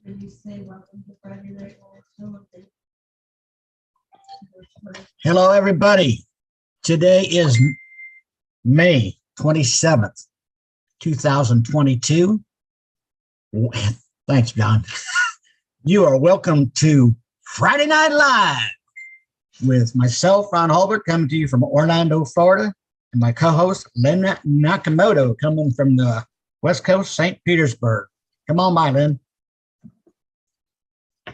Did you say welcome to Friday Night Live? Hello, everybody. Today is May 27th, 2022. Thanks, John. You are welcome to Friday Night Live with myself, Ron Hulbert, coming to you from Orlando, Florida, and my co-host, LYNN Nakamoto, coming from the West Coast, St. Petersburg. Come on by, Lynn.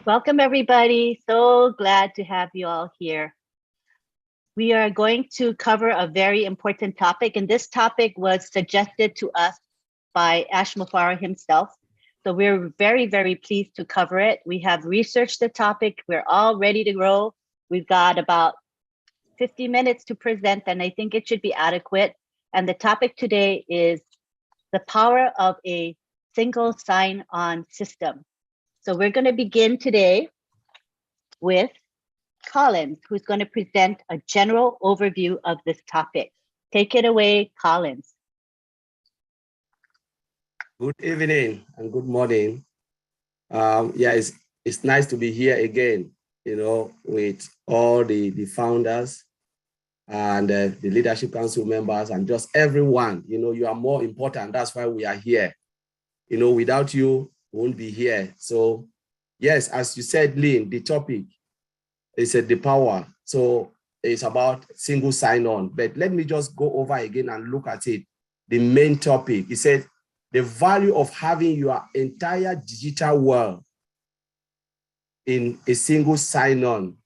Welcome, everybody. So glad to have you all here. We are going to cover a very important topic, and this topic was suggested to us by Ash Mufara himself. So we're very, very pleased to cover it. We have researched the topic. We're all ready to go. We've got about 50 minutes to present, and I think it should be adequate. And the topic today is the power of a single sign-on system. So we're going to begin today with Collins, who's going to present a general overview of this topic. Take it away, Collins. Good evening and good morning. It's nice to be here again, with all the founders and the leadership council members and just everyone. You are more important. That's why we are here. Without you, we won't be here. So yes, as you said, Lynn, the topic is the power. So it's about single sign-on. But let me just go over again and look at it. The main topic, it says the value of having your entire digital world in a single sign-on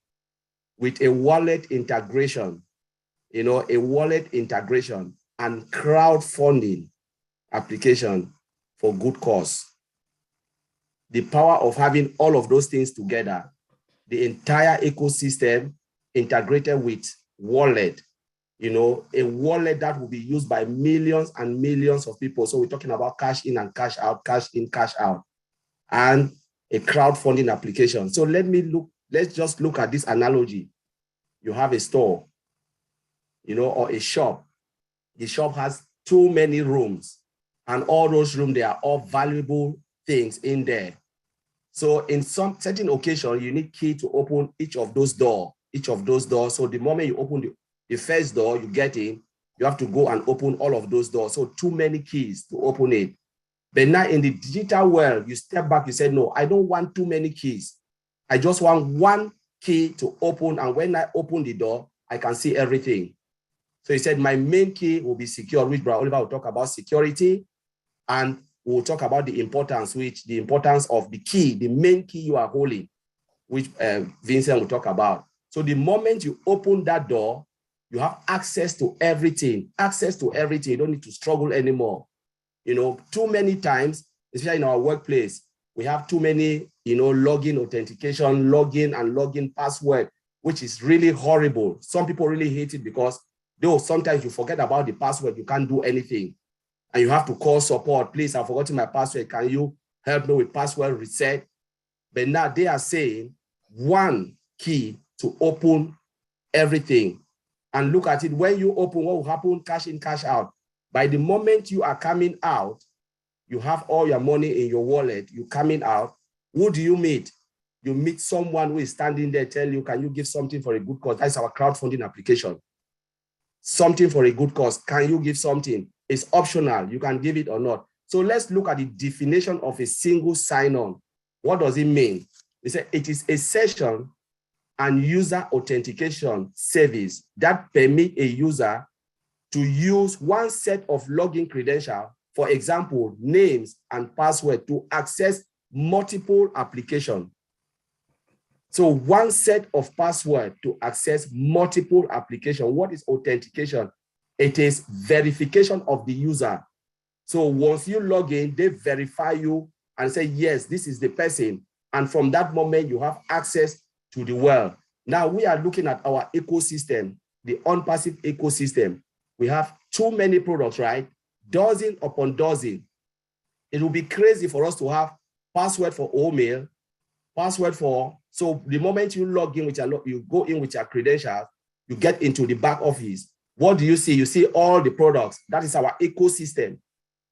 with a wallet integration, a wallet integration and crowdfunding application for good cause. The power of having all of those things together, the entire ecosystem integrated with wallet, a wallet that will be used by millions and millions of people. So we're talking about cash in and cash out, cash in, cash out, and a crowdfunding application. So let's just look at this analogy. You have a store, or a shop. The shop has too many rooms, and all those rooms, they are all valuable things in there. So in some certain occasion, you need key to open each of those doors. So the moment you open the first door, you get in, you have to go and open all of those doors. So too many keys to open it. But now in the digital world, you step back, you say, no, I don't want too many keys. I just want one key to open. And when I open the door, I can see everything. So he said, my main key will be secure, which Brother Oliver will talk about security. And we'll talk about the importance of the key, the main key you are holding, which Vincent will talk about. So the moment you open that door, you have access to everything. You don't need to struggle anymore. Too many times, especially in our workplace, we have too many, login authentication, login password, which is really horrible. Some people really hate it because though sometimes you forget about the password, you can't do anything. And you have to call support. Please, I've forgotten my password. Can you help me with password reset? But now they are saying one key to open everything. And look at it. When you open, what will happen? Cash in, cash out. By the moment you are coming out, you have all your money in your wallet. You're coming out. Who do you meet? You meet someone who is standing there, tell you, can you give something for a good cause? That's our crowdfunding application. Something for a good cause. Can you give something? It's optional. You can give it or not. So let's look at the definition of a single sign-on. What does it mean? It is a session and user authentication service that permit a user to use one set of login credentials, for example, names and password, to access multiple applications. So one set of password to access multiple applications. What is authentication? It is verification of the user. So once you log in, they verify you and say, yes, this is the person. And from that moment, you have access to the world. Now we are looking at our ecosystem, the on-passive ecosystem. We have too many products, right? Dozen upon dozen. It will be crazy for us to have password for email, password for, so the moment you log in with you go in with your credentials, you get into the back office. What do you see? You see all the products. That is our ecosystem.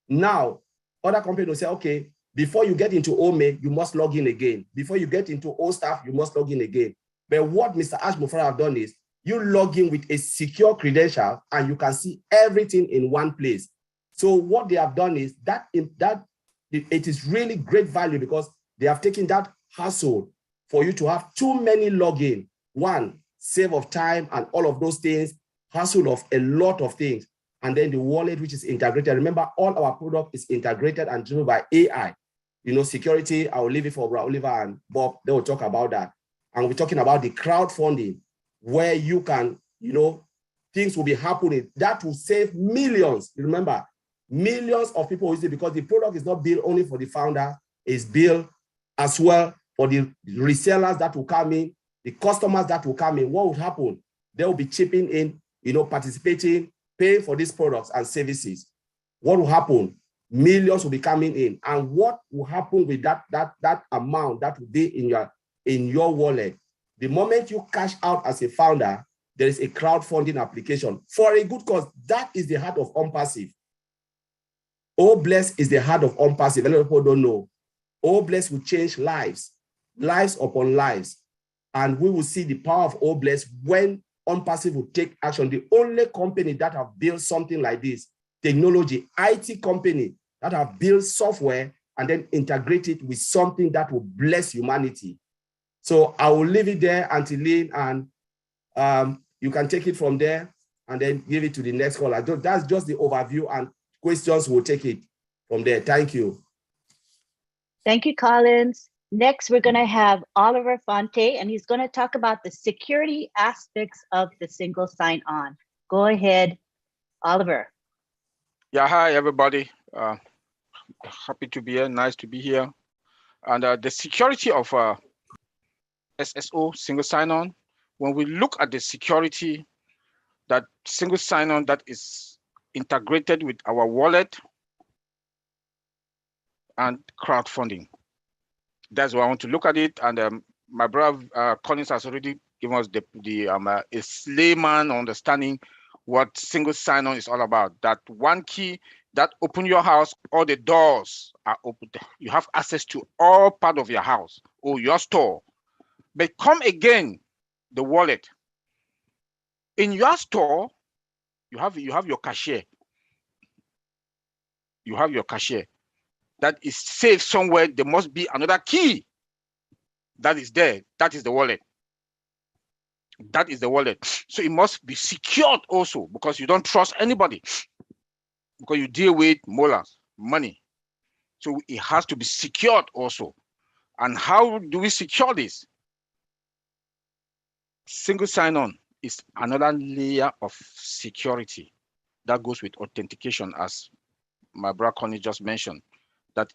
Now, other companies will say, okay, Before you get into OME, you must log in again. Before you get into OSTAF, you must log in again. But what Mr. Ash Mufara have done is you log in with a secure credential and you can see everything in one place. So what they have done is that it is really great value because they have taken that hassle for you to have too many login. One, save of time and all of those things, hassle of a lot of things. And then the wallet, which is integrated. Remember, all our product is integrated and driven by AI. You know, security, I will leave it for Oliver and Bob. They will talk about that. And we're talking about the crowdfunding, where you can, you know, things will be happening. That will save millions. Remember, millions of people use it because the product is not built only for the founder, it's built as well for the resellers that will come in, the customers that will come in. What will happen? They will be chipping in, you know, participating, paying for these products and services. What will happen? Millions will be coming in. And what will happen with that amount that will be in your wallet? The moment you cash out as a founder, there is a crowdfunding application for a good cause. That is the heart of OnPassive. OBless is the heart of OnPassive. A lot of people don't know. OBless will change lives, lives upon lives. And we will see the power of OBless when OnPassive will take action. The only company that have built something like this, technology, IT company that have built software and then integrate it with something that will bless humanity. So I will leave it there until LYNN, and you can take it from there and then give it to the next caller. That's just the overview, and questions will take it from there. Thank you. Thank you, Collins. Next, we're going to have Oliver Fonte, and he's going to talk about the security aspects of the single sign-on. Go ahead, Oliver. Yeah, hi, everybody. Happy to be here. Nice to be here. And the security of SSO, single sign-on, when we look at the security, that single sign-on that is integrated with our wallet and crowdfunding. That's why I want to look at it. And my brother Collins has already given us a layman understanding what single sign-on is all about. That one key that open your house, all the doors are open. You have access to all part of your house or your store. But come again, the wallet. In your store, you have your cashier. You have your cashier. That is safe somewhere. There must be another key that is there. That is the wallet. That is the wallet. So it must be secured also, because you don't trust anybody, because you deal with molars, money. So it has to be secured also. And how do we secure this? Single sign-on is another layer of security that goes with authentication, as my brother Connie just mentioned. That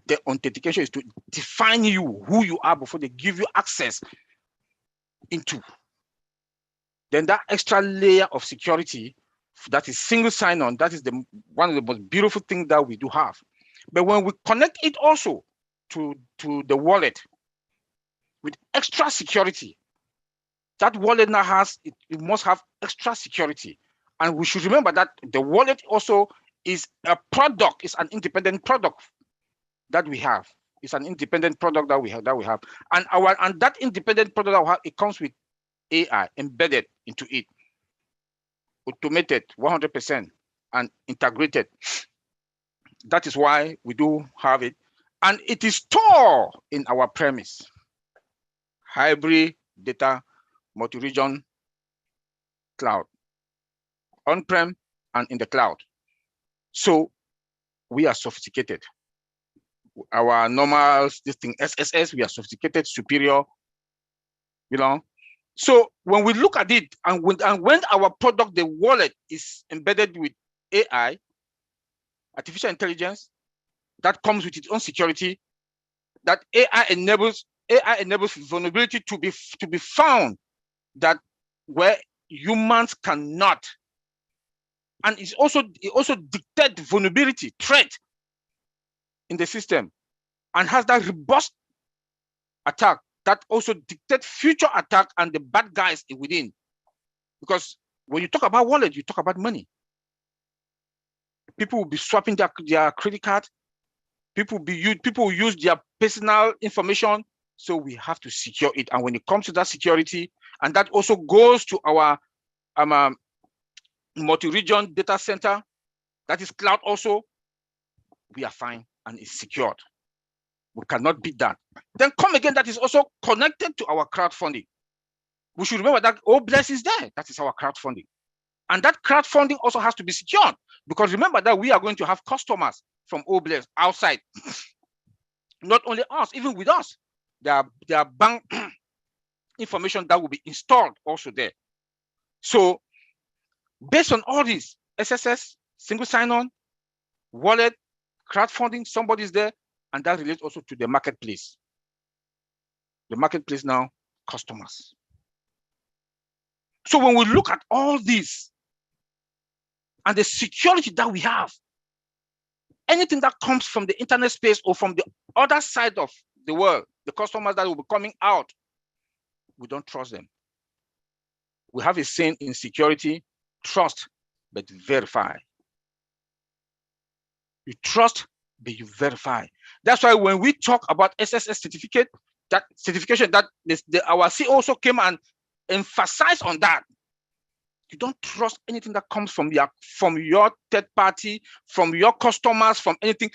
the authentication is to define you, who you are, before they give you access into. Then that extra layer of security, that is single sign-on, that is one of the most beautiful things that we do have. But when we connect it also to the wallet with extra security, that wallet now it must have extra security. And we should remember that the wallet also is a product, it's an independent product that we have. It's an independent product that we have. And that independent product that we have, it comes with AI embedded into it, automated 100% and integrated. That is why we do have it. And it is stored in our premise. Hybrid data, multi-region cloud, on-prem and in the cloud. So we are sophisticated. Our normal, this thing, SSS, we are sophisticated, superior, you know. So when we look at it, and when our product, the wallet, is embedded with AI, artificial intelligence, that comes with its own security, that AI enables vulnerability to be found that where humans cannot. And it also dictates vulnerability, threat in the system, and has that robust attack that also dictates future attack and the bad guys within. Because when you talk about wallet, you talk about money. People will be swapping their credit card. People use their personal information, so we have to secure it. And when it comes to that security, and that also goes to our multi-region data center, that is cloud also, we are fine and it's secured. We cannot beat that. Then come again, that is also connected to our crowdfunding. We should remember that OBLES is there. That is our crowdfunding. And that crowdfunding also has to be secured, because remember that we are going to have customers from OBLES outside. Not only us, even with us. There are bank information that will be installed also there. So based on all this, SSS, single sign-on, wallet, crowdfunding, somebody's there, and that relates also to the marketplace. The marketplace now, customers. So when we look at all this and the security that we have, anything that comes from the internet space or from the other side of the world, the customers that will be coming out, we don't trust them. We have a saying in security: trust, but verify. You trust, but you verify. That's why when we talk about SSS certificate, that certification, that our CEO also came and emphasized on that. You don't trust anything that comes from your third party, from your customers, from anything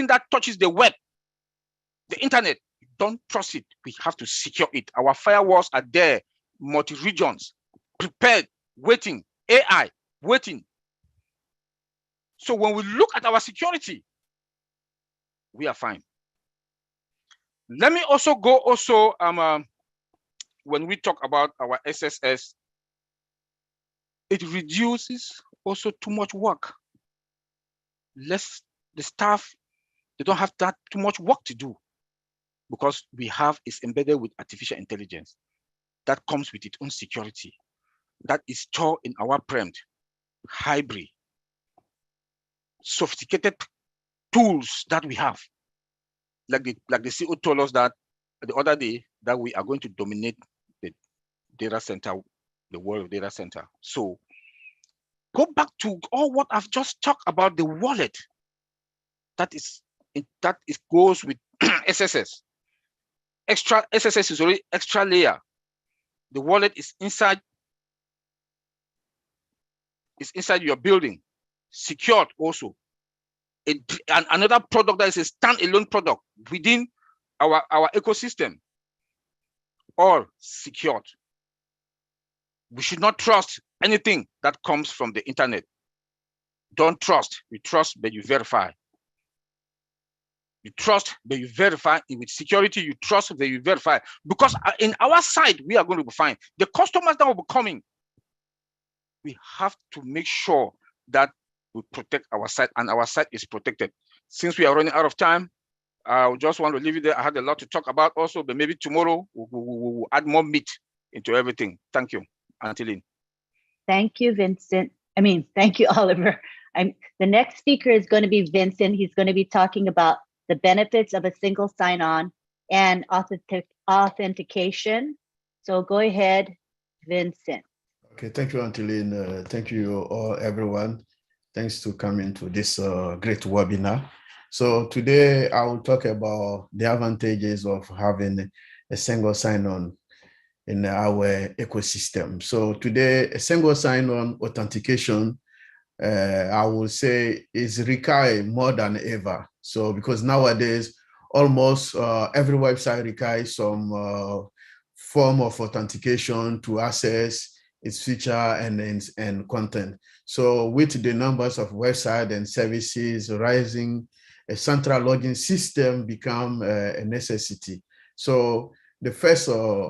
that touches the web, the internet. You don't trust it. We have to secure it. Our firewalls are there, multi-regions, prepared, waiting, AI, waiting. So when we look at our security, we are fine. Let me also go when we talk about our SSS, it reduces also too much work. The staff, they don't have that too much work to do, because it's embedded with artificial intelligence that comes with its own security, that is stored in our prem, hybrid, sophisticated tools that we have. Like the CEO told us that the other day, that we are going to dominate the data center, the world of data center. So go back to all what I've just talked about, the wallet. That goes with SSS. Extra SSS is already extra layer. The wallet is inside your building, secured also. And another product that is a standalone product within our ecosystem, all secured. We should not trust anything that comes from the internet. Don't trust. You trust, but you verify. You trust, but you verify. With security, you trust, but you verify. Because in our side, we are going to be fine. The customers that will be coming, we have to make sure that we protect our site, and our site is protected. Since we are running out of time, I just want to leave it there. I had a lot to talk about also, but maybe tomorrow we'll add more meat into everything. Thank you, Auntie LYNN. Thank you, Vincent. Thank you, Oliver. The next speaker is going to be Vincent. He's going to be talking about the benefits of a single sign-on and authentication. So go ahead, Vincent. Okay, thank you, Auntie LYNN. Thank you all, everyone. Thanks to coming to this great webinar. So today I will talk about the advantages of having a single sign-on in our ecosystem. So today, a single sign-on authentication, I will say, is required more than ever. So because nowadays, almost every website requires some form of authentication to access its feature and content. So with the numbers of websites and services rising, a central login system become a necessity. So the first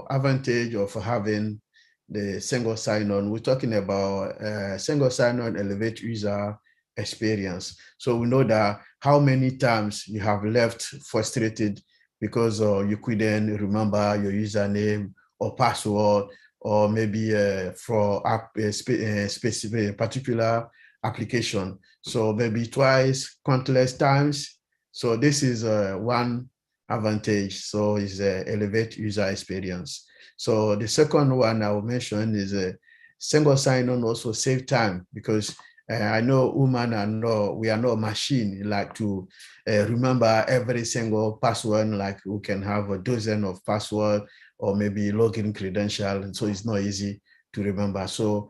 advantage of having the single sign-on, we're talking about single sign-on elevate user experience. So we know that how many times you have left frustrated because you couldn't remember your username or password, or maybe for a specific particular application. So maybe twice, countless times. So this is one advantage. So it's elevate user experience. So the second one I will mention is a single sign-on also save time, because I know human are no, we are not machine like to remember every single password, like we can have a dozen of password or maybe login credential. So it's not easy to remember. So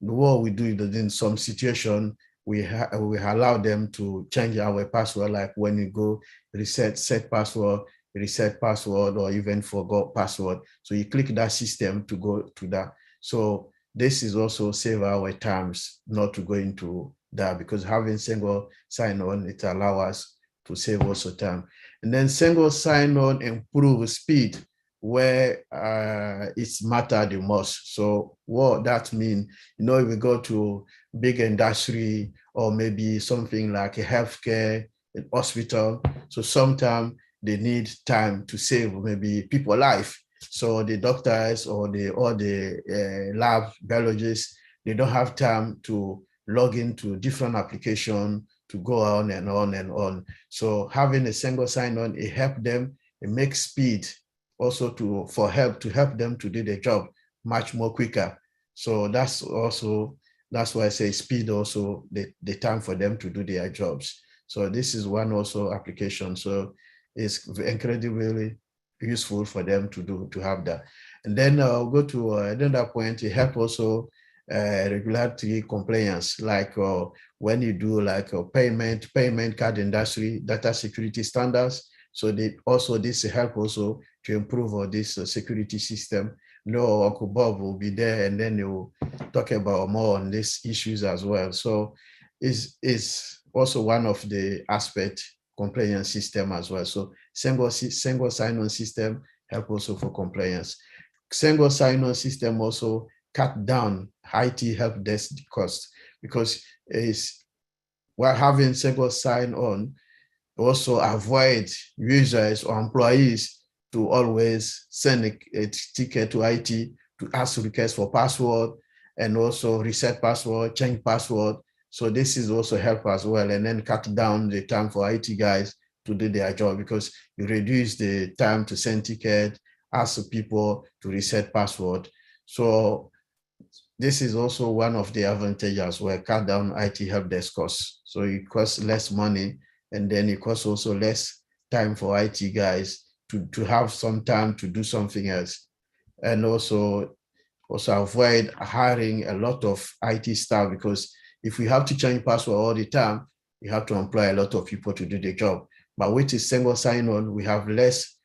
what we do in some situation, we allow them to change our password, like when you go set password, reset password, or even forgot password. So you click that system to go to that. So this is also save our times not to go into that, because having single sign-on, it allows us to save also time. And then single sign-on improve speed where it's matter the most. So what that means, if we go to big industry or maybe something like a healthcare, an hospital, so sometimes they need time to save maybe people life. So the doctors or the lab biologists, they don't have time to log into different applications to go on and on and on. So having a single sign-on, it helps them, it makes speed also to help them to do their job much more quicker. So that's why I say speed also the time for them to do their jobs. So this is one also application. So it's incredibly useful for them to have that. And then I'll go to another point. It helps also regulatory compliance, like when you do like a payment card industry, data security standards. So this help also to improve this security system. Uncle Bob will be there, and then he will talk about more on these issues as well. So is also one of the aspect compliance system as well. So single sign-on system help also for compliance. Single sign-on system also cut down IT help desk cost, because while having single sign-on also avoid users or employees to always send a ticket to IT to ask request for password and also reset password, change password. So this is also help as well, and then cut down the time for IT guys to do their job, because you reduce the time to send ticket, ask people to reset password. So this is also one of the advantages as well, cut down IT help desk costs. So it costs less money, and then it costs also less time for IT guys to have some time to do something else. And also avoid hiring a lot of IT staff, because if we have to change password all the time, we have to employ a lot of people to do the job. But with a single sign-on, we have less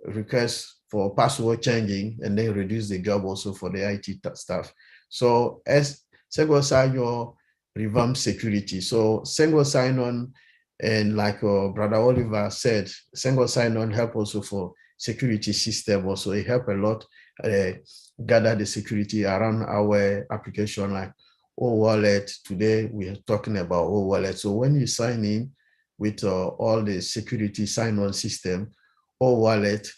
requests for password changing, and then reduce the job also for the IT staff. So as single sign-on revamp security. So single sign-on, and like Brother Oliver said, single sign-on help also for security system. Also, it help a lot gather the security around our application, like wallet. Today we are talking about wallet. So when you sign in with all the security sign-on system, wallet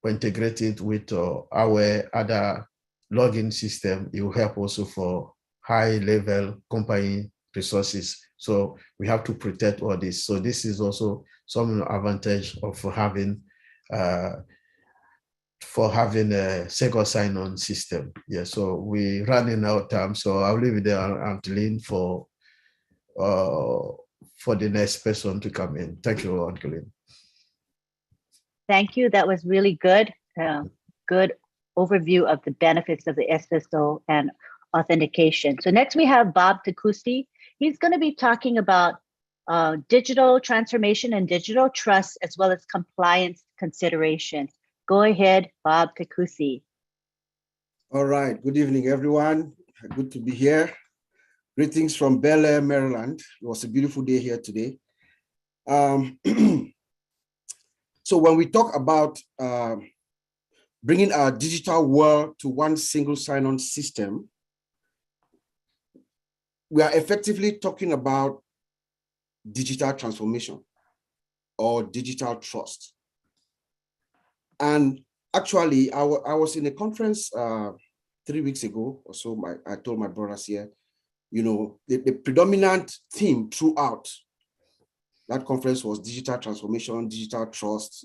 integrated with our other login system, it will help also for high-level company resources. So we have to protect all this. So this is also some advantage of having a single sign-on system. Yeah, so we're running out of time, so I'll leave it there until LYNN for the next person to come in. Thank you, Uncle LYNN. Thank you. That was really good. Good overview of the benefits of the SSO and authentication. So next we have Bob Takusi. He's going to be talking about digital transformation and digital trust, as well as compliance considerations. Go ahead, Bob Takusi. All right. Good evening, everyone. Good to be here. Greetings from Bel Air, Maryland. It was a beautiful day here today. So when we talk about bringing our digital world to one single sign-on system, we are effectively talking about digital transformation or digital trust. And actually, I was in a conference 3 weeks ago or so. I told my brothers here, the predominant theme throughout that conference was digital transformation, digital trust,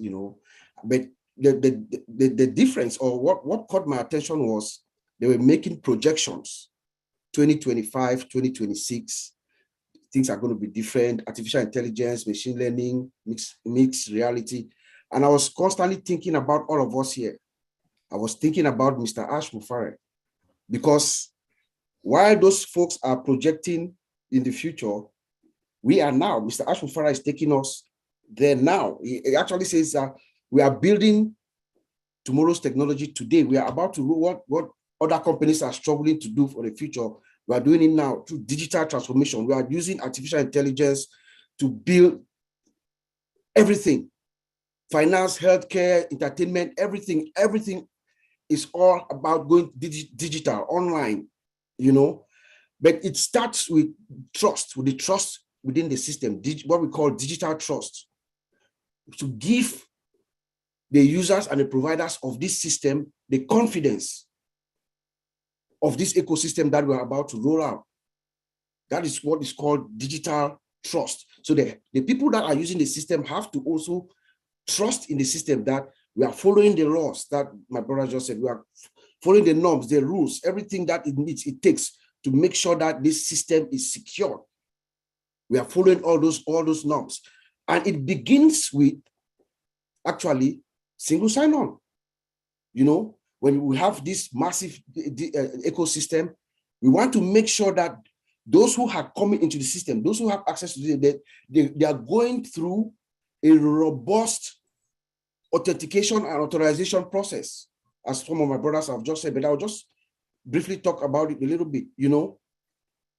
but the difference, or what caught my attention, was they were making projections 2025, 2026, things are going to be different. Artificial intelligence, machine learning, mixed reality. And I was constantly thinking about all of us here. I was thinking about Mr. Ash Mufare, because while those folks are projecting in the future, we are now, Mr. Ash Mufare is taking us there now. He actually says we are building tomorrow's technology today. We are about to do what other companies are struggling to do for the future. We are doing it now through digital transformation. We are using artificial intelligence to build everything. Finance, healthcare, entertainment, everything is all about going digital, online, you know. But it starts with trust, with the trust within the system, what we call digital trust, to give the users and the providers of this system the confidence of this ecosystem that we're about to roll out. That is what is called digital trust. So the people that are using the system have to also trust in the system, that we are following the laws that my brother just said. We are following the norms, the rules, everything that it takes to make sure that this system is secure. We are following all those norms. And it begins with actually single sign-on. You know, when we have this massive ecosystem, we want to make sure that those who are coming into the system, those who have access to it, they are going through a robust authentication and authorization process, as some of my brothers have just said, but I'll just briefly talk about it a little bit. You know,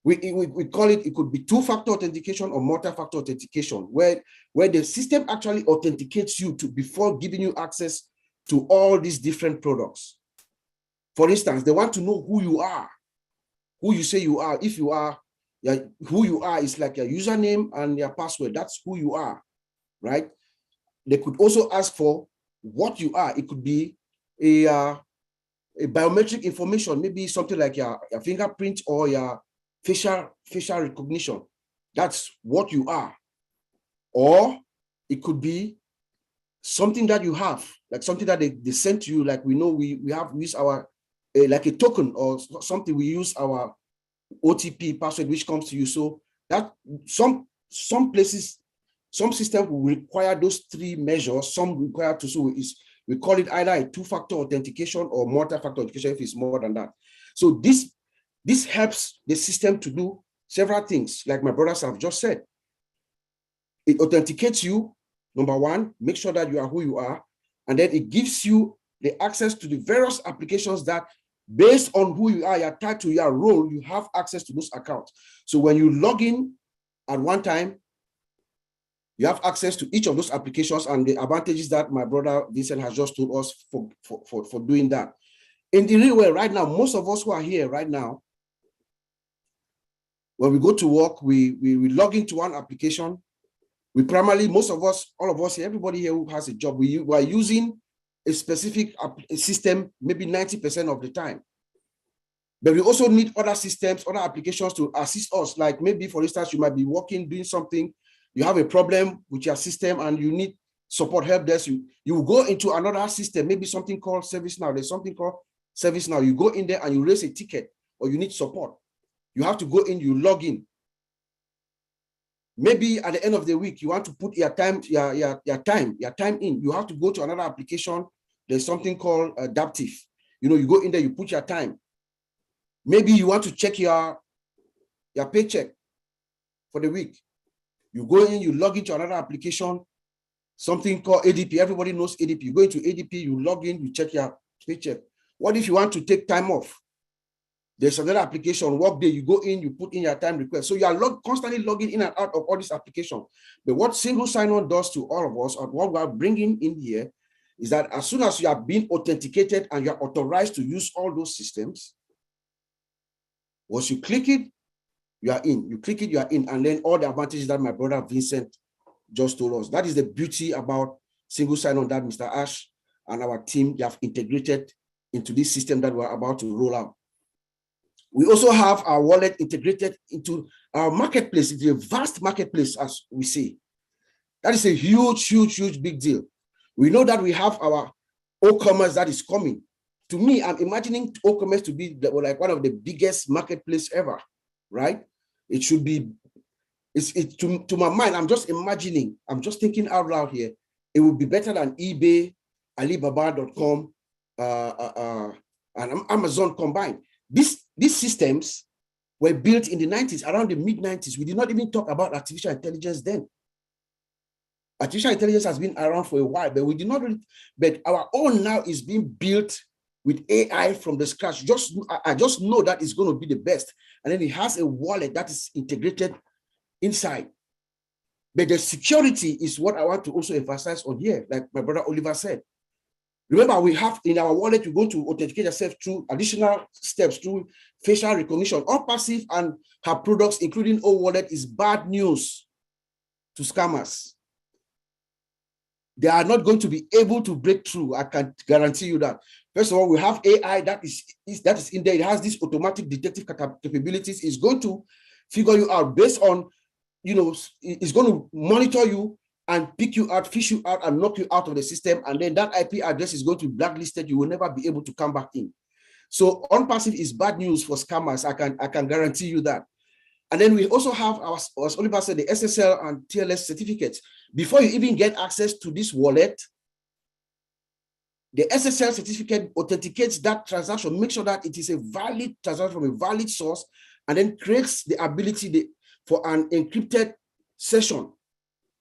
we call it could be two-factor authentication or multi-factor authentication, where the system actually authenticates you before giving you access to all these different products. For instance, they want to know who you are, who you say you are. If you are, who you are is like your username and your password. That's who you are, right? They could also ask for what you are. It could be a biometric information, maybe something like your fingerprint or your facial recognition. That's what you are. Or it could be something that you have, like something that they sent to you, like we know we use our, like a token or something, we use our OTP password, which comes to you. So that some places, some systems will require those three measures, some require two. So we call it either a two-factor authentication or multi-factor authentication if it's more than that. So this helps the system to do several things, like my brothers have just said. It authenticates you, number one, make sure that you are who you are, and then it gives you the access to the various applications that, based on who you are, your title, your role, you have access to those accounts. So when you log in at one time, you have access to each of those applications and the advantages that my brother Vincent has just told us for doing that. In the real way, right now, most of us who are here right now, when we go to work, we log into one application. We primarily, most of us, all of us here, everybody here who has a job, we are using a specific system, maybe 90% of the time. But we also need other systems, other applications to assist us. Like maybe, for instance, you might be working, doing something, you have a problem with your system and you need support, help desk. You will go into another system, maybe something called ServiceNow. There's something called ServiceNow. You go in there and you raise a ticket or you need support. You have to go in, you log in. Maybe at the end of the week, you want to put your time in. You have to go to another application. There's something called Adaptive. You know, you go in there, you put your time. Maybe you want to check your paycheck for the week. You go in, you log into another application, something called ADP. Everybody knows ADP. You go into ADP, you log in, you check your paycheck. What if you want to take time off? There's another application, Workday. You go in, you put in your time request. So you are constantly logging in and out of all these applications. But what single sign-on does to all of us, and what we are bringing in here, is that as soon as you are being authenticated and you are authorized to use all those systems, once you click it, you are in. You click it, you are in. And then all the advantages that my brother Vincent just told us. That is the beauty about single sign-on that Mr. Ash and our team have integrated into this system that we're about to roll out. We also have our wallet integrated into our marketplace. It's a vast marketplace, as we see. That is a huge, huge, huge big deal. We know that we have our e-commerce that is coming. to me, I'm imagining OCommerce to be like one of the biggest marketplace ever, right? It should be, to my mind, I'm just imagining, I'm just thinking out loud here. It would be better than eBay, Alibaba.com, and Amazon combined. These systems were built in the 90s, around the mid 90s. We did not even talk about artificial intelligence then. Artificial intelligence has been around for a while, but we did not really, but our own now is being built with AI from the scratch. I just know that it's going to be the best. And then it has a wallet that is integrated inside. But the security is what I want to also emphasize on here, like my brother Oliver said. Remember, we have in our wallet, you're going to authenticate yourself through additional steps, through facial recognition. All passive and her products, including O Wallet, is bad news to scammers. They are not going to be able to break through. I can guarantee you that. First of all, we have AI that is in there. It has these automatic detective capabilities. It's going to figure you out based on, it's going to monitor you and pick you out, fish you out, and knock you out of the system. And then that IP address is going to be blacklisted. You will never be able to come back in. So unpassive is bad news for scammers. I can guarantee you that. And then we also have, as Oliver said, the SSL and TLS certificates. Before you even get access to this wallet, the SSL certificate authenticates that transaction, make sure that it is a valid transaction from a valid source, and then creates the ability for an encrypted session.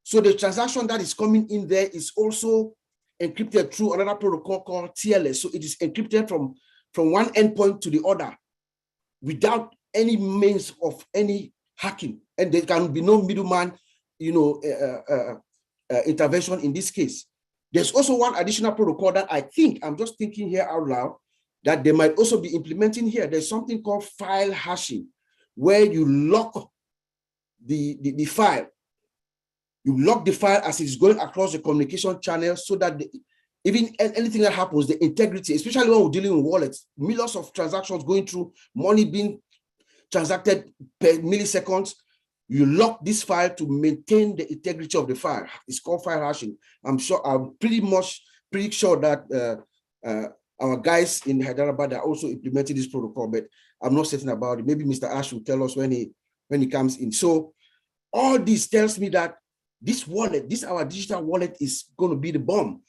So the transaction that is coming in there is also encrypted through another protocol called TLS. So it is encrypted from one endpoint to the other without any means of any hacking. And there can be no middleman, intervention in this case. There's also one additional protocol that I think, I'm just thinking here out loud, that they might also be implementing here. There's something called file hashing, where you lock the file. You lock the file as it's going across the communication channel so that even anything that happens, the integrity, especially when we're dealing with wallets, millions of transactions going through, money being transacted per milliseconds, you lock this file to maintain the integrity of the file. It's called file hashing. I'm pretty sure that our guys in Hyderabad are also implementing this protocol, but I'm not certain about it. Maybe Mr. Ash will tell us when he comes in. So all this tells me that this wallet, our digital wallet, is going to be the bomb.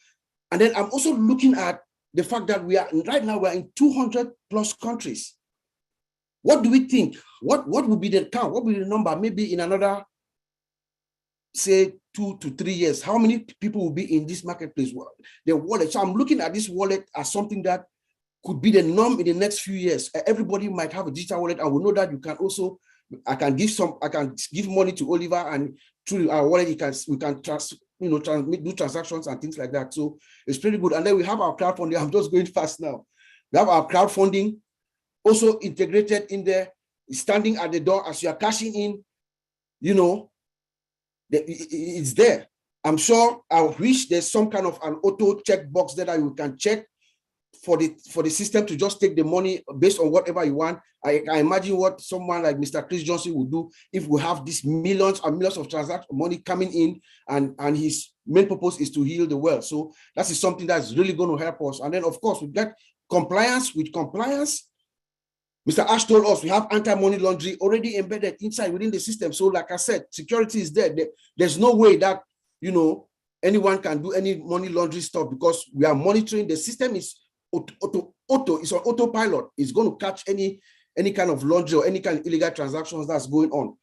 And then I'm also looking at the fact that right now we're in 200 plus countries. What do we think? What would be the count? What will be the number? Maybe in another, say, 2 to 3 years, how many people will be in this marketplace? The wallet. So I'm looking at this wallet as something that could be the norm in the next few years. Everybody might have a digital wallet, and we know that you can also, I can give money to Oliver, and through our wallet, we can do transactions and things like that. So it's pretty good. And then we have our crowdfunding. I'm just going fast now. We have our crowdfunding also integrated in there, standing at the door as you are cashing in, it's there. I'm sure, I wish there's some kind of an auto check box there that you can check for the system to just take the money based on whatever you want. I imagine what someone like Mr. Chris Johnson would do if we have these millions and millions of transaction money coming in, and his main purpose is to heal the world. So that is something that's really going to help us. And then, of course, we get compliance. With compliance, Mr. Ash told us we have anti-money laundering already embedded inside within the system. So like I said, security is there. There's no way that, anyone can do any money laundering stuff, because we are monitoring. The system is it's on autopilot. It's going to catch any kind of laundry or any kind of illegal transactions that's going on.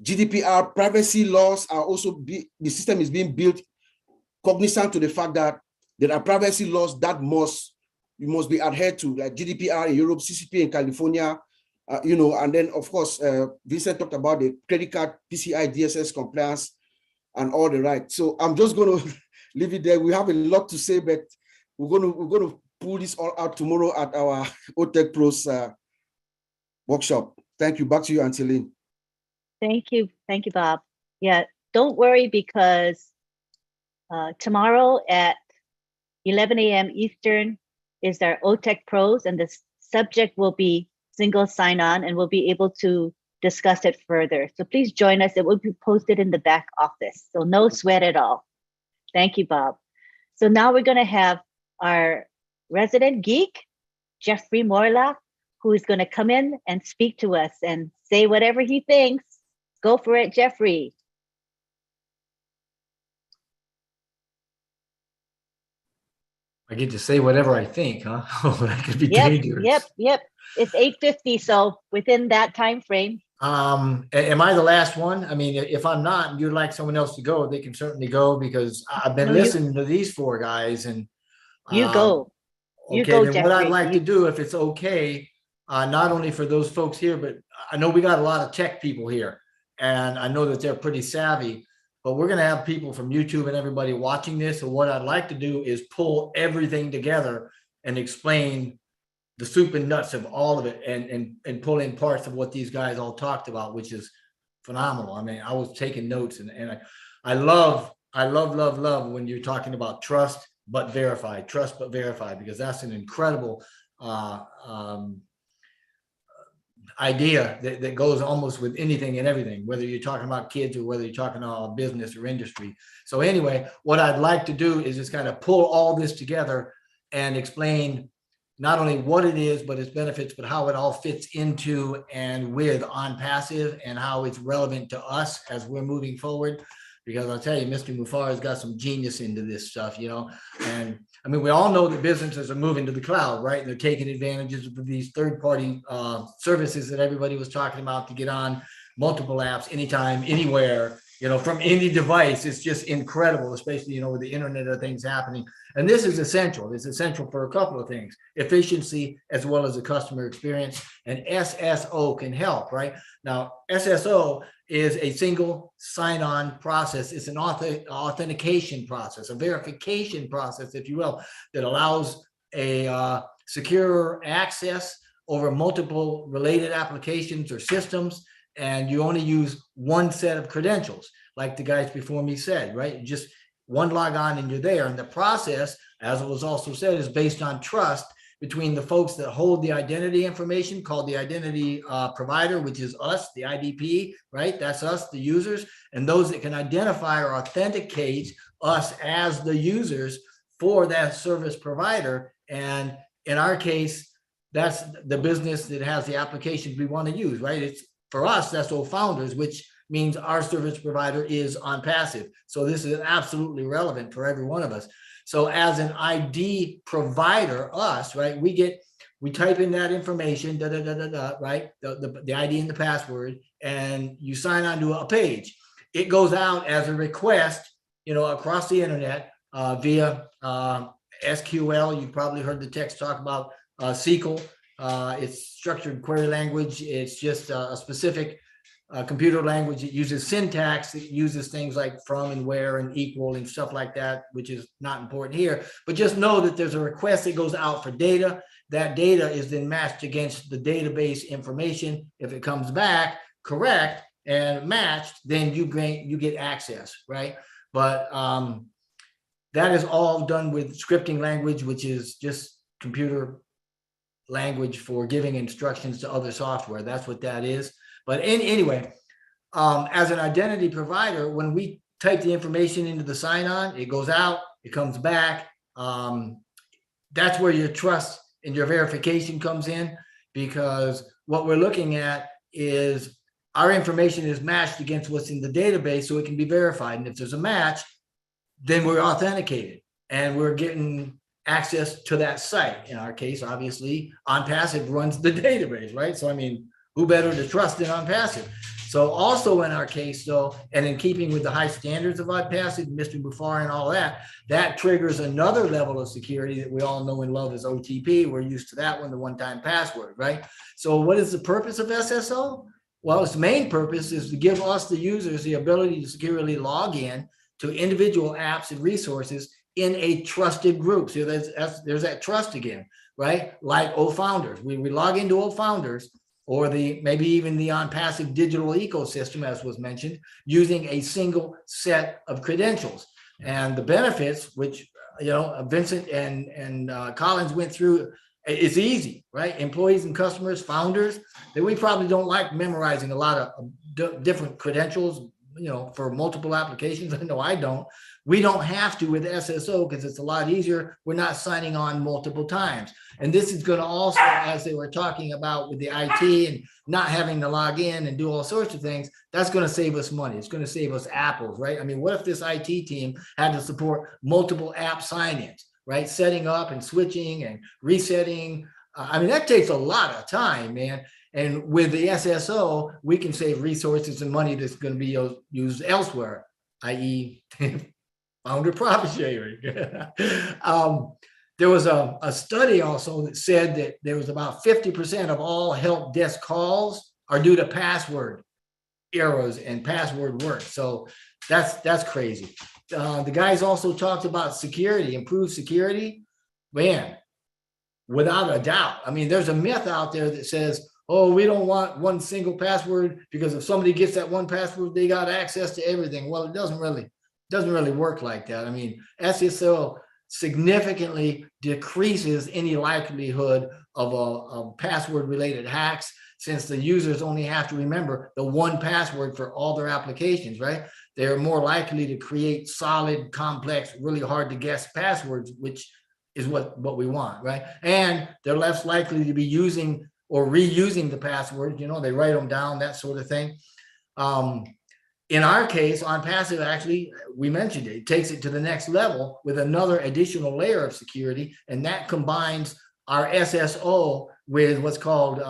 GDPR, privacy laws are also, the system is being built cognizant to the fact that there are privacy laws that you must be adhered to, like GDPR in Europe, CCP in California, and then of course, Vincent talked about the credit card, PCI DSS compliance and all the right. So I'm just going to leave it there. We have a lot to say, but we're going to pull this all out tomorrow at our OTech Pros workshop. Thank you. Back to you, Auntie Lynn. Thank you, Bob. Yeah, don't worry, because tomorrow at 11 a.m. Eastern is our OTech Pros, and the subject will be single sign-on, and we'll be able to discuss it further. So please join us. It will be posted in the back office, so no sweat at all. Thank you, Bob. So now we're going to have our resident geek, Jeffrey Morla, who is going to come in and speak to us and say whatever he thinks. Go for it, Jeffrey. I get to say whatever I think, huh? Oh, that could be dangerous. Yep. It's 8:50, so within that time frame. Am I the last one? I mean, if I'm not, and you'd like someone else to go, they can certainly go, because I've been No, listening to these four guys, and You go. You okay, go, then what I'd Jeffrey. like to do, if it's okay, not only for those folks here, but I know we got a lot of tech people here, and I know that they're pretty savvy, but we're gonna have people from YouTube and everybody watching this. So what I'd like to do is pull everything together and explain the soup and nuts of all of it, and pull in parts of what these guys all talked about, which is phenomenal. I mean, I was taking notes, and I love when you're talking about trust but verify, because that's an incredible idea that goes almost with anything and everything, whether you're talking about kids or whether you're talking about business or industry. So anyway, what I'd like to do is just kind of pull all this together and explain not only what it is, but its benefits, but how it all fits into and with OnPassive, and how it's relevant to us as we're moving forward. Because I'll tell you, Mr. Mufar has got some genius into this stuff, you know. And I mean, we all know that businesses are moving to the cloud, right? And they're taking advantages of these third-party services that everybody was talking about to get on multiple apps anytime, anywhere, you know, from any device. It's just incredible, especially, you know, with the Internet of Things happening. And this is essential. It's essential for a couple of things: efficiency as well as the customer experience. And SSO can help, right? Now, SSO is a single sign-on process. It's an authentication process, a verification process, if you will, that allows a secure access over multiple related applications or systems. And you only use one set of credentials, like the guys before me said, right? Just one log on and you're there. And the process, as it was also said, is based on trust between the folks that hold the identity information, called the identity provider, which is us, the IDP, right? That's us, the users, and those that can identify or authenticate us as the users for that service provider. And in our case, that's the business that has the applications we want to use, right? It's for us, that's OFounders, which means our service provider is OnPassive. So this is absolutely relevant for every one of us. So as an ID provider, us, right, we type in that information, right, the ID and the password, and you sign on to a page. It goes out as a request, you know, across the internet via SQL. You probably heard the text talk about SQL. It's structured query language. It's just a specific computer language. It uses syntax. It uses things like from and where and equal and stuff like that, which is not important here. But just know that there's a request that goes out for data. That data is then matched against the database information. If it comes back correct and matched, then you get access, right? But that is all done with scripting language, which is just computer language for giving instructions to other software. That's what that is. But anyway, as an identity provider, when we type the information into the sign-on, it goes out, it comes back. That's where your trust and your verification comes in, because what we're looking at is our information is matched against what's in the database, so it can be verified. And if there's a match, then we're authenticated and we're getting access to that site. In our case, obviously, OnPassive runs the database, right? So, I mean, who better to trust than OnPassive? So also in our case, though, and in keeping with the high standards of OnPassive, Mr. Bufar and all that, that triggers another level of security that we all know and love as OTP. We're used to that one, the one-time password, right? So what is the purpose of SSO? Well, its main purpose is to give us, the users, the ability to securely log in to individual apps and resources in a trusted group. So there's that trust again, right? Like OFounders. We log into OFounders, or maybe even the OnPassive digital ecosystem, as was mentioned, using a single set of credentials. And the benefits, which, you know, Vincent and Collins went through, it's easy, right? Employees and customers, founders, that we probably don't like memorizing a lot of different credentials, for multiple applications. I know I don't. We don't have to with SSO because it's a lot easier. We're not signing on multiple times. And this is going to also, as they were talking about with the IT and not having to log in and do all sorts of things, that's going to save us money. It's going to save us apples, right? I mean, what if this IT team had to support multiple app sign-ins, right? Setting up and switching and resetting. I mean, that takes a lot of time, man. And with the SSO, we can save resources and money that's going to be used elsewhere, i.e. founder profit sharing. There was a study also that said that there was about 50% of all help desk calls are due to password errors and password work. So that's crazy. The guys also talked about security, improved security. Man, without a doubt. I mean, there's a myth out there that says, oh, we don't want one single password because if somebody gets that one password, they got access to everything. Well, it doesn't really work like that. I mean, SSL significantly decreases any likelihood of a password related hacks, since the users only have to remember the one password for all their applications, right? They're more likely to create solid, complex, really hard to guess passwords, which is what we want, right? And they're less likely to be using or reusing the passwords, they write them down, that sort of thing. In our case, on passive, actually, we mentioned it takes it to the next level with another additional layer of security, and that combines our SSO with what's called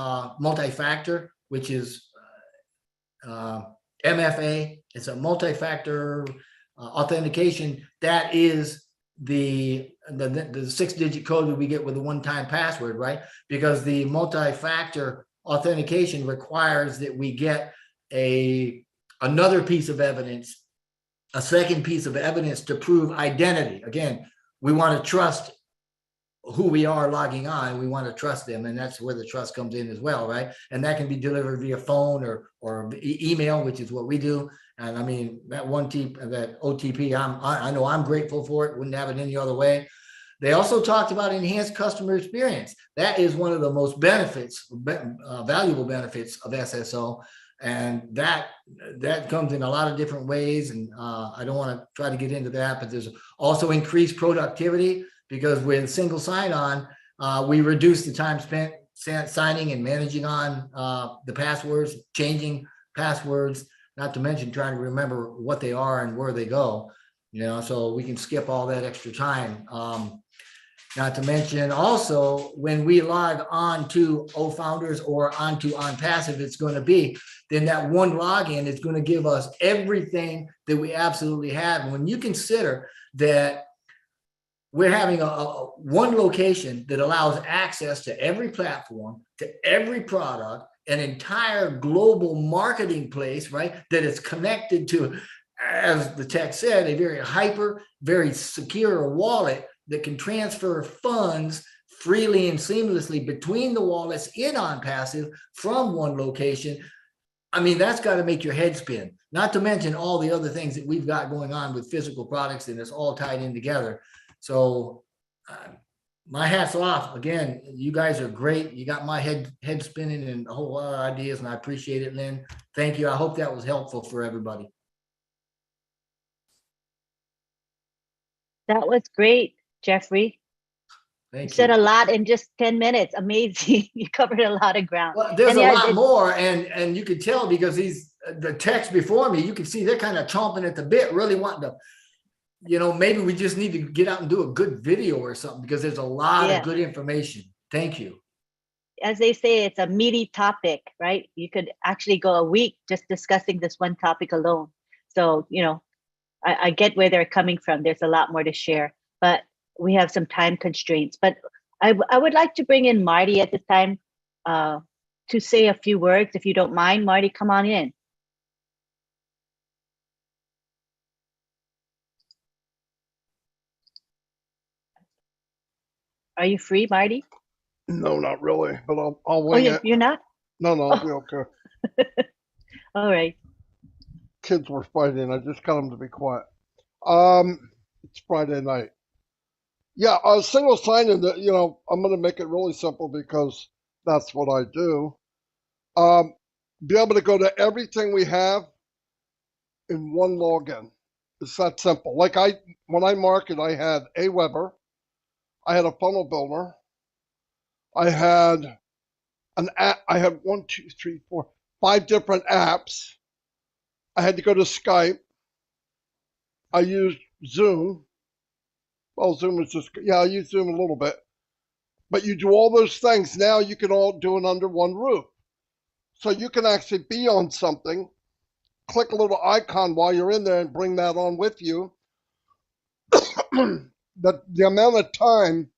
multi-factor, which is MFA. It's a multi-factor authentication. That is the 6-digit code that we get with a one-time password, right? Because the multi-factor authentication requires that we get another piece of evidence, a second piece of evidence to prove identity. Again, we want to trust who we are logging on. We want to trust them, and that's where the trust comes in as well, right? And that can be delivered via phone or email, which is what we do. And I mean, that OTP, I know I'm grateful for it. Wouldn't have it any other way. They also talked about enhanced customer experience. That is one of the most valuable benefits of SSO. And that comes in a lot of different ways. And I don't want to try to get into that, but there's also increased productivity, because with single sign-on, we reduce the time spent signing and managing on the passwords, changing passwords, not to mention trying to remember what they are and where they go, so we can skip all that extra time. Not to mention also, when we log on to OFounders or onto OnPassive, it's going to be, then that one login is going to give us everything that we absolutely have. And when you consider that we're having one location that allows access to every platform, to every product, an entire global marketing place, right? That is connected to, as the text said, a very secure wallet that can transfer funds freely and seamlessly between the wallets in OnPassive from one location. I mean, that's got to make your head spin, not to mention all the other things that we've got going on with physical products, and it's all tied in together. So my hat's off. Again, you guys are great. You got my head spinning and a whole lot of ideas, and I appreciate it, Lynn. Thank you. I hope that was helpful for everybody. That was great, Jeffrey. Thank you. Said a lot in just 10 minutes. Amazing. You covered a lot of ground. Well, there's a lot more, and you can tell because the text before me, you can see they're kind of chomping at the bit, really wanting to, maybe we just need to get out and do a good video or something, because there's a lot of good information. Thank you. As they say, it's a meaty topic, right? You could actually go a week just discussing this one topic alone. So, I get where they're coming from. There's a lot more to share, but we have some time constraints. But I would like to bring in Marty at this time to say a few words, if you don't mind. Marty, come on in. Are you free, Marty? No, not really, but I'll wing it. You're not? No, I'll be okay. All right. Kids were fighting. I just got them to be quiet. It's Friday night. Yeah, a single sign-in. I'm going to make it really simple because that's what I do. Be able to go to everything we have in one login. It's that simple. Like when I market, I had Aweber, I had a funnel builder, I had an app. I had 1, 2, 3, 4, 5 different apps. I had to go to Skype. I used Zoom. Well, Zoom is just, yeah, I use Zoom a little bit. But you do all those things. Now you can all do it under one roof. So you can actually be on something, click a little icon while you're in there and bring that on with you. The amount of time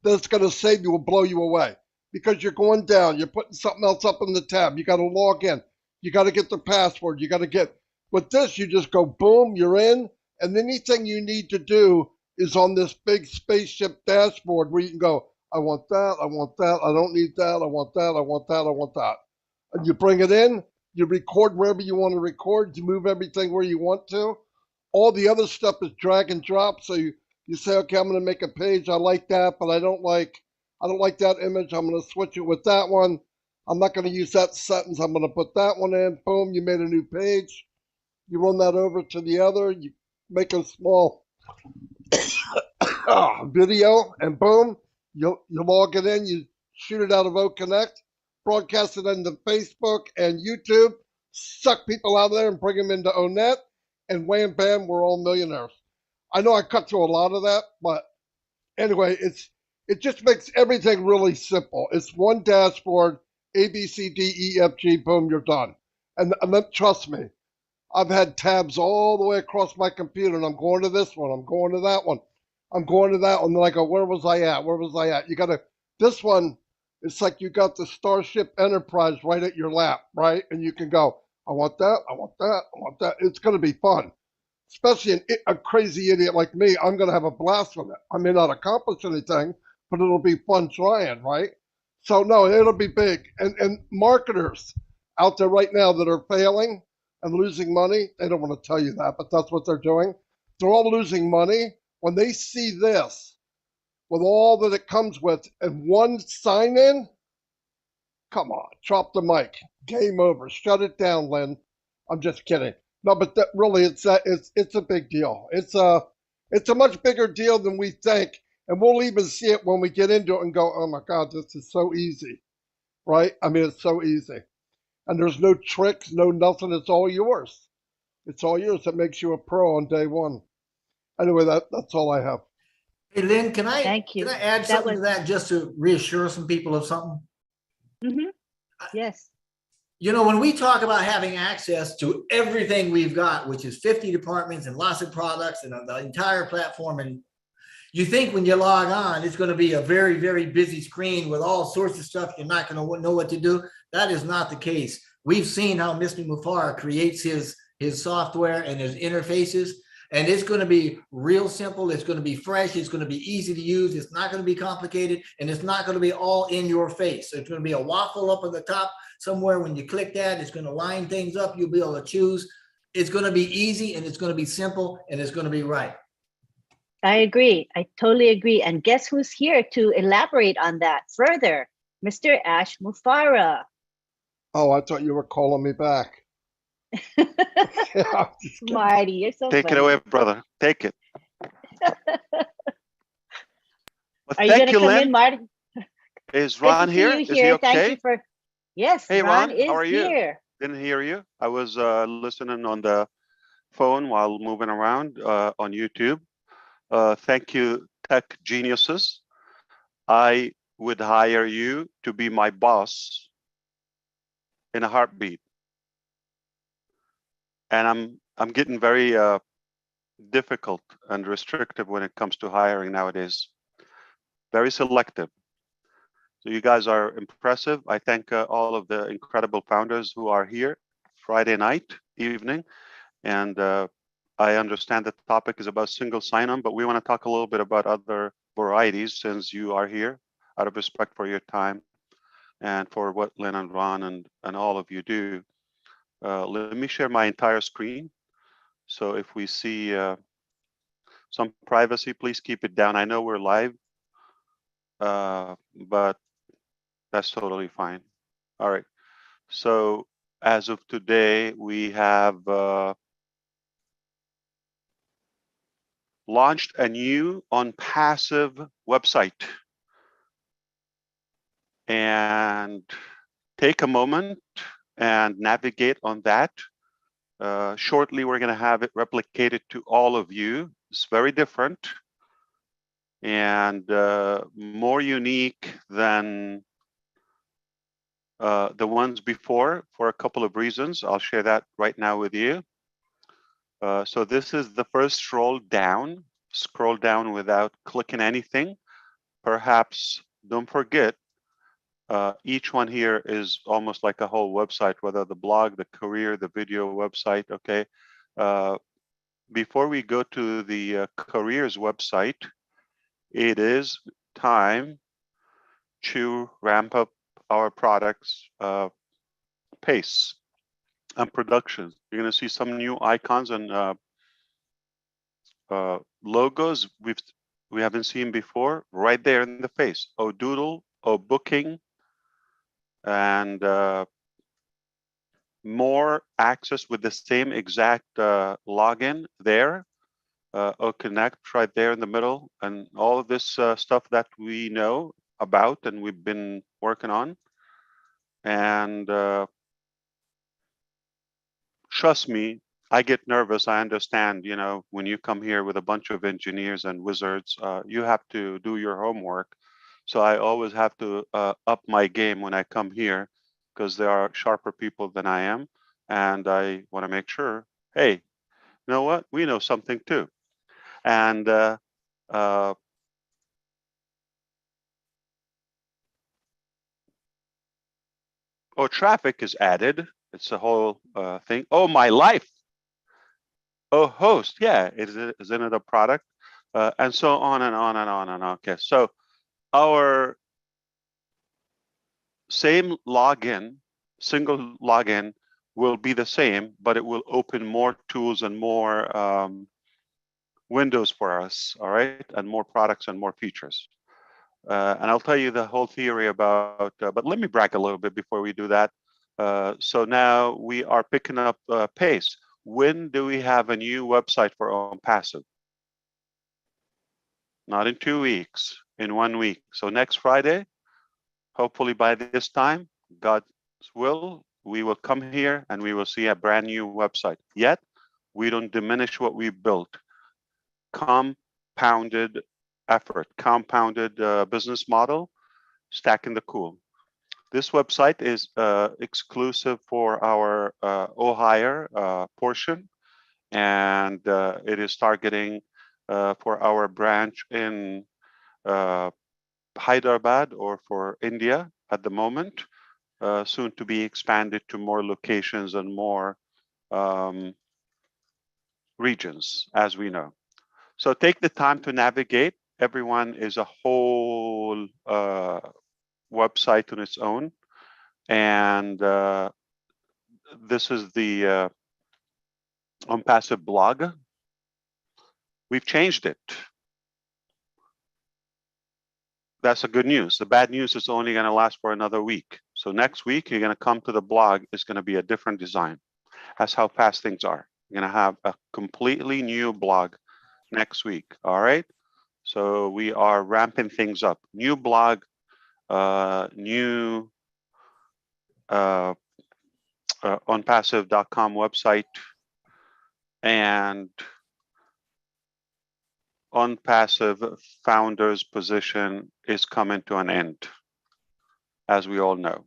that it's going to save you will blow you away because you're going down, you're putting something else up in the tab. You got to log in. You got to get the password. You got to get, with this, you just go boom, you're in. And anything you need to do is on this big spaceship dashboard where you can go, I want that, I want that, I don't need that, I want that, I want that, I want that. And you bring it in, you record wherever you want to record, you move everything where you want to. All the other stuff is drag and drop. So you say, okay, I'm going to make a page. I like that, but I don't like that image. I'm going to switch it with that one. I'm not going to use that sentence. I'm going to put that one in. Boom, you made a new page. You run that over to the other. You make a small video, and boom, you log it in. You shoot it out of OConnect, broadcast it into Facebook and YouTube, suck people out of there and bring them into ONET, and wham, bam, we're all millionaires. I know I cut through a lot of that, but anyway, it just makes everything really simple. It's one dashboard, A, B, C, D, E, F, G, boom, you're done. And trust me, I've had tabs all the way across my computer, and I'm going to this one, I'm going to that one, I'm going to that one. Then I go, where was I at? Where was I at? You got to, this one, it's like you got the Starship Enterprise right at your lap, right? And you can go, I want that, I want that, I want that. It's going to be fun. Especially a crazy idiot like me, I'm going to have a blast with it. I may not accomplish anything, but it'll be fun trying, right? So, no, it'll be big. And marketers out there right now that are failing and losing money, they don't want to tell you that, but that's what they're doing. They're all losing money. When they see this, with all that it comes with, and one sign in, come on, drop the mic. Game over. Shut it down, Lynn. I'm just kidding. No, but that really, it's a big deal. It's a much bigger deal than we think, and we'll even see it when we get into it and go, oh my God, this is so easy, right? I mean, it's so easy, and there's no tricks, no nothing. It's all yours. It's all yours. That makes you a pro on day one. Anyway, that's all I have. Hey, Lynn, can I Thank you. add That something to was- that just to reassure some people of something? Yes. You know, when we talk about having access to everything we've got, which is 50 departments and lots of products and the entire platform, and you think when you log on, it's going to be a very, very busy screen with all sorts of stuff. You're not going to know what to do. That is not the case. We've seen how Mr. Mufara creates his software and his interfaces, and it's going to be real simple. It's going to be fresh. It's going to be easy to use. It's not going to be complicated, and it's not going to be all in your face. So it's going to be a waffle up at the top somewhere. When you click that, it's going to line things up. You'll be able to choose. It's going to be easy, and it's going to be simple, and it's going to be right. I agree. I totally agree. And guess who's here to elaborate on that further? Mr. Ash Mufara. Oh, I thought you were calling me back. Yeah, Marty, you're so Take funny. it away, brother. Take it. Well, Are you going thank to you, come Lynn. in, Marty? Is Good to Ron see here? you Is he here. Thank okay? you for, yes, Hey, Ron Ron, is how are you? here. Didn't hear you. I was listening on the phone while moving around on YouTube. Thank you, tech geniuses. I would hire you to be my boss in a heartbeat. And I'm getting very difficult and restrictive when it comes to hiring nowadays. Very selective. So you guys are impressive. I thank all of the incredible founders who are here Friday night, evening. And I understand the topic is about single sign-on, but we want to talk a little bit about other varieties since you are here, out of respect for your time and for what Lynn and Ron and all of you do. Let me share my entire screen. So if we see some privacy, please keep it down. I know we're live, but that's totally fine. All right. So as of today, we have launched a new OnPassive website. And take a moment and navigate on that. Shortly, we're going to have it replicated to all of you. It's very different and more unique than the ones before for a couple of reasons. I'll share that right now with you. So this is the first scroll down. Scroll down without clicking anything. Perhaps don't forget, each one here is almost like a whole website, whether the blog, the career, the video website, okay? Before we go to the careers website, it is time to ramp up our products pace and production. You're gonna see some new icons and logos we haven't seen before right there in the face. Oh Doodle, oh Booking, and more access with the same exact login there. Connect right there in the middle, and all of this stuff that we know about and we've been working on. And trust me, I get nervous. I understand, you know, when you come here with a bunch of engineers and wizards, you have to do your homework. So I always have to up my game when I come here because there are sharper people than I am. And I want to make sure, hey, you know what? We know something too. And oh, traffic is added. It's a whole thing. Oh, my life. Oh, host. Yeah, isn't it a product? And so on and on and on and on. Okay, so our same login, single login will be the same, but it will open more tools and more windows for us, all right? And more products and more features. And I'll tell you the whole theory about, but let me brag a little bit before we do that. So now we are picking up pace. When do we have a new website for OnPassive? Not in 2 weeks, in 1 week. So next Friday, hopefully by this time, God's will, we will come here and we will see a brand new website. Yet, we don't diminish what we built. Compounded effort, compounded business model, stacking the cool. This website is exclusive for our Ohio portion, and it is targeting for our branch in Hyderabad or for India at the moment, soon to be expanded to more locations and more regions, as we know. So take the time to navigate. Everyone is a whole website on its own. And this is the OnPassive blog. We've changed it. That's the good news. The bad news is only going to last for another week. So next week, you're going to come to the blog. It's going to be a different design. That's how fast things are. You're going to have a completely new blog next week. All right. So we are ramping things up. New blog, new onpassive.com website, and OnPassive founder's position is coming to an end, as we all know.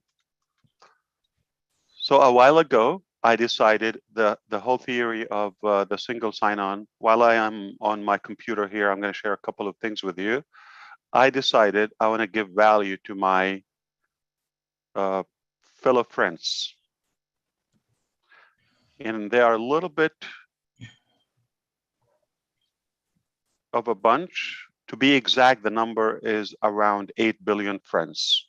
So a while ago, I decided the whole theory of the single sign-on, while I am on my computer here, I'm going to share a couple of things with you. I decided I want to give value to my fellow friends. And they are a little bit of a bunch. To be exact, the number is around 8 billion friends.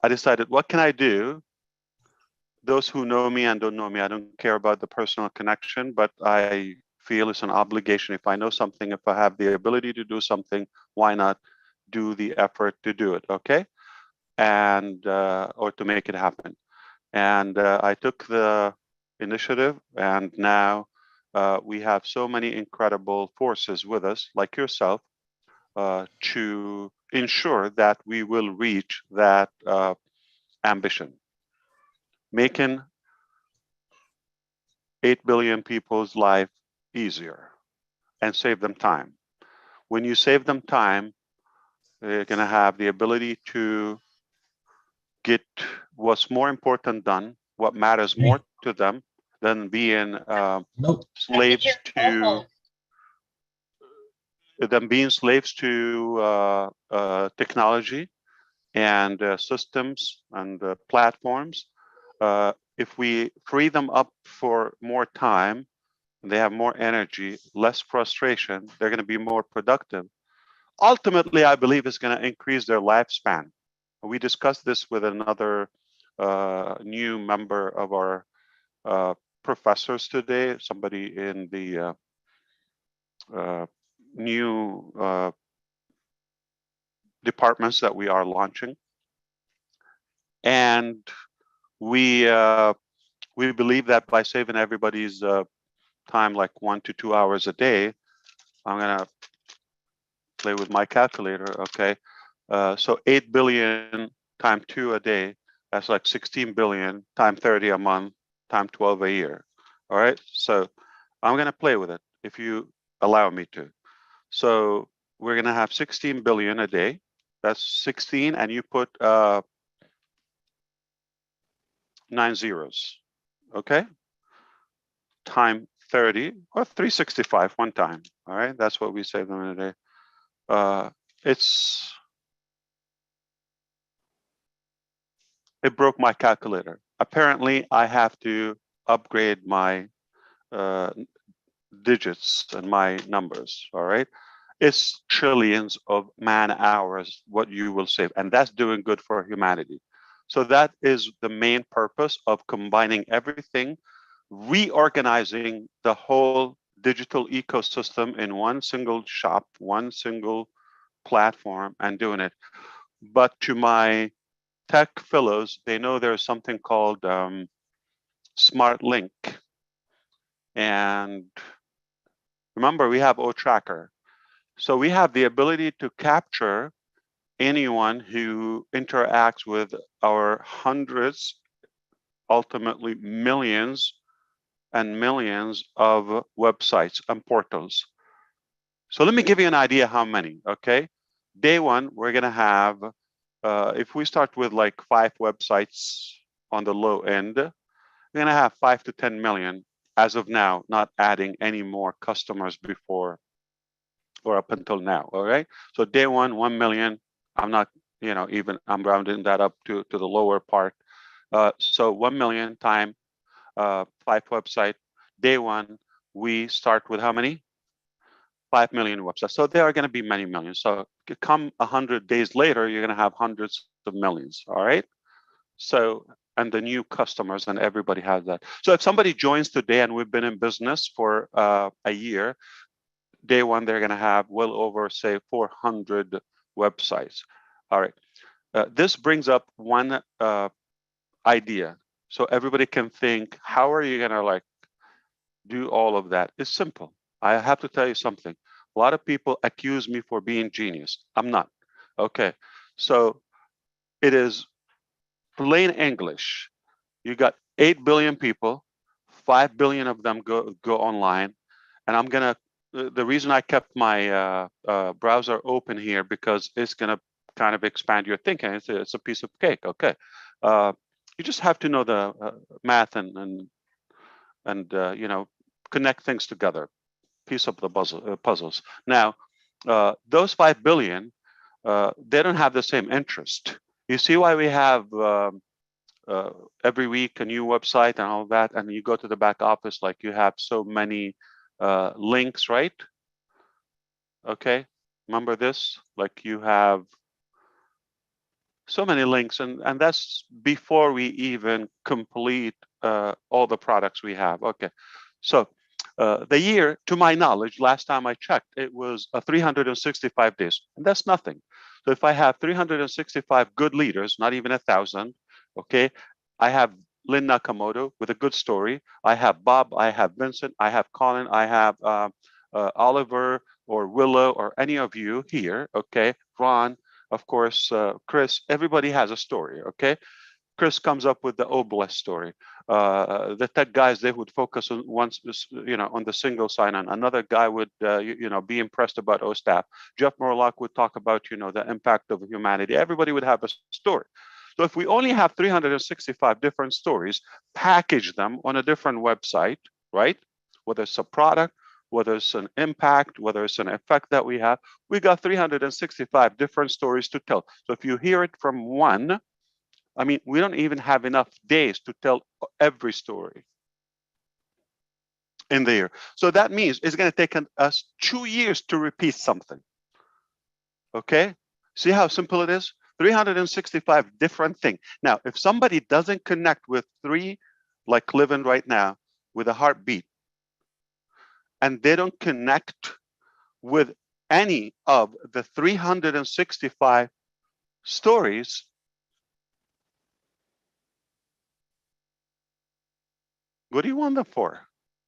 I decided, what can I do? Those who know me and don't know me, I don't care about the personal connection, but I feel it's an obligation. If I know something, if I have the ability to do something, why not do the effort to do it, okay? And or to make it happen. And I took the initiative, and now we have so many incredible forces with us, like yourself, to ensure that we will reach that ambition, making 8 billion people's life easier and save them time. When you save them time, they're going to have the ability to get what's more important done, what matters more to them than being Nope. slaves to technology and systems and platforms. If we free them up for more time, they have more energy, less frustration, they're going to be more productive. Ultimately, I believe it's going to increase their lifespan. We discussed this with another new member of our professors today, somebody in the new departments that we are launching. And we believe that by saving everybody's time, like 1 to 2 hours a day, I'm going to play with my calculator, okay? So 8 billion times 2 a day, that's like 16 billion times 30 a month times 12 a year. All right, so I'm going to play with it if you allow me to. So we're going to have 16 billion a day. That's 16, and you put 9 zeros, okay? Time 30 or 365 one time. All right, that's what we save them in a day. It broke my calculator. Apparently, I have to upgrade my digits and my numbers. All right, it's trillions of man hours what you will save, and that's doing good for humanity. So that is the main purpose of combining everything, reorganizing the whole digital ecosystem in one single shop, one single platform, and doing it. But to my tech fellows, they know there's something called Smart Link. And remember, we have O-Tracker. So we have the ability to capture anyone who interacts with our hundreds, ultimately millions and millions of websites and portals. So let me give you an idea how many, okay? Day one, we're gonna have, if we start with like 5 websites on the low end, we're gonna have 5 to 10 million as of now, not adding any more customers before or up until now, all right? So day one, 1 million, I'm not, I'm rounding that up to the lower part. So 1 million time 5 website. Day one, we start with how many? 5 million websites. So there are going to be many millions. So come 100 days later, you're going to have hundreds of millions. All right. So, and the new customers, and everybody has that. So if somebody joins today, and we've been in business for a year, day one, they're going to have well over, say, 400 websites. All right. This brings up one idea. So everybody can think, how are you going to do all of that? It's simple. I have to tell you something. A lot of people accuse me for being genius. I'm not. Okay. So it is plain English. You got 8 billion people, 5 billion of them go online. And I'm going to, the reason I kept my browser open here, because it's going to kind of expand your thinking. It's a piece of cake. Okay. You just have to know the math and connect things together, piece of the puzzles. Now, those 5 billion, they don't have the same interest. You see why we have every week a new website and all that, and you go to the back office, like you have so many links, right? Okay, remember this? Like you have so many links, and that's before we even complete all the products we have. Okay, so the year, to my knowledge, last time I checked, it was 365 days, and that's nothing. So if I have 365 good leaders, not even 1,000, okay, I have Lynn Nakamoto with a good story. I have Bob, I have Vincent, I have Colin, I have Oliver or Willow or any of you here, okay? Ron, of course, Chris, everybody has a story, okay? Chris comes up with the Oblast story. The tech guys, they would focus on on the single sign-on. Another guy would, be impressed about OSTAP. Jeff Morlock would talk about, the impact of humanity. Everybody would have a story. So if we only have 365 different stories, package them on a different website, right? Whether it's a product, whether it's an impact, whether it's an effect that we have, we got 365 different stories to tell. So if you hear it from one, I mean, we don't even have enough days to tell every story in the year. So that means it's going to take us 2 years to repeat something. Okay? See how simple it is? 365 different things. Now, if somebody doesn't connect with three, like living right now, with a heartbeat, and they don't connect with any of the 365 stories, what do you want them for?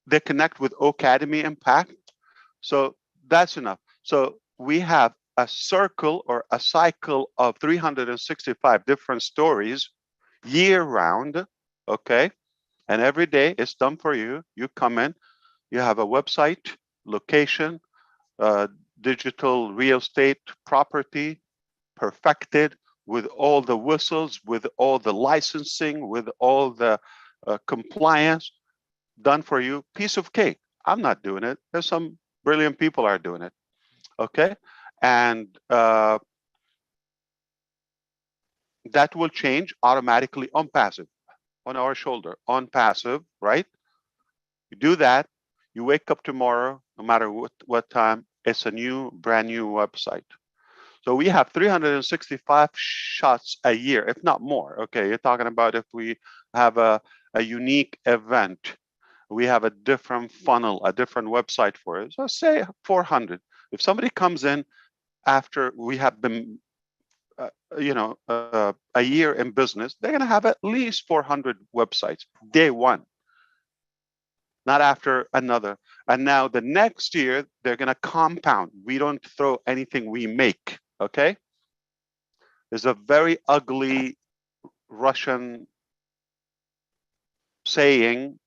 They connect with Academy Impact. So that's enough. So we have a circle or a cycle of 365 different stories year round, okay? And every day it's done for you. You come in, you have a website, location, digital real estate property, perfected with all the whistles, with all the licensing, with all the compliance done for you. Piece of cake. I'm not doing it. There's some brilliant people are doing it. Okay. And that will change automatically on passive, on our shoulder, on passive, right? You do that, you wake up tomorrow, no matter what time, it's a brand new website. So we have 365 shots a year, if not more. Okay, you're talking about if we have a unique event, we have a different funnel, a different website for it. So say 400. If somebody comes in after we have been, a year in business, they're going to have at least 400 websites day one, not after another. And now the next year, they're going to compound. We don't throw anything we make, okay? There's a very ugly Russian saying,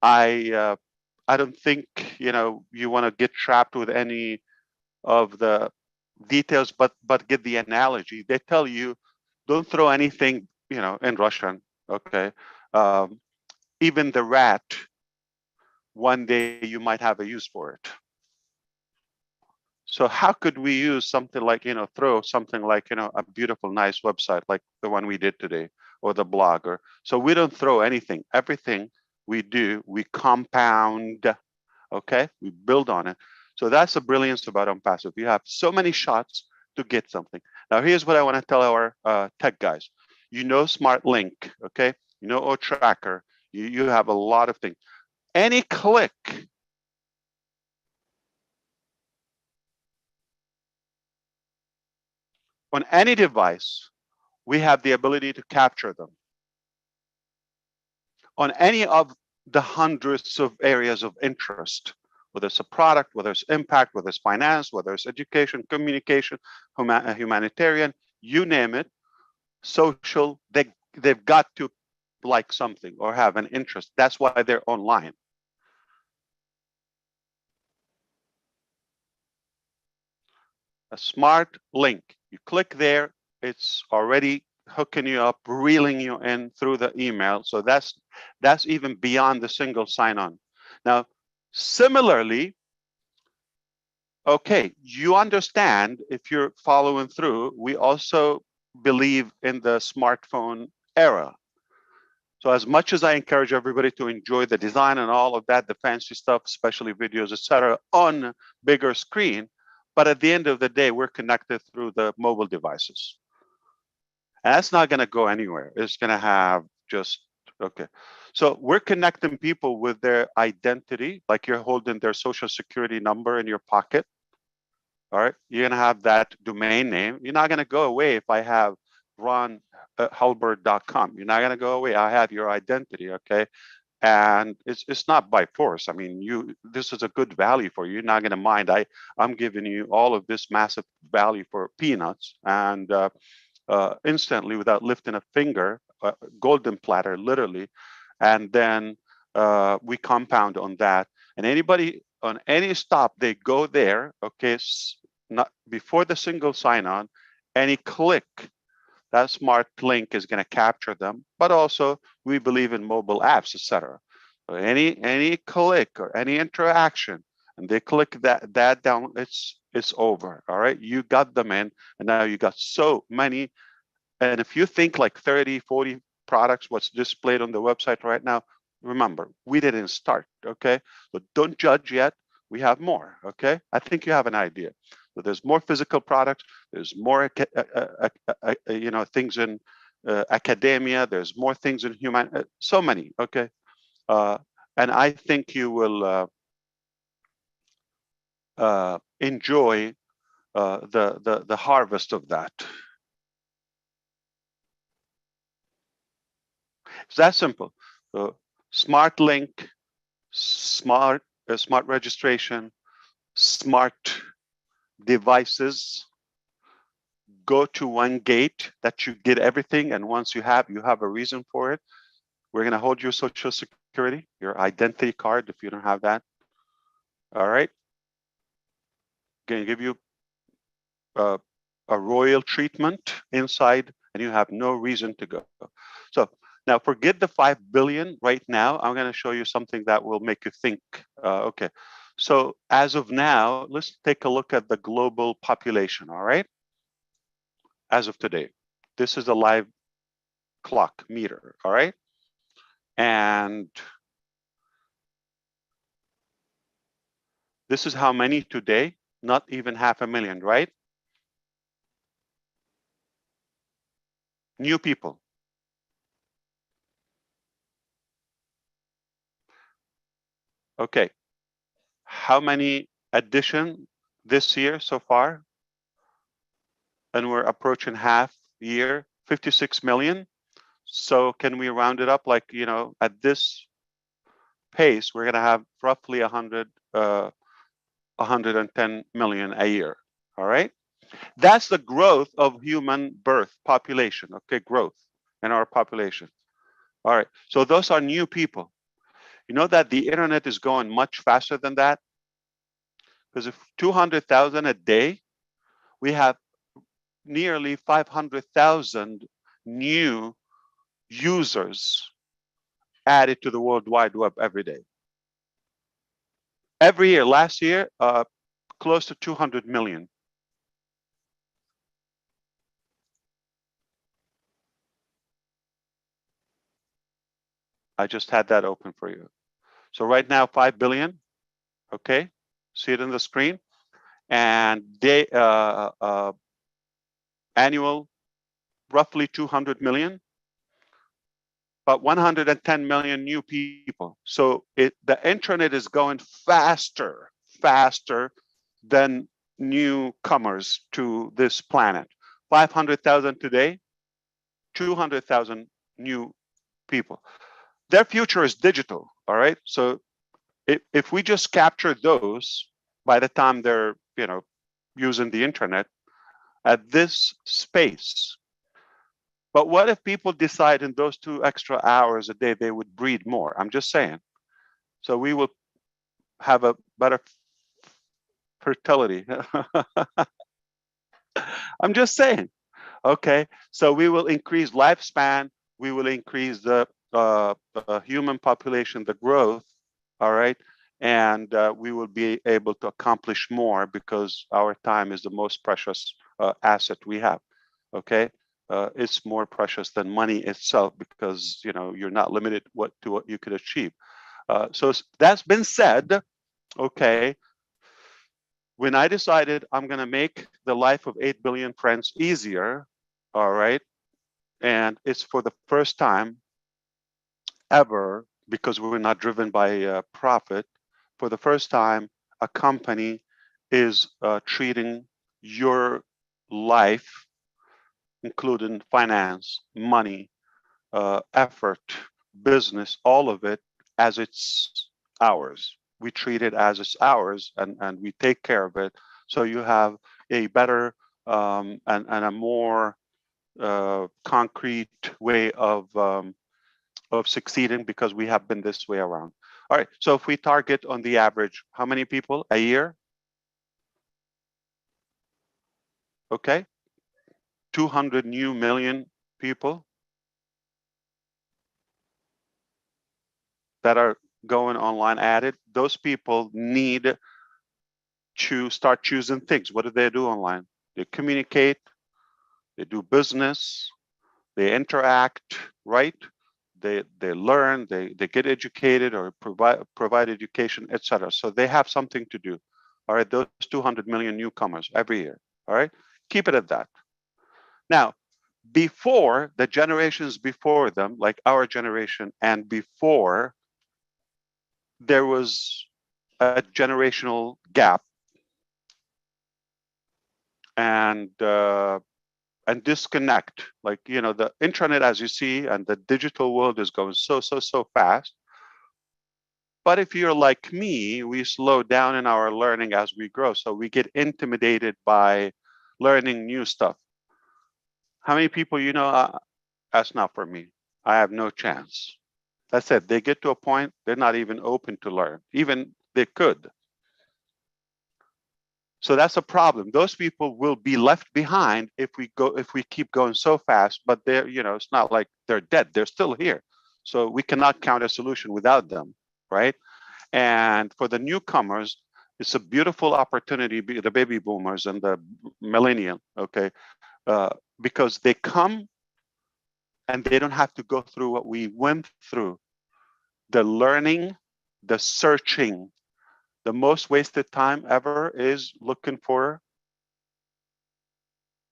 I don't think, you want to get trapped with any of the details, but get the analogy. They tell you, don't throw anything, in Russian, okay? Even the rat, one day you might have a use for it. So how could we use something like, throw something like, a beautiful, nice website like the one we did today, or the blogger. So we don't throw anything. Everything we do, we compound, okay? We build on it. So that's the brilliance about OnPassive. You have so many shots to get something. Now, here's what I want to tell our tech guys. Smart Link, okay? OTracker. You have a lot of things. Any click on any device, we have the ability to capture them. On any of the hundreds of areas of interest, whether it's a product, whether it's impact, whether it's finance, whether it's education, communication, humanitarian, you name it, social, they've got to like something or have an interest. That's why they're online. A smart link. You click there, it's already hooking you up, reeling you in through the email. So that's even beyond the single sign-on. Now, similarly, okay, you understand if you're following through, we also believe in the smartphone era. So as much as I encourage everybody to enjoy the design and all of that, the fancy stuff, especially videos, etc., on bigger screen, but at the end of the day, we're connected through the mobile devices. And that's not going to go anywhere. It's going to have just, okay. So we're connecting people with their identity, like you're holding their social security number in your pocket. All right. You're going to have that domain name. You're not going to go away if I have ronhalbert.com. You're not going to go away. I have your identity, okay? And it's not by force. I mean, this is a good value for you. You're not going to mind. I'm giving you all of this massive value for peanuts, and instantly, without lifting a finger, golden platter, literally, and then we compound on that. And anybody on any stop, they go there, okay, not before the single sign-on, any click, that smart link is going to capture them. But also, we believe in mobile apps, etc. So any click or any interaction, and they click that down, it's over. All right, you got them in, and now you got so many. And if you think like 30, 40 products, what's displayed on the website right now, remember, we didn't start, okay? So don't judge yet. We have more, okay? I think you have an idea. So there's more physical products. There's more, things in academia. There's more things in human, so many, okay? And I think you will enjoy the harvest of that. It's that simple. Smart link, smart registration, smart devices. Go to one gate that you get everything, and once you have a reason for it. We're going to hold your social security, your identity card if you don't have that. All right. Going to give you a royal treatment inside, and you have no reason to go. So now forget the 5 billion right now. I'm going to show you something that will make you think. Okay. So as of now, let's take a look at the global population. All right. As of today, this is a live clock meter. All right. And this is how many today, not even 500,000, right? New people. Okay. How many addition this year so far? And we're approaching half year, 56 million. So can we round it up like, at this pace, we're going to have roughly 110 million a year. All right. That's the growth of human birth population. Okay. Growth in our population. All right. So those are new people. You know that the internet is going much faster than that? Because if 200,000 a day, we have nearly 500,000 new users added to the World Wide Web every day. Every year, last year, close to 200 million. I just had that open for you. So right now, 5 billion, okay? See it on the screen. And they annual, roughly 200 million, but 110 million new people. So the internet is going faster than newcomers to this planet. 500,000 today, 200,000 new people. Their future is digital, all right? So if we just capture those by the time they're, using the internet at this space. But what if people decide in those 2 extra hours a day they would breed more? I'm just saying. So we will have a better fertility. I'm just saying. Okay, so we will increase lifespan. We will increase the human population, the growth. All right, and we will be able to accomplish more because our time is the most precious asset we have. Okay, it's more precious than money itself because you're not limited to what you could achieve. So that's been said. Okay, when I decided I'm going to make the life of 8 billion friends easier, all right, and it's for the first time ever, because we're not driven by profit, for the first time, a company is treating your life including finance, money, effort, business, all of it as it's ours. We treat it as it's ours, and we take care of it. So you have a better and a more concrete way of succeeding, because we have been this way around. All right, so if we target on the average, how many people a year? Okay, 200 new million people that are going online added. Those people need to start choosing things. What do they do online? They communicate, they do business, they interact, right? They learn, they get educated or provide education, etc. So they have something to do. All right, those 200 million newcomers every year. All right, keep it at that. Now, before the generations before them, like our generation, and before, there was a generational gap, and disconnect. Like, you know, the internet, as you see, and the digital world is going so fast. But if you're like me, we slow down in our learning as we grow. So we get intimidated by learning new stuff. How many people, you know, that's not for me. I have no chance. That's it. They get to a point, they're not even open to learn. Even they could. So that's a problem. Those people will be left behind if we keep going so fast, but they're, you know, it's not like they're dead. They're still here. So we cannot count a solution without them, right? And for the newcomers, it's a beautiful opportunity, the baby boomers and the millennial, okay? Because they come and they don't have to go through what we went through. The learning, the searching. The most wasted time ever is looking for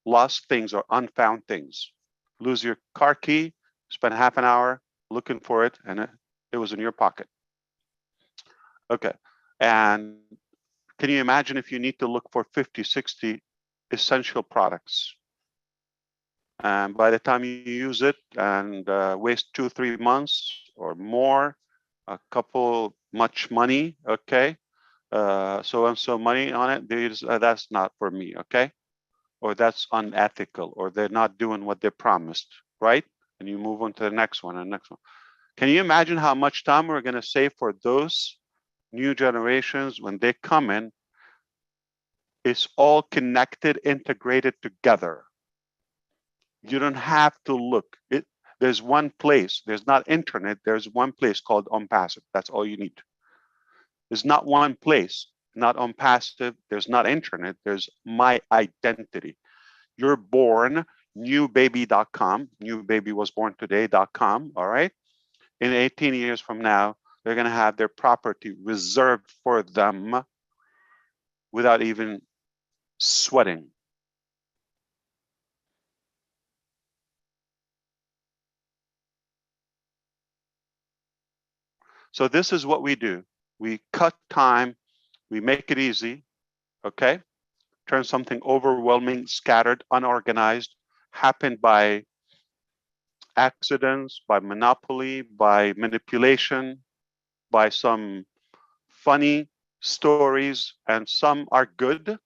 lost things or unfound things. Lose your car key, spend half an hour looking for it, and it was in your pocket. Okay. And can you imagine if you need to look for 50, 60 essential products? And by the time you use it and waste 2, 3 months or more, a couple much money, okay? So and so money on it, that's not for me, okay? Or that's unethical, or they're not doing what they promised, right? And you move on to the next one and next one. Can you imagine how much time we're going to save for those new generations when they come in? It's all connected, integrated together. You don't have to look. There's one place. There's not internet. There's one place called OnPassive. That's all you need. There's not one place, not OnPassive. There's not internet. There's my identity. You're born, newbaby.com. New baby was born today.com. All right. In 18 years from now, they're going to have their property reserved for them without even sweating. So this is what we do. We cut time, we make it easy, okay? Turn something overwhelming, scattered, unorganized, happened by accidents, by monopoly, by manipulation, by some funny stories, and some are good,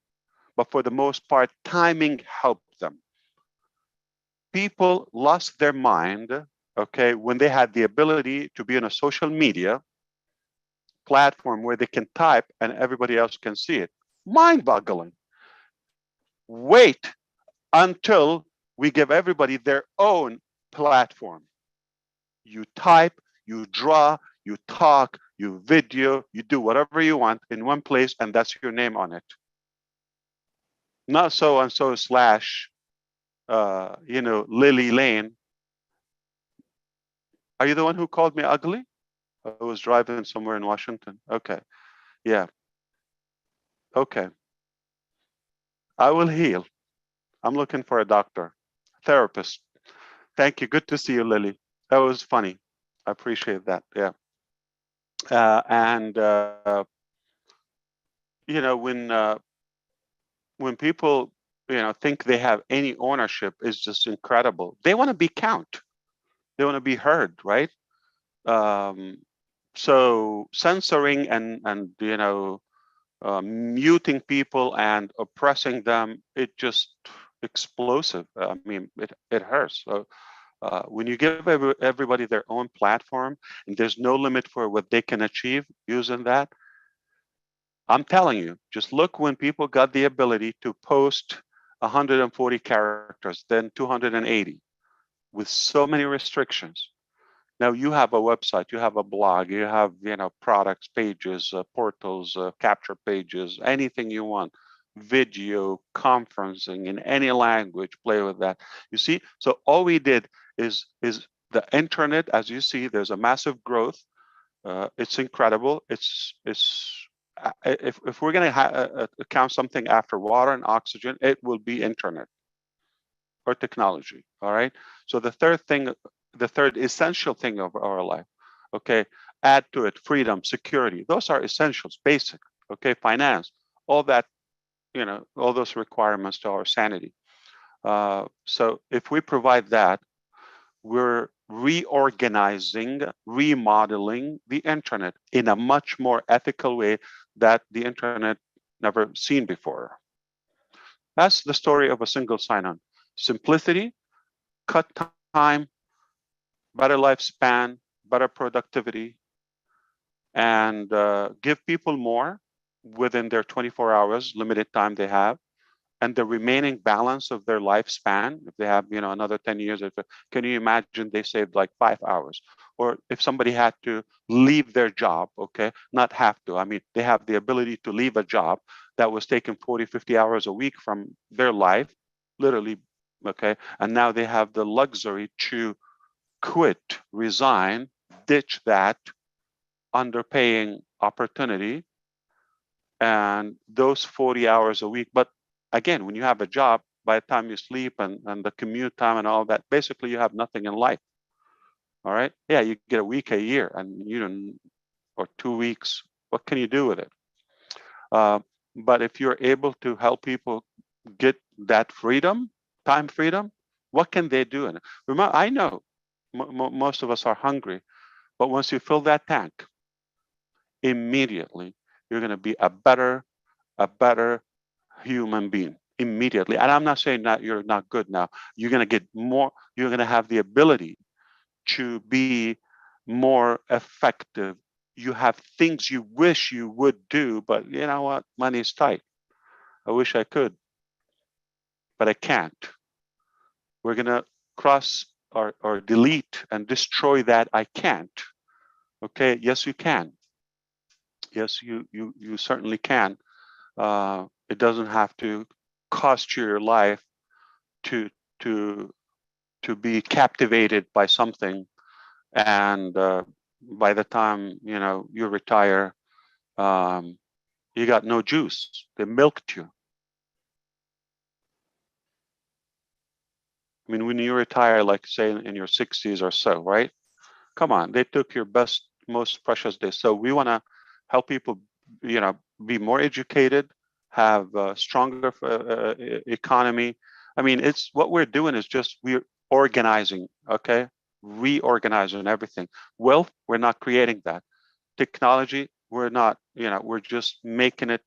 but for the most part, timing helped them. People lost their mind, okay, when they had the ability to be on a social media platform where they can type and everybody else can see it. Mind-boggling. Wait until we give everybody their own platform. You type, you draw, you talk, you video, you do whatever you want in one place, and that's your name on it. Not so and so slash, you know, Lily Lane. Are you the one who called me ugly? I was driving somewhere in Washington. Okay. Yeah. Okay. I will heal. I'm looking for a doctor, therapist. Thank you. Good to see you, Lily. That was funny. I appreciate that. Yeah. And you know, when people, think they have any ownership is just incredible. They want to be count. They want to be heard, right? So censoring and muting people and oppressing them, it just explosive. I mean, it hurts. So when you give everybody their own platform and there's no limit for what they can achieve using that, I'm telling you, just look when people got the ability to post 140 characters, then 280 with so many restrictions. Now you have a website, you have a blog, you have products pages, portals, capture pages, anything you want, video, conferencing in any language. Play with that. You see, so all we did is the internet. As you see, there's a massive growth. It's incredible. It's if we're going to count something after water and oxygen, it will be internet or technology. All right. So the third essential thing of our life, okay, add to it freedom, security. Those are essentials, basic. Okay, finance, all that, all those requirements to our sanity. So if we provide that, we're reorganizing, remodeling the internet in a much more ethical way that the internet never seen before. That's the story of a single sign-on. Simplicity, cut time, better lifespan, better productivity, and give people more within their 24 hours, limited time they have, and the remaining balance of their lifespan, if they have, another 10 years, can you imagine they saved like 5 hours? Or if somebody had to leave their job, okay, not have to, I mean, they have the ability to leave a job that was taking 40, 50 hours a week from their life, literally, okay, and now they have the luxury to quit, resign, ditch that underpaying opportunity and those 40 hours a week. But again, when you have a job, by the time you sleep and the commute time and all that, basically you have nothing in life. All right. Yeah, you get a week a year and or 2 weeks. What can you do with it? But if you're able to help people get that freedom, time freedom, what can they do in it? Remember, I know most of us are hungry, but once you fill that tank, immediately you're going to be a better human being immediately. And I'm not saying that you're not good now. You're going to get more, you're going to have the ability to be more effective. You have things you wish you would do, but you know what? Money's tight. I wish I could, but I can't. We're going to cross or delete and destroy that I can't. Okay, yes, you can. Yes, you certainly can. It doesn't have to cost you your life to to be captivated by something, and by the time you retire, you got no juice. They milked you. I mean, when you retire, like say in your 60s or so, right? Come on, they took your best, most precious days. So we want to help people, be more educated, have a stronger economy. I mean, it's what we're doing is just we're organizing, okay, reorganizing everything. Wealth, we're not creating that. Technology, we're not, we're just making it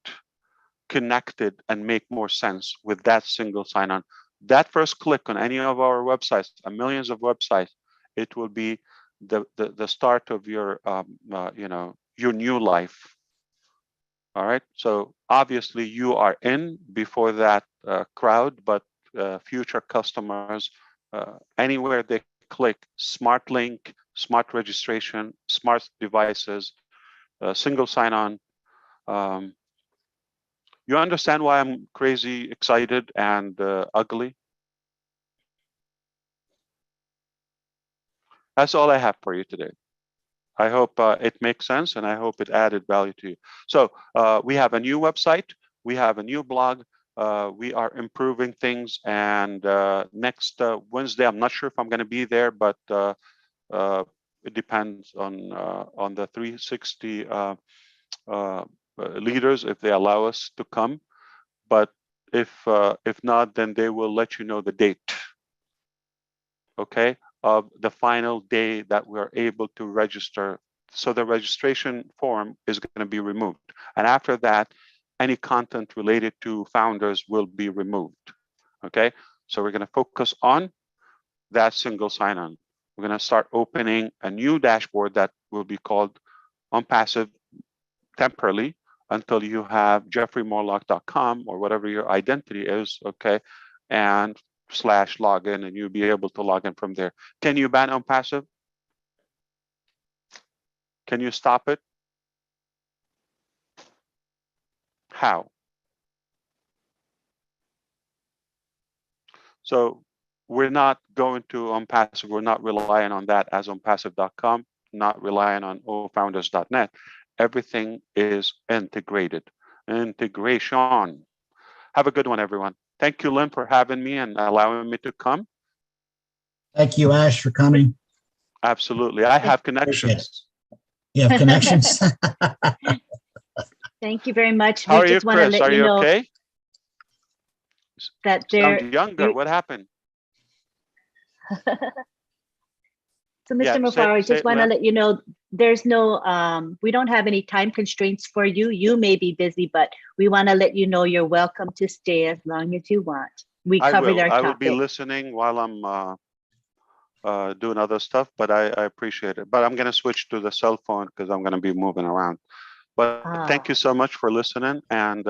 connected and make more sense with that single sign-on. That first click on any of our websites, millions of websites, it will be the start of your your new life. All right. So obviously you are in before that crowd, but future customers, anywhere they click, smart link, smart registration, smart devices, single sign-on. You understand why I'm crazy excited and ugly? That's all I have for you today. I hope it makes sense and I hope it added value to you. So we have a new website, we have a new blog, we are improving things, and next Wednesday, I'm not sure if I'm going to be there, but it depends on the 360 leaders if they allow us to come. But If not, then they will let you know the date, okay, of the final day that we're able to register. So the registration form is going to be removed. And after that, any content related to founders will be removed, okay? So we're going to focus on that single sign-on. We're going to start opening a new dashboard that will be called OnPassive temporarily until you have jeffreymorlock.com or whatever your identity is, okay, and /login, and you'll be able to log in from there. Can you ban OnPassive? Can you stop it? How? So we're not going to OnPassive. We're not relying on that as OnPassive.com, not relying on ofounders.net. Everything is integrated. Integration. Have a good one, everyone. Thank you, Lynn, for having me and allowing me to come. Thank you, Ash, for coming. Absolutely. I have Appreciate it. connections. You have connections? Thank you very much. How We are you, just want to Chris? let Are you you know okay? that there. Sound younger. What happened? So, Yeah, Mr. say Mufaro, I it, just want to Lynn. let you know there's no, we don't have any time constraints for you. You may be busy, but we want to let you know you're welcome to stay as long as you want. We covered our I will be topic. listening while I'm doing other stuff, but I appreciate it. But I'm going to switch to the cell phone because I'm going to be moving around. But thank you so much for listening. And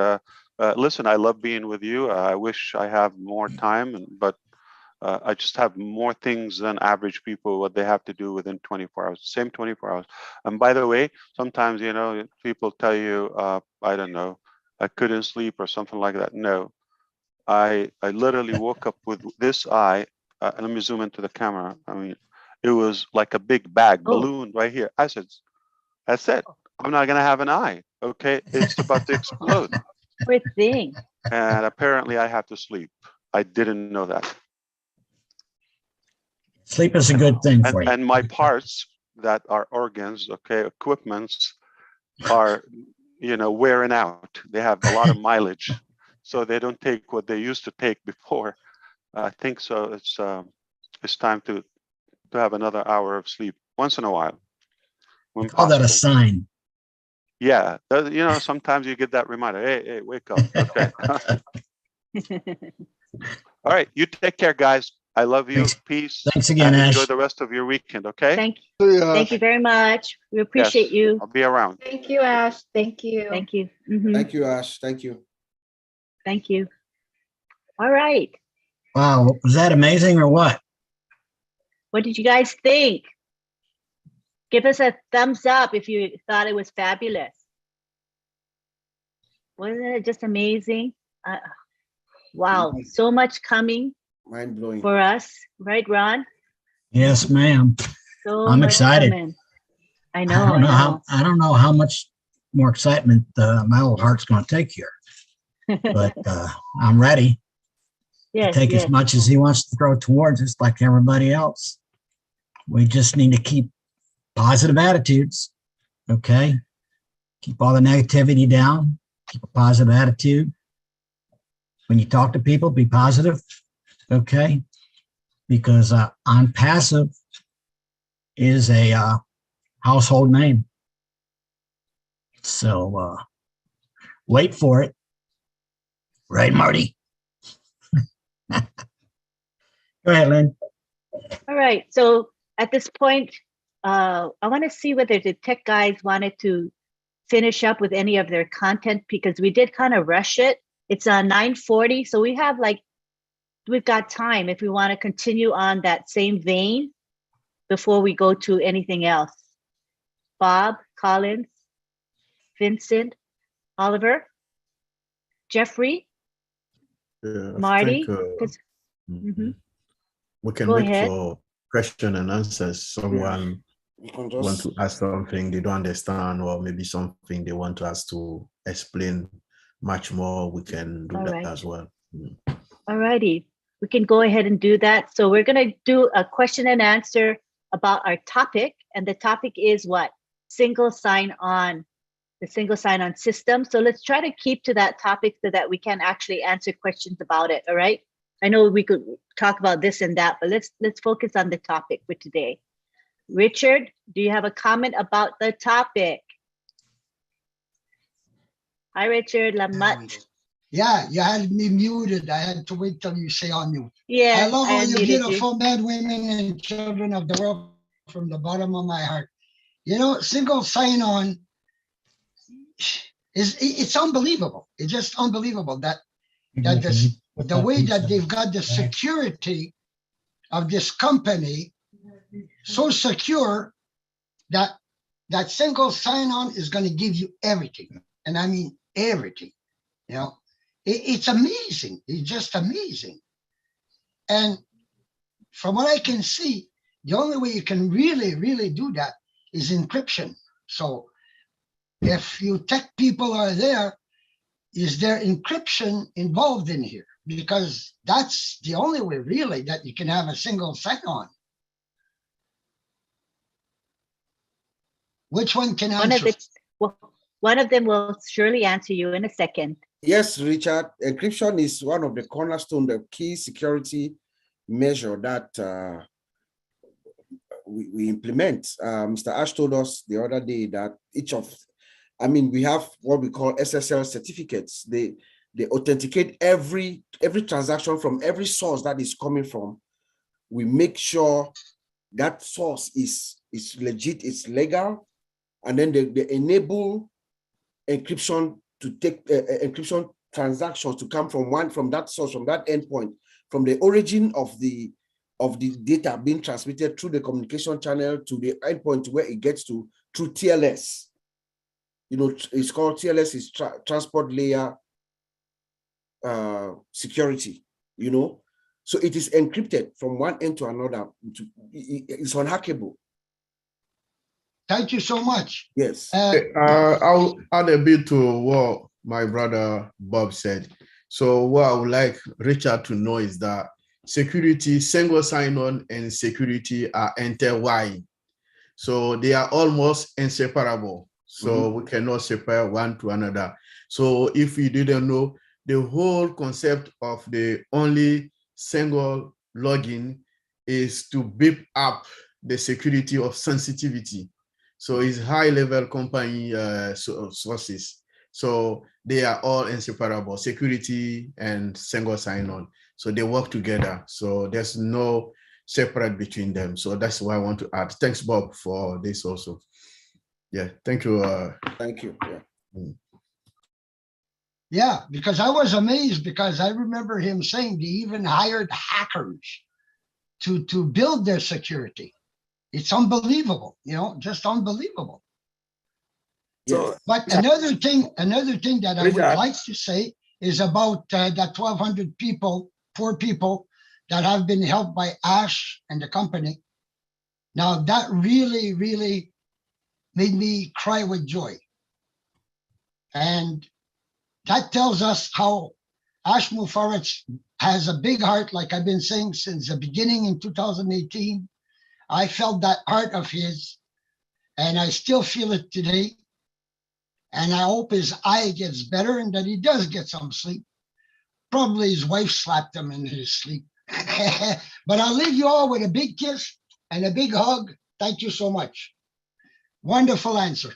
listen, I love being with you. I wish I have more time, but I just have more things than average people, what they have to do within 24 hours, same 24 hours. And by the way, sometimes, you know, people tell you, I don't know, I couldn't sleep or something like that. No, I literally woke up with this eye. Let me zoom into the camera. I mean, it was like a big bag balloon right here. I said, I'm not going to have an eye. Okay. It's about to explode. Poor thing. And apparently I have to sleep. I didn't know that. Sleep is a good thing for you. And my parts that are organs, okay, equipments are, you know, wearing out. They have a lot of mileage, so they don't take what they used to take before. I think so. It's time to have another hour of sleep once in a while, when Call that a possible. sign. Yeah, you know, sometimes you get that reminder. Hey, wake up. Okay. All right, you take care, guys. I love you. Thanks. Peace. Thanks again, and Ash. enjoy the rest of your weekend. Okay. Thank you very much. We appreciate you. I'll be around. Thank you, Ash. Thank you. Thank you. Mhm. Thank you, Ash. Thank you. Thank you. All right. Wow, was that amazing or what? What did you guys think? Give us a thumbs up if you thought it was fabulous. Wasn't it just amazing? Wow, so much coming Mind blowing for us, right, Ron? Yes, ma'am. So I'm much excited. coming. I know. I don't know how much more excitement my old heart's going to take here, but I'm ready to take as much as he wants to throw towards us, like everybody else. We just need to keep positive attitudes. Okay, keep all the negativity down. Keep a positive attitude. When you talk to people, be positive. Okay, because OnPassive is a household name. So wait for it. Right, Marty? Go ahead, Lynn. All right. So at this point, I want to see whether the tech guys wanted to finish up with any of their content, because we did kind of rush it. It's 9:40. So we've got time if we want to continue on that same vein before we go to anything else. Bob, Collins, Vincent, Oliver, Jeffrey, Marty. We can Go wait ahead. for question and answers. Someone want to ask something they don't understand, or maybe something they want us to explain much more. We can do that as well. All righty. We can go ahead and do that. So we're going to do a question and answer about our topic. And the topic is what? Single sign-on. the single sign-on system. So let's try to keep to that topic so that we can actually answer questions about it. All right. I know we could talk about this and that, but let's focus on the topic for today. Richard, do you have a comment about the topic? Hi, Richard. Lamat. Yeah, you had me muted. I had to wait till you say unmute. Yeah, I love all you unmuted beautiful men, women, and children of the world from the bottom of my heart. You know, single sign-on it's unbelievable. It's just unbelievable that the way that they've got the security of this company so secure that that single sign-on is going to give you everything. And I mean everything. You know, it's amazing. It's just amazing. And from what I can see, the only way you can really do that is encryption. So if you tech people are there, is there encryption involved in here? Because that's the only way really that you can have a single sign-on. Which one can answer? One of them will surely answer you in a second. Yes, Richard, encryption is one of the cornerstone, the key security measure that we implement. Mr. Ash told us the other day that we have what we call SSL certificates. They authenticate every transaction from every source that is coming from. We make sure that source is legit, it's legal, and then they enable encryption to take encryption transactions to come from that source, from that endpoint, from the origin of the data being transmitted through the communication channel to the endpoint where it gets to through TLS. You know, it's called TLS is transport layer security, you know. So it is encrypted from one end to another. It's unhackable. Thank you so much. Yes. I'll add a bit to what my brother Bob said. So what I would like Richard to know is that security, single sign-on and security are intertwined. So they are almost inseparable. So we cannot separate one to another. So if you didn't know, the whole concept of the only single login is to beef up the security of sensitivity. So it's high-level company sources. So they are all inseparable, security and single sign-on. So they work together. So there's no separate between them. So that's why I want to add. Thanks, Bob, for this also. Yeah, thank you. Thank you. Yeah. Yeah, because I was amazed because I remember him saying they even hired hackers to build their security. It's unbelievable, you know, just unbelievable. So, but another thing that I would Richard, like to say is about that 1,200 people, poor people that have been helped by Ash and the company. Now that really made me cry with joy. And that tells us how Ash Mufarich has a big heart, like I've been saying since the beginning in 2018. I felt that heart of his, and I still feel it today. And I hope his eye gets better and that he does get some sleep. Probably his wife slapped him in his sleep. But I'll leave you all with a big kiss and a big hug. Thank you so much. Wonderful answer.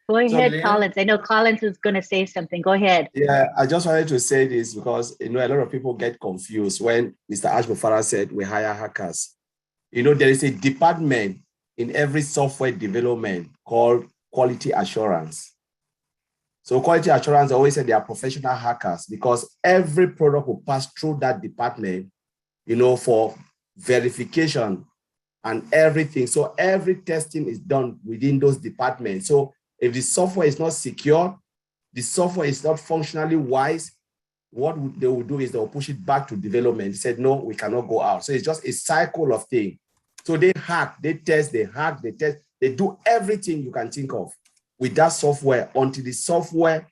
Go ahead, LYNN, Collins. I know Collins is going to say something. Go ahead. Yeah, I just wanted to say this because, you know, a lot of people get confused when Mr. Ash Mufara said we hire hackers. You know, there is a department in every software development called quality assurance. So quality assurance always said they are professional hackers because every product will pass through that department, you know, for verification and everything. So every testing is done within those departments. So if the software is not secure, the software is not functionally wise, what they will do is they will push it back to development. They said, no, we cannot go out. So it's just a cycle of things. So they hack, they test, they hack, they test, they do everything you can think of with that software until the software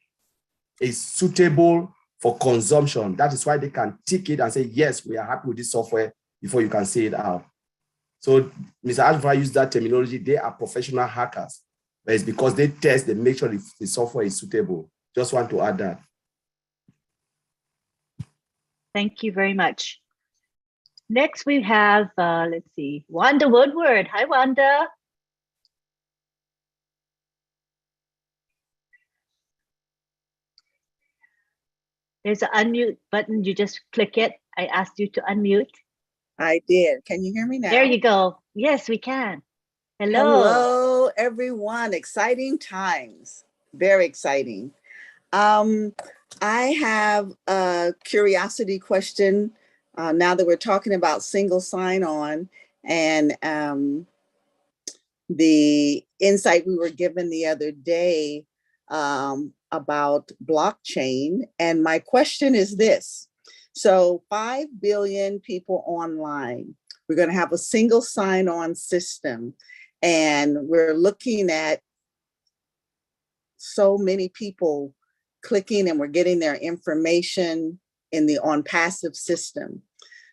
is suitable for consumption. That is why they can tick it and say, yes, we are happy with this software before you can see it out. So Mr. Alpha used that terminology. They are professional hackers. but it's because they test, they make sure the software is suitable. Just want to add that. Thank you very much. Next, we have, let's see, Wanda Woodward. Hi, Wanda. There's an unmute button. You just click it. I asked you to unmute. I did. Can you hear me now? There you go. Yes, we can. Hello. Hello, everyone. Exciting times. Very exciting. I have a curiosity question now that we're talking about single sign-on and the insight we were given the other day about blockchain. And my question is this. So 5 billion people online, we're going to have a single sign-on system, and we're looking at so many people clicking and we're getting their information in the on-passive system.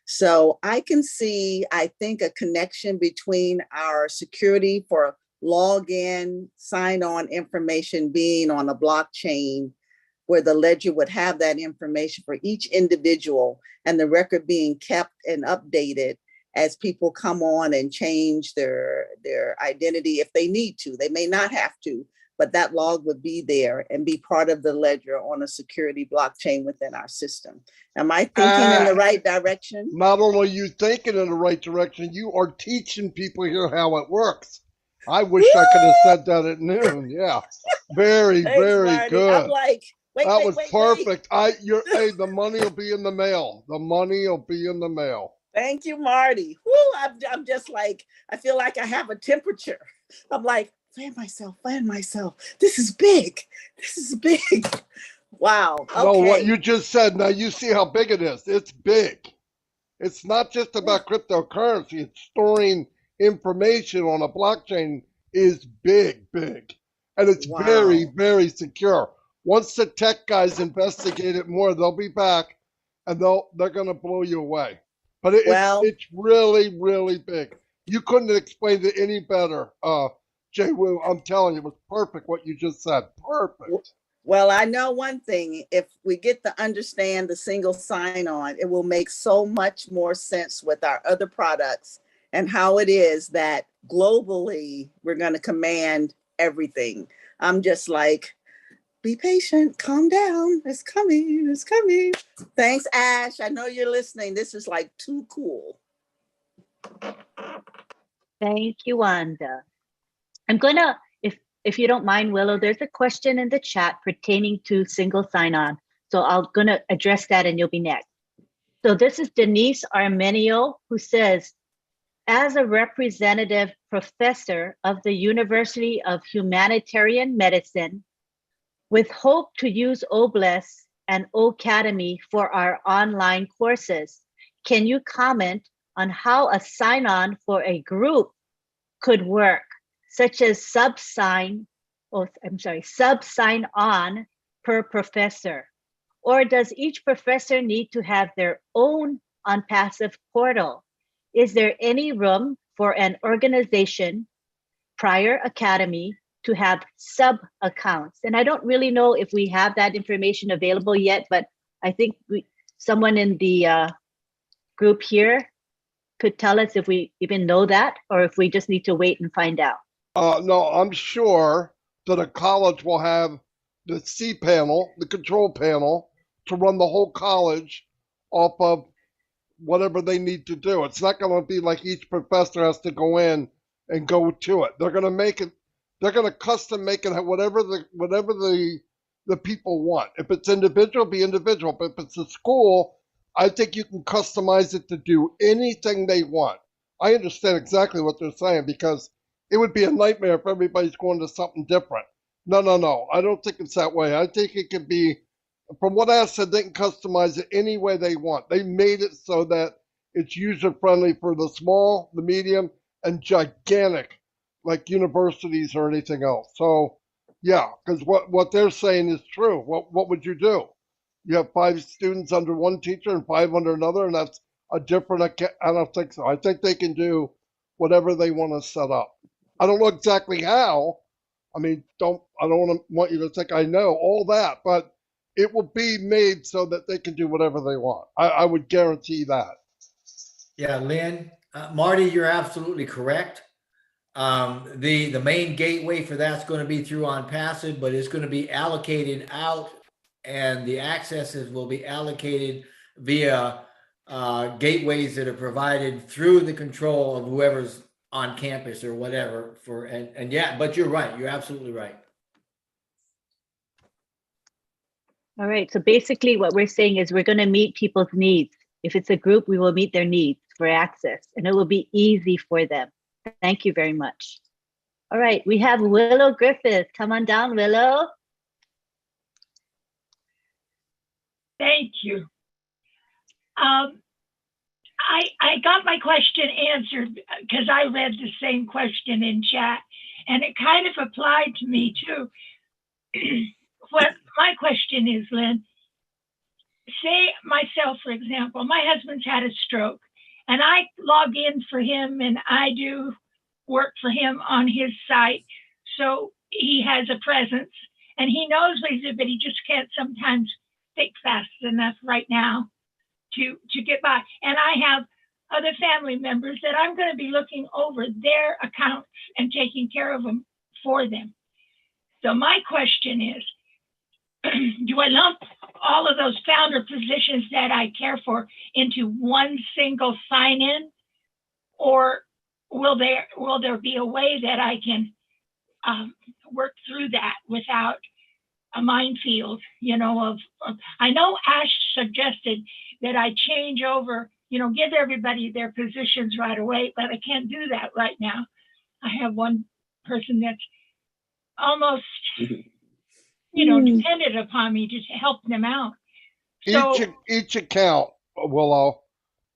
So I can see, I think, a connection between our security for login, sign-on information being on a blockchain where the ledger would have that information for each individual and the record being kept and updated as people come on and change their identity if they need to. They may not have to, but that log would be there and be part of the ledger on a security blockchain within our system. Am I thinking in the right direction? Not only are you thinking in the right direction, you are teaching people here how it works. I wish I could have said that at noon. Yeah, very, Thanks, very Marty. good. I'm like, wait, That wait, was wait, perfect. Hey, the money will be in the mail. The money will be in the mail. Thank you, Marty. Woo, I'm just like, I feel like I have a temperature. I'm like, fan myself. This is big. This is big. Wow. Okay. No, what you just said, now you see how big it is. It's big. It's not just about cryptocurrency. It's storing information on a blockchain is big, big. And it's very, very secure. Once the tech guys investigate it more, they'll be back and they're going to blow you away. But it's really, really big. You couldn't have explained it any better, Jay Wu. I'm telling you, it was perfect what you just said. Perfect. Well, I know one thing. If we get to understand the single sign-on, it will make so much more sense with our other products and how it is that globally we're going to command everything. I'm just like, be patient, calm down. It's coming, it's coming. Thanks, Ash. I know you're listening. This is like too cool. Thank you, Wanda. I'm gonna, if you don't mind, Willow, there's a question in the chat pertaining to single sign-on. So I'm gonna address that and you'll be next. So this is Denise Armenio, who says, as a representative professor of the University of Humanitarian Medicine, with hope to use OBLES and OAcademy for our online courses, can you comment on how a sign-on for a group could work, such as sub-sign on per professor? Or does each professor need to have their own on-passive portal? Is there any room for an organization, prior academy, to have sub-accounts? And I don't really know if we have that information available yet, but I think someone in the group here could tell us if we even know that, or if we just need to wait and find out. No, I'm sure that a college will have the C panel, the control panel, to run the whole college off of whatever they need to do. It's not going to be like each professor has to go in and go to it. They're going to make it. They're going to custom make it whatever the people want. If it's individual, be individual. But if it's a school, I think you can customize it to do anything they want. I understand exactly what they're saying, because it would be a nightmare if everybody's going to something different. No. I don't think it's that way. I think it could be, from what I said, they can customize it any way they want. They made it so that it's user-friendly for the small, the medium, and gigantic, like universities or anything else. So, yeah, because what they're saying is true. What would you do? You have 5 students under one teacher and 5 under another, and that's a different. I don't think so. I think they can do whatever they want to set up. I don't know exactly how, I mean, I don't want you to think I know all that, but it will be made so that they can do whatever they want. I would guarantee that. Yeah, Lynn, Marty, you're absolutely correct. The main gateway for that's going to be through on passive, but it's going to be allocated out, and the accesses will be allocated via gateways that are provided through the control of whoever's on campus or whatever. And yeah, but you're right. You're absolutely right. All right. So basically, what we're saying is we're going to meet people's needs. If it's a group, we will meet their needs for access, and it will be easy for them. Thank you very much. All right. We have Willow Griffith. Come on down, Willow. Thank you. I got my question answered because I read the same question in chat, and it kind of applied to me too. What my question is, Lynn, say myself, for example, my husband's had a stroke, and I log in for him and I do work for him on his site. So he has a presence and he knows what he's doing, but he just can't sometimes think fast enough right now to get by. And I have other family members that I'm going to be looking over their accounts and taking care of them for them. So my question is, do I lump all of those founder positions that I care for into one single sign-in, or will there be a way that I can work through that without a minefield? You know, I know Ash suggested that I change over, you know, give everybody their positions right away, but I can't do that right now. I have one person that's almost, you know, dependent upon me to help them out. So Each account, Willow,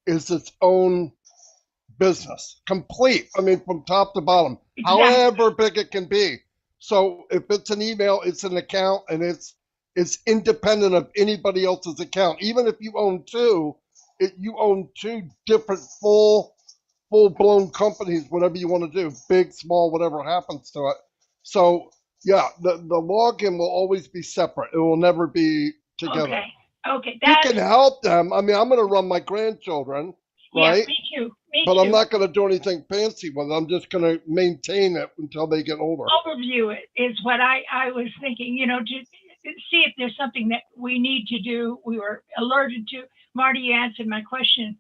is its own business, complete. I mean, from top to bottom, exactly. however big it can be. So if it's an email, it's an account, and it's independent of anybody else's account. Even if you own two, you own two different full-blown companies, whatever you want to do, big, small, whatever happens to it. So yeah, the login will always be separate. It will never be together. Okay. You can help them. I mean, I'm going to run my grandchildren, right? Yeah, me too. But I'm not going to do anything fancy with it. I'm just going to maintain it until they get older. Overview it is what I was thinking, you know, to see if there's something that we need to do. We were alerted to. Marty, you answered my question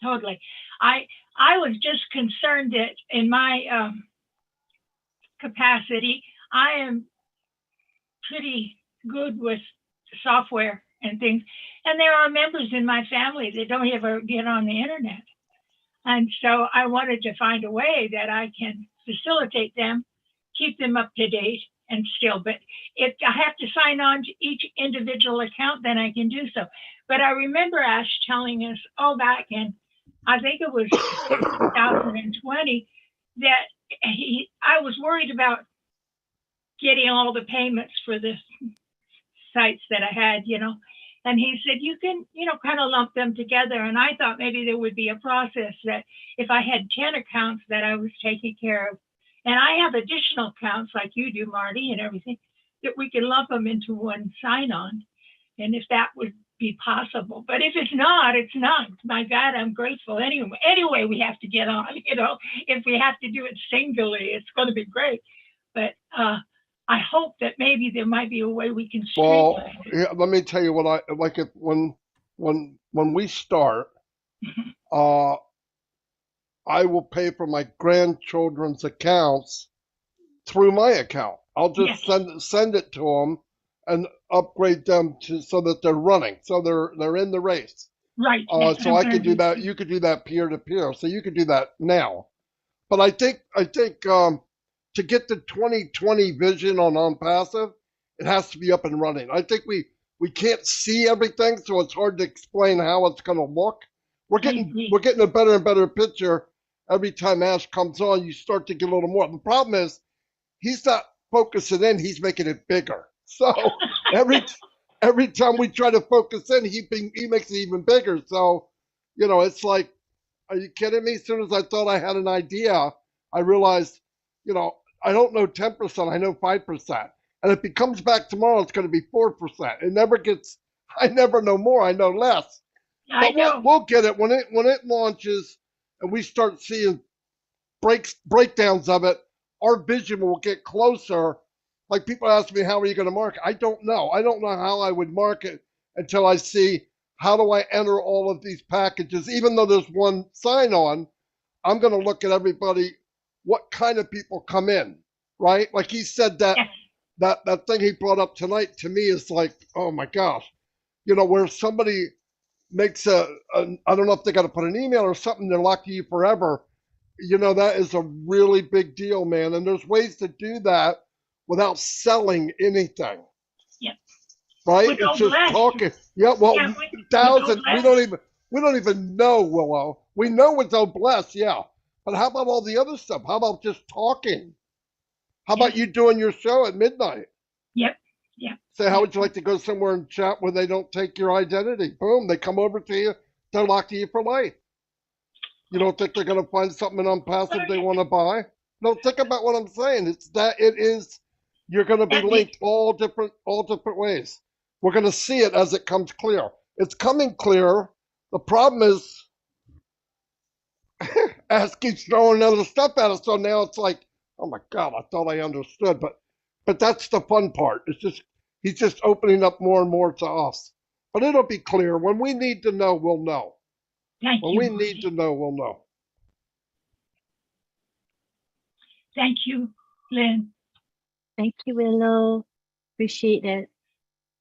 totally. I was just concerned that in my capacity, I am pretty good with software and things. And there are members in my family that don't ever get on the internet. And so I wanted to find a way that I can facilitate them, keep them up to date and still, but if I have to sign on to each individual account, then I can do so. But I remember Ash telling us back in, I think it was 2020, that I was worried about getting all the payments for the sites that I had, you know, and he said, you can, you know, kind of lump them together. And I thought maybe there would be a process that if I had 10 accounts that I was taking care of, and I have additional accounts like you do, Marty, and everything, that we can lump them into one sign-on. And if that would be possible, but if it's not, it's not. My God, I'm grateful anyway. Anyway, we have to get on, you know, if we have to do it singly, it's going to be great. But I hope that maybe there might be a way we can streamline it. Yeah, let me tell you what I like. If when we start, I will pay for my grandchildren's accounts through my account. I'll just send it to them and upgrade them so that they're running, so they're in the race. Right. So I could do that. You could do that peer to peer. So you could do that now. But I think to get the 2020 vision on passive, it has to be up and running. I think we can't see everything, so it's hard to explain how it's going to look. We're getting a better and better picture every time Ash comes on. You start to get a little more. The problem is he's not focusing in; he's making it bigger. So every time we try to focus in, he makes it even bigger. So you know, it's like, are you kidding me? As soon as I thought I had an idea, I realized, you know, I don't know 10%, I know 5%. And if it comes back tomorrow, it's going to be 4%. It never gets, I never know more, I know less. I But we'll, know. we'll get it when it launches and we start seeing breakdowns of it. Our vision will get closer. Like people ask me, how are you going to market? I don't know. I don't know how I would market until I see how do I enter all of these packages. Even though there's one sign on, I'm going to look at everybody, what kind of people come in, right? Like he said that Yes. that thing he brought up tonight to me is like, oh my gosh, where somebody makes I don't know if they got to put an email or something, they're locked to you forever. That is a really big deal, man. And there's ways to do that without selling anything. Yep. Right? With It's no just bless. talking. Yeah, well, Yeah, thousands. with We don't even know, Willow. We know it's bless, yeah. But how about all the other stuff? How about just talking? How about you doing your show at midnight? Yep. Yep. Say, how would you like to go somewhere and chat where they don't take your identity? Boom, they come over to you. They're locked to you for life. You don't think they're going to find something unpassive they want to buy? No, think about what I'm saying. You're going to be linked all different ways. We're going to see it as it comes clear. It's coming clear. The problem is, Ass keeps throwing other stuff at us. So now it's like, oh my God, I thought I understood. But that's the fun part. He's just opening up more and more to us. But it'll be clear. When we need to know, we'll know. When we need to know, we'll know. Thank you, Lynn. Thank you, Willow. Appreciate it.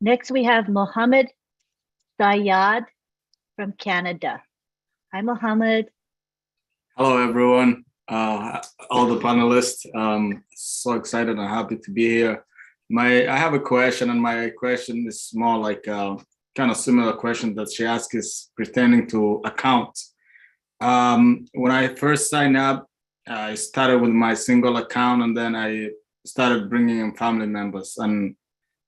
Next, we have Mohammed Sayad from Canada. Hi, Mohammed. Hello, everyone. All the panelists. So excited and happy to be here. I have a question, and my question is more like kind of similar question that she asked is pertaining to accounts. When I first signed up, I started with my single account, and then I started bringing in family members, and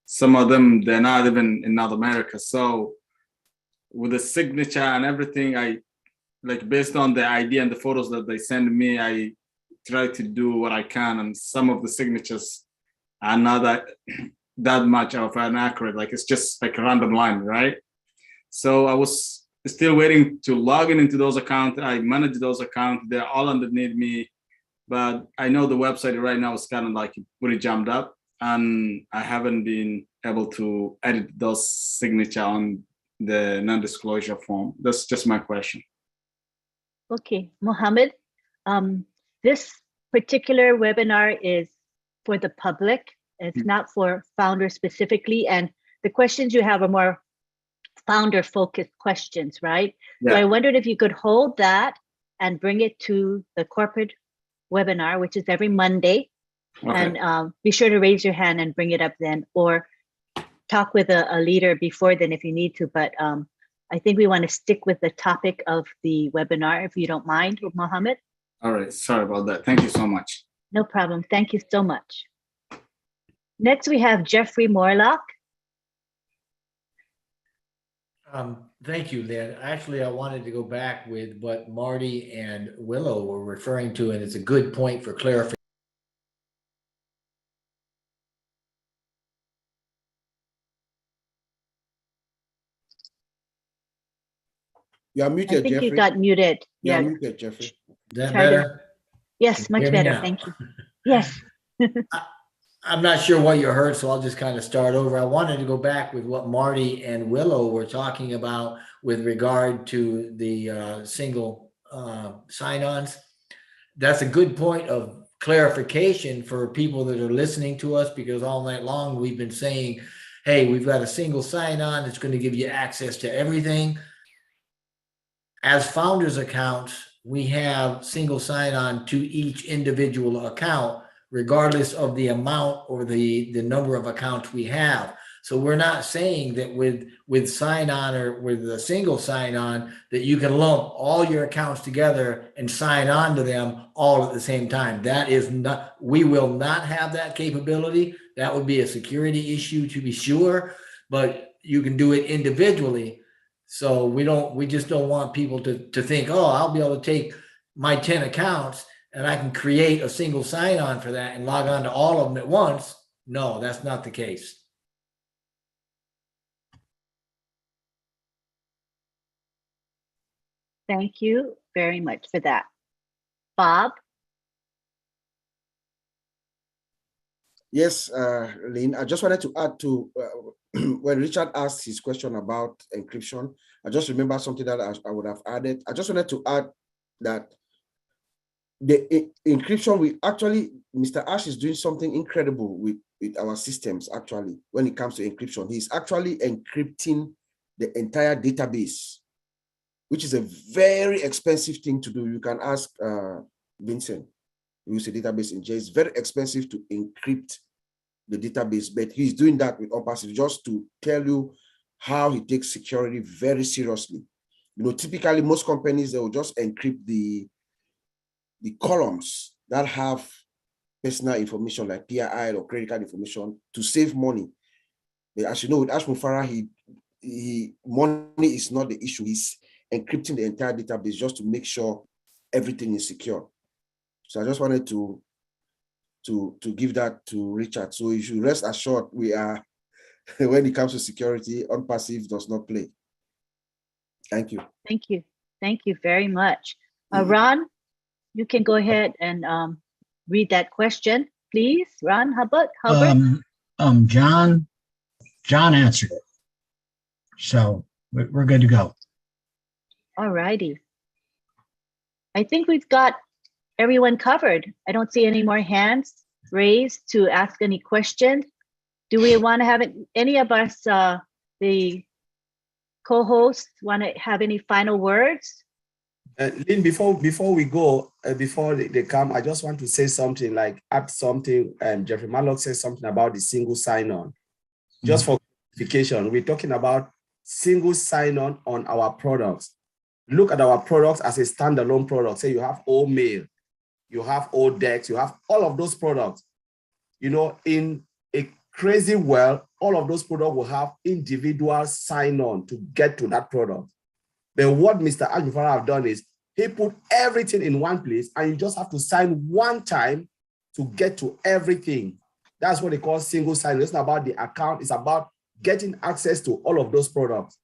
some of them, they're not even in North America. So with the signature and everything, based on the idea and the photos that they send me, I try to do what I can, and some of the signatures are not that much of an accurate, like it's just like a random line, right? So I was still waiting to log into those accounts. I manage those accounts. They're all underneath me, but I know the website right now is kind of like pretty jammed up, and I haven't been able to edit those signature on the non-disclosure form. That's just my question. Okay, Mohammed, this particular webinar is for the public. It's not for founders specifically. And the questions you have are more founder-focused questions, right? Yeah. So I wondered if you could hold that and bring it to the corporate webinar, which is every Monday. Okay. And be sure to raise your hand and bring it up then, or talk with a leader before then if you need to. But I think we want to stick with the topic of the webinar, if you don't mind, Mohammed. All right, sorry about that. Thank you so much. No problem. Thank you so much. Next, we have Jeffrey Morlock. Thank you, Lynn. Actually, I wanted to go back with what Marty and Willow were referring to, and it's a good point for clarification. You're muted, I think Jeffrey. you got muted. You're muted, Jeffrey. Is that better? Yes, much better. Thank you. Yes. I'm not sure what you heard, so I'll just kind of start over. I wanted to go back with what Marty and Willow were talking about with regard to the single sign-ons. That's a good point of clarification for people that are listening to us, because all night long we've been saying, hey, we've got a single sign-on that's going to give you access to everything. As founders accounts, we have single sign-on to each individual account, regardless of the amount or the number of accounts we have. So we're not saying that with sign-on or with a single sign-on that you can lump all your accounts together and sign on to them all at the same time. That is not, we will not have that capability. That would be a security issue to be sure, but you can do it individually. So we just don't want people to think, oh, I'll be able to take my 10 accounts and I can create a single sign-on for that and log on to all of them at once. No, that's not the case. Thank you very much for that. Bob? Yes, Lynn, I just wanted to add to when Richard asked his question about encryption, I just remember something that I would have added. I just wanted to add that the encryption, we actually, Mr. Ash is doing something incredible with our systems, actually, when it comes to encryption. He's actually encrypting the entire database, which is a very expensive thing to do. You can ask Vincent, who uses a database in J. It's very expensive to encrypt the database, but he's doing that with OnPassive just to tell you how he takes security very seriously. You know, typically most companies, they will just encrypt the columns that have personal information like PII or credit card information to save money. But as you know, with Ash Mufarah, money is not the issue. He's encrypting the entire database just to make sure everything is secure. So I just wanted to give that to Richard. So you should rest assured we are, when it comes to security, OnPassive does not play. Thank you. Thank you. Thank you very much. Ron, you can go ahead and read that question, please. Ron Hubbard? John answered it. So we're good to go. All righty. I think we've got everyone covered. I don't see any more hands raised to ask any questions. Do we want to have any of us, the co-hosts, want to have any final words? Lynn, before we go, before they come, I just want to say something, like add something. Jeffrey Mallock said something about the single sign-on. Just for clarification, we're talking about single sign-on on our products. Look at our products as a standalone product. Say you have old mail, you have old decks, you have all of those products. You know, in a crazy world, all of those products will have individual sign-on to get to that product. But what Mr. Ash Mufarah have done is he put everything in one place and you just have to sign one time to get to everything. That's what they call single sign-on. It's not about the account, it's about getting access to all of those products.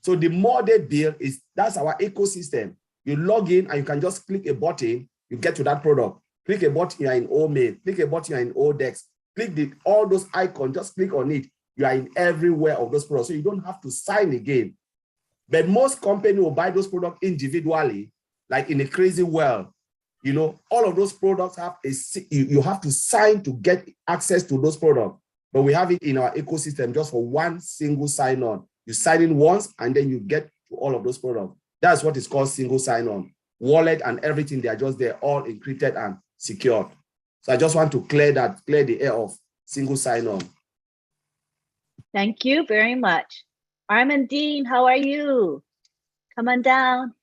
So the more they build, that's our ecosystem. You log in and you can just click a button, you get to that product. Click a button, you're in old mail. Click a button, you're in old decks. Click all those icons, just click on it. You are in everywhere of those products. So you don't have to sign again. But most companies will buy those products individually, like in a crazy world. You know, all of those products have you have to sign to get access to those products. But we have it in our ecosystem just for one single sign-on. You sign in once and then you get to all of those products. That's what is called single sign-on. Wallet and everything, they are just there, all encrypted and secured. So I just want to clear the air of single sign-on. Thank you very much. Armin Dean, how are you? Come on down.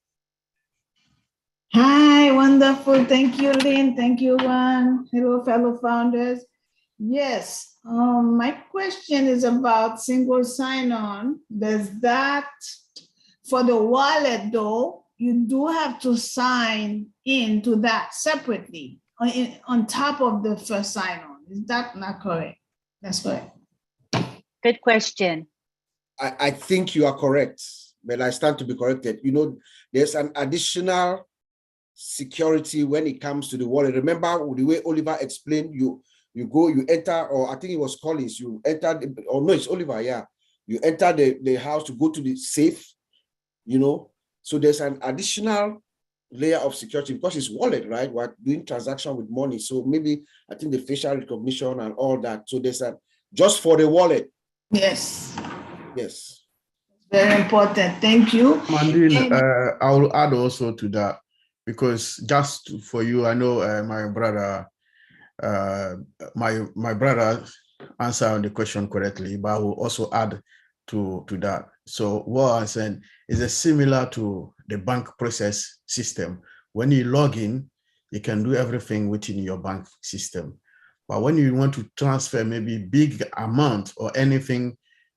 Hi, wonderful. Thank you, Lynn. Thank you, Juan. Hello, fellow founders. Yes, my question is about single sign-on. Does that, for the wallet though, you do have to sign into that separately on top of the first sign-on. Is that not correct? That's correct. Good question. I think you are correct, but I stand to be corrected. You know, there's an additional security when it comes to the wallet. Remember the way Oliver explained, you enter, or I think it was Collins, you enter, or no, it's Oliver, yeah. You enter the house to go to the safe, you know. So there's an additional layer of security because it's wallet, right? We're doing transaction with money. So maybe I think the facial recognition and all that. So there's just for the wallet. Yes. Yes. Very important. Thank you. Mandine, I will add also to that, because just for you, I know my brother answered the question correctly, but I will also add to that. So what I'm saying is similar to the bank process system. When you log in, you can do everything within your bank system. But when you want to transfer maybe big amount or anything,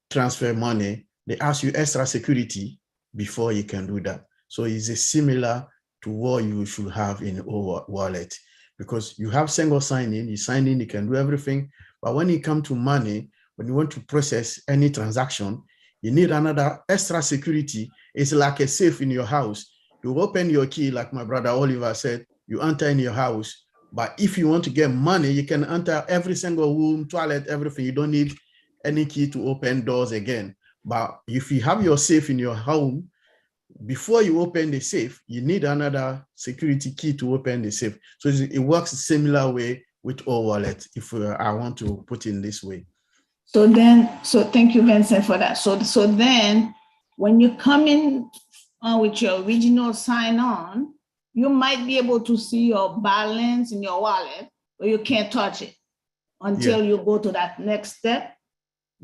transfer money, they ask you extra security before you can do that. So it's similar to what you should have in our wallet. because you have single sign-in, you sign in, you can do everything. But when it comes to money, when you want to process any transaction, you need another extra security. It's like a safe in your house. You open your key, like my brother Oliver said, you enter in your house. But if you want to get money, you can enter every single room, toilet, everything. You don't need any key to open doors again. But if you have your safe in your home, before you open the safe, you need another security key to open the safe. So it works a similar way with all wallet, if I want to put in this way. So thank you, Vincent, for that. So then when you come in with your original sign-on, you might be able to see your balance in your wallet, but you can't touch it until you go to that next step.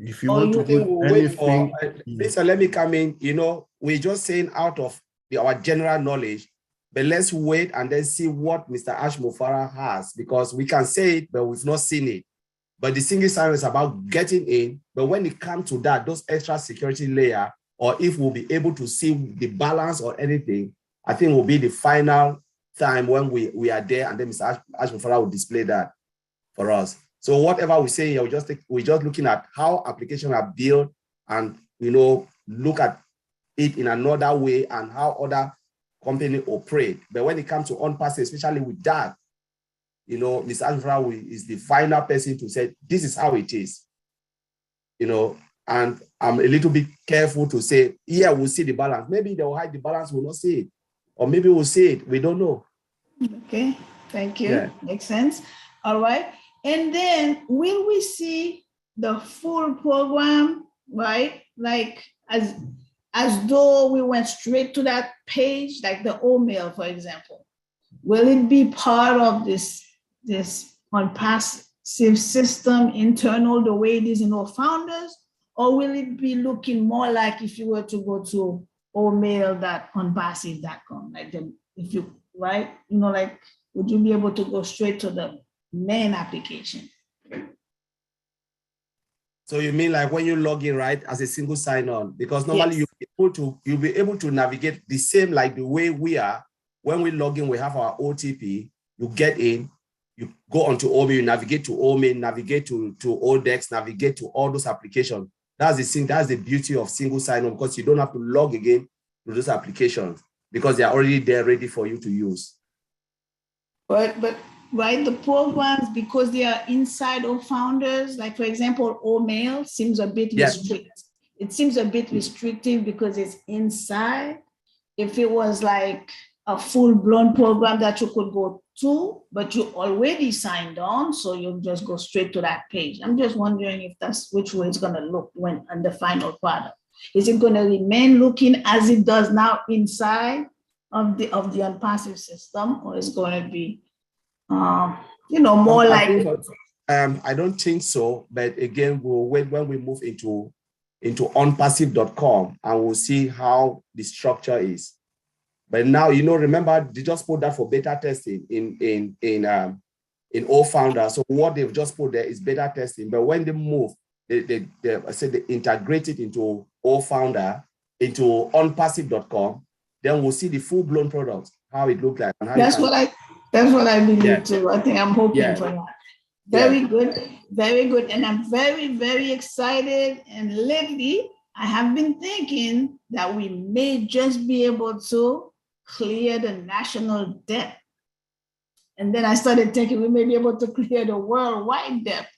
If you want to put anything, Lisa, let me come in. You know, we're just saying out of our general knowledge, but let's wait and then see what Mr. Ash Mufara has, because we can say it, but we've not seen it. But the single sign is about getting in. But when it comes to that, those extra security layer, or if we'll be able to see the balance or anything, I think will be the final time when we are there, and then Mr. Ash Mufara will display that for us. So whatever we say here, we're just looking at how applications are built, and look at it in another way and how other companies operate. But when it comes to on-pass, especially with that, Mr. Ashmufara is the final person to say this is how it is. And I'm a little bit careful to say, yeah, we'll see the balance. Maybe they will hide the balance, we'll not see it, or maybe we'll see it. We don't know. Okay, thank you. Yeah. Makes sense. All right. And then will we see the full program, right? Like as though we went straight to that page, like the OMail, for example. Will it be part of this on-passive system internal, the way it is in our founders, or will it be looking more like if you were to go to omail.onpassive.com, like if you, right? Like, would you be able to go straight to the main application? So you mean like when you log in, right, as a single sign-on? Because normally Yes. you'll be able to navigate the same like the way we are. When we log in, we have our OTP. You get in, you go onto OME, you navigate to OME, navigate to ODEX, navigate to all those applications. That's the beauty of single sign-on, because you don't have to log again to those applications because they're already there ready for you to use. But right, the programs, because they are inside of founders, like for example, OMail seems a bit restricted. It seems a bit restrictive because it's inside. If it was like a full-blown program that you could go to, but you already signed on, so you'll just go straight to that page. I'm just wondering if that's which way it's gonna look when on the final product. Is it gonna remain looking as it does now inside of the on-passive system, or is going to be more like? I don't think so, but again, we'll wait when we move into onpassive.com and we'll see how the structure is. But now, remember, they just put that for beta testing in all founders. So what they've just put there is beta testing. But when they move, they integrate it into all founder, into onpassive.com, then we'll see the full-blown products, how it looks like. And how That's what I believe too. I think I'm hoping for that. Very good, very good. And I'm very, very excited. And lately, I have been thinking that we may just be able to clear the national debt. And then I started thinking we may be able to clear the worldwide debt.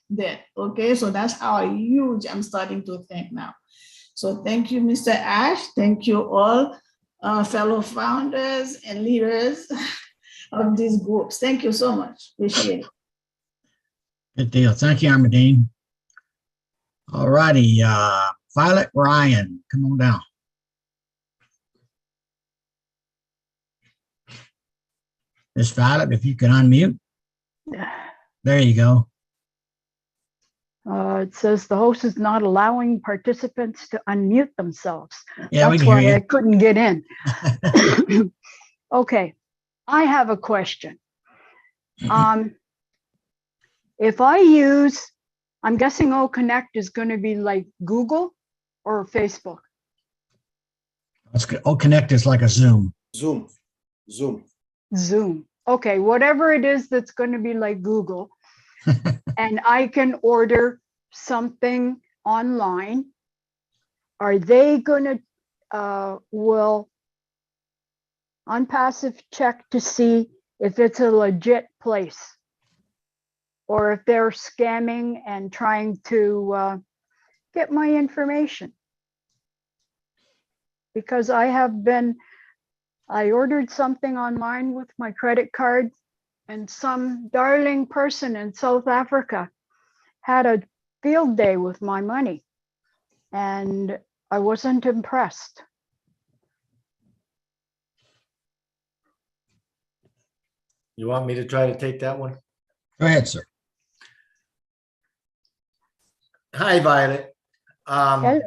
Okay, so that's how huge I'm starting to think now. So thank you, Mr. Ash. Thank you all, fellow founders and leaders of these groups. Thank you so much. Appreciate it. Good deal. Thank you, Armadine. All righty. Violet Ryan, come on down. Miss Violet, if you can unmute. There you go. It says the host is not allowing participants to unmute themselves. Yeah, that's why I couldn't get in. Okay, I have a question. If I use, I'm guessing OConnect is going to be like Google or Facebook. That's good. OConnect is like a Zoom. Zoom. Zoom. okay, whatever it is that's going to be like Google, and I can order something online, are they going to, will OnPassive check to see if it's a legit place or if they're scamming and trying to get my information? Because I ordered something online with my credit card, and some darling person in South Africa had a field day with my money, and I wasn't impressed. You want me to try to take that one? Go ahead, sir. Hi, Violet. Hello.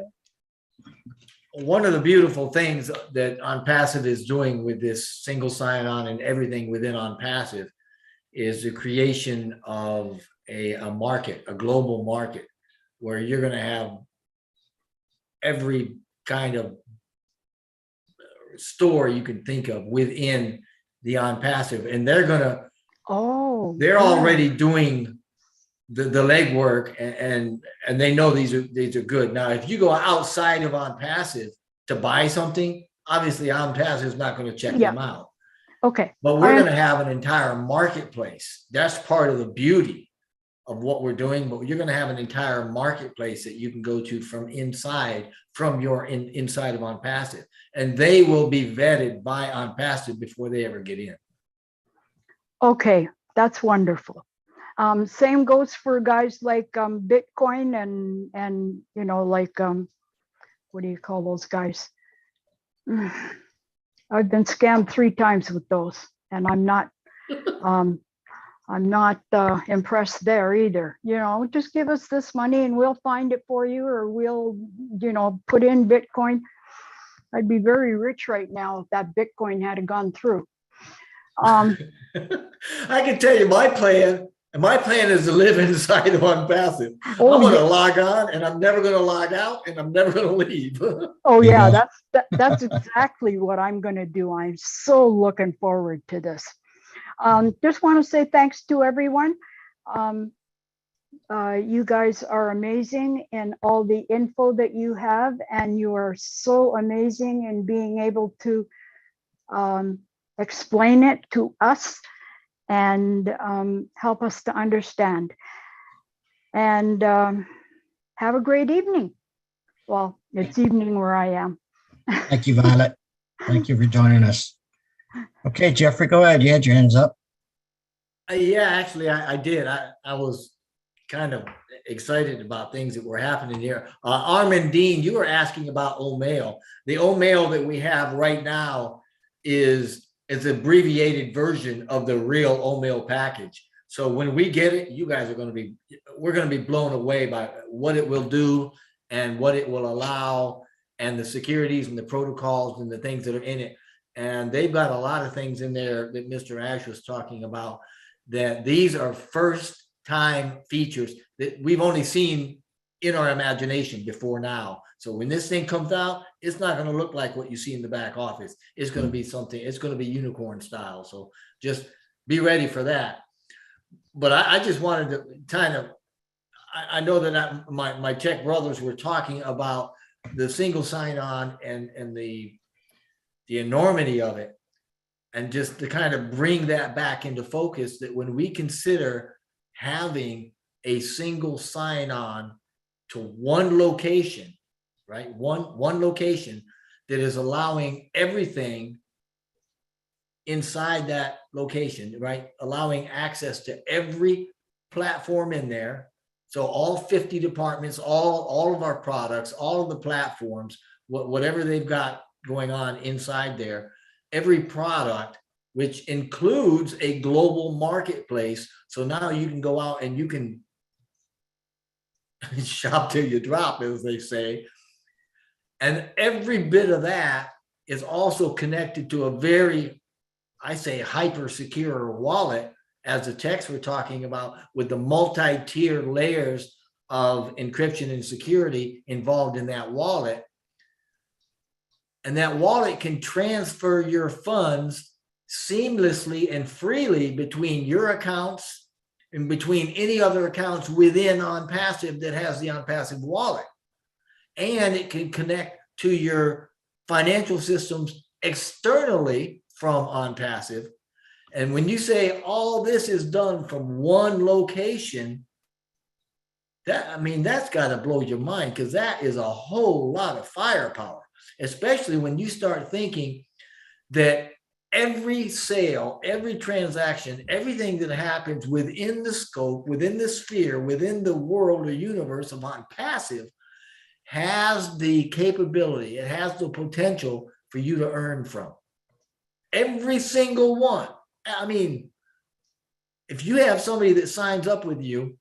One of the beautiful things that OnPassive is doing with this single sign-on and everything within OnPassive is the creation of a market, a global market, where you're going to have every kind of store you can think of within the OnPassive, and they're going to, they're already doing the legwork, and they know these are good. Now, if you go outside of OnPassive to buy something, obviously OnPassive is not going to check them out. Okay. But we're going to have an entire marketplace. That's part of the beauty of what we're doing. But you're going to have an entire marketplace that you can go to from inside, from your inside of OnPassive, and they will be vetted by OnPassive before they ever get in. Okay, that's wonderful. Same goes for guys like Bitcoin and you know, like what do you call those guys? I've been scammed 3 times with those, and I'm not impressed there either. You know, just give us this money and we'll find it for you, or we'll, you know, put in Bitcoin. I'd be very rich right now if that Bitcoin had gone through. I can tell you my plan. And my plan is to live inside of OnPassive. I'm going to log on, and I'm never going to log out, and I'm never going to leave. Oh yeah, that's exactly what I'm going to do. I'm so looking forward to this. Just want to say thanks to everyone. You guys are amazing in all the info that you have, and you are so amazing in being able to explain it to us and help us to understand. And have a great evening. Well, it's evening where I am. Thank you, Violet. Thank you for joining us. Okay, Jeffrey, go ahead. You had your hands up. Yeah, actually, I did. I was kind of excited about things that were happening here. Armin Dean, you were asking about OMail. The OMail that we have right now is an abbreviated version of the real OMail package. So when we get it, you guys are going to be, we're going to be blown away by what it will do and what it will allow, and the securities and the protocols and the things that are in it. And they've got a lot of things in there that Mr. Ash was talking about, that these are first time features that we've only seen in our imagination before now. So when this thing comes out, it's not going to look like what you see in the back office. It's going to be something, it's going to be unicorn style. So just be ready for that. But I just wanted to kind of, I know that my tech brothers were talking about the single sign-on and the enormity of it, and just to kind of bring that back into focus, that when we consider having a single sign-on to one location, right? One location that is allowing everything inside that location, right? Allowing access to every platform in there. So all 50 departments, all of our products, all of the platforms, whatever they've got going on inside there, every product, which includes a global marketplace. So now you can go out and you can shop till you drop, as they say. And every bit of that is also connected to a very, I say, hyper secure wallet, as the techs were talking about, with the multi-tier layers of encryption and security involved in that wallet. And that wallet can transfer your funds seamlessly and freely between your accounts and between any other accounts within OnPassive that has the OnPassive wallet. And it can connect to your financial systems externally from OnPassive. And when you say all this is done from one location, that's got to blow your mind, because that is a whole lot of firepower, especially when you start thinking that every sale, every transaction, everything that happens within the scope, within the sphere, within the world or universe of OnPassive has the capability, it has the potential for you to earn from. Every single one. I mean, if you have somebody that signs up with you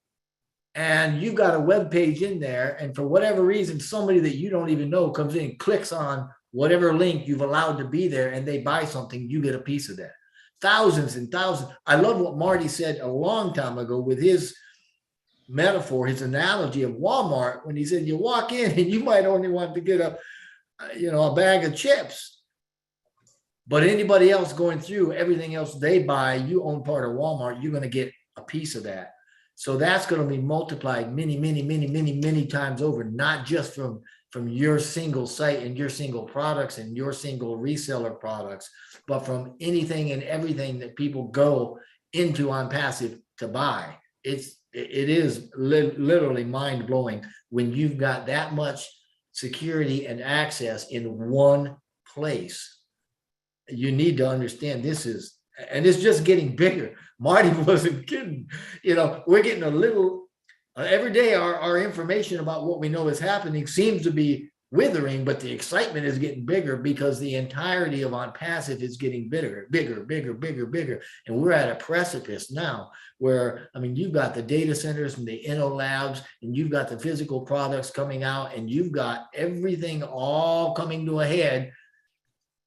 and you've got a web page in there, and for whatever reason, somebody that you don't even know comes in, clicks on whatever link you've allowed to be there, and they buy something, you get a piece of that. Thousands and thousands. I love what Marty said a long time ago with his metaphor, his analogy of Walmart, when he said you walk in and you might only want to get a bag of chips, but anybody else going through, everything else they buy, you own part of Walmart, you're going to get a piece of that. So that's going to be multiplied many times over, not just from your single site and your single products and your single reseller products, but from anything and everything that people go into OnPassive to buy. It is literally mind-blowing when you've got that much security and access in one place. You need to understand this is, and it's just getting bigger. Marty wasn't kidding. We're getting a little, every day our information about what we know is happening seems to be withering, but the excitement is getting bigger because the entirety of OnPassive is getting bigger. And we're at a precipice now where, you've got the data centers and the Inno labs, and you've got the physical products coming out, and you've got everything all coming to a head,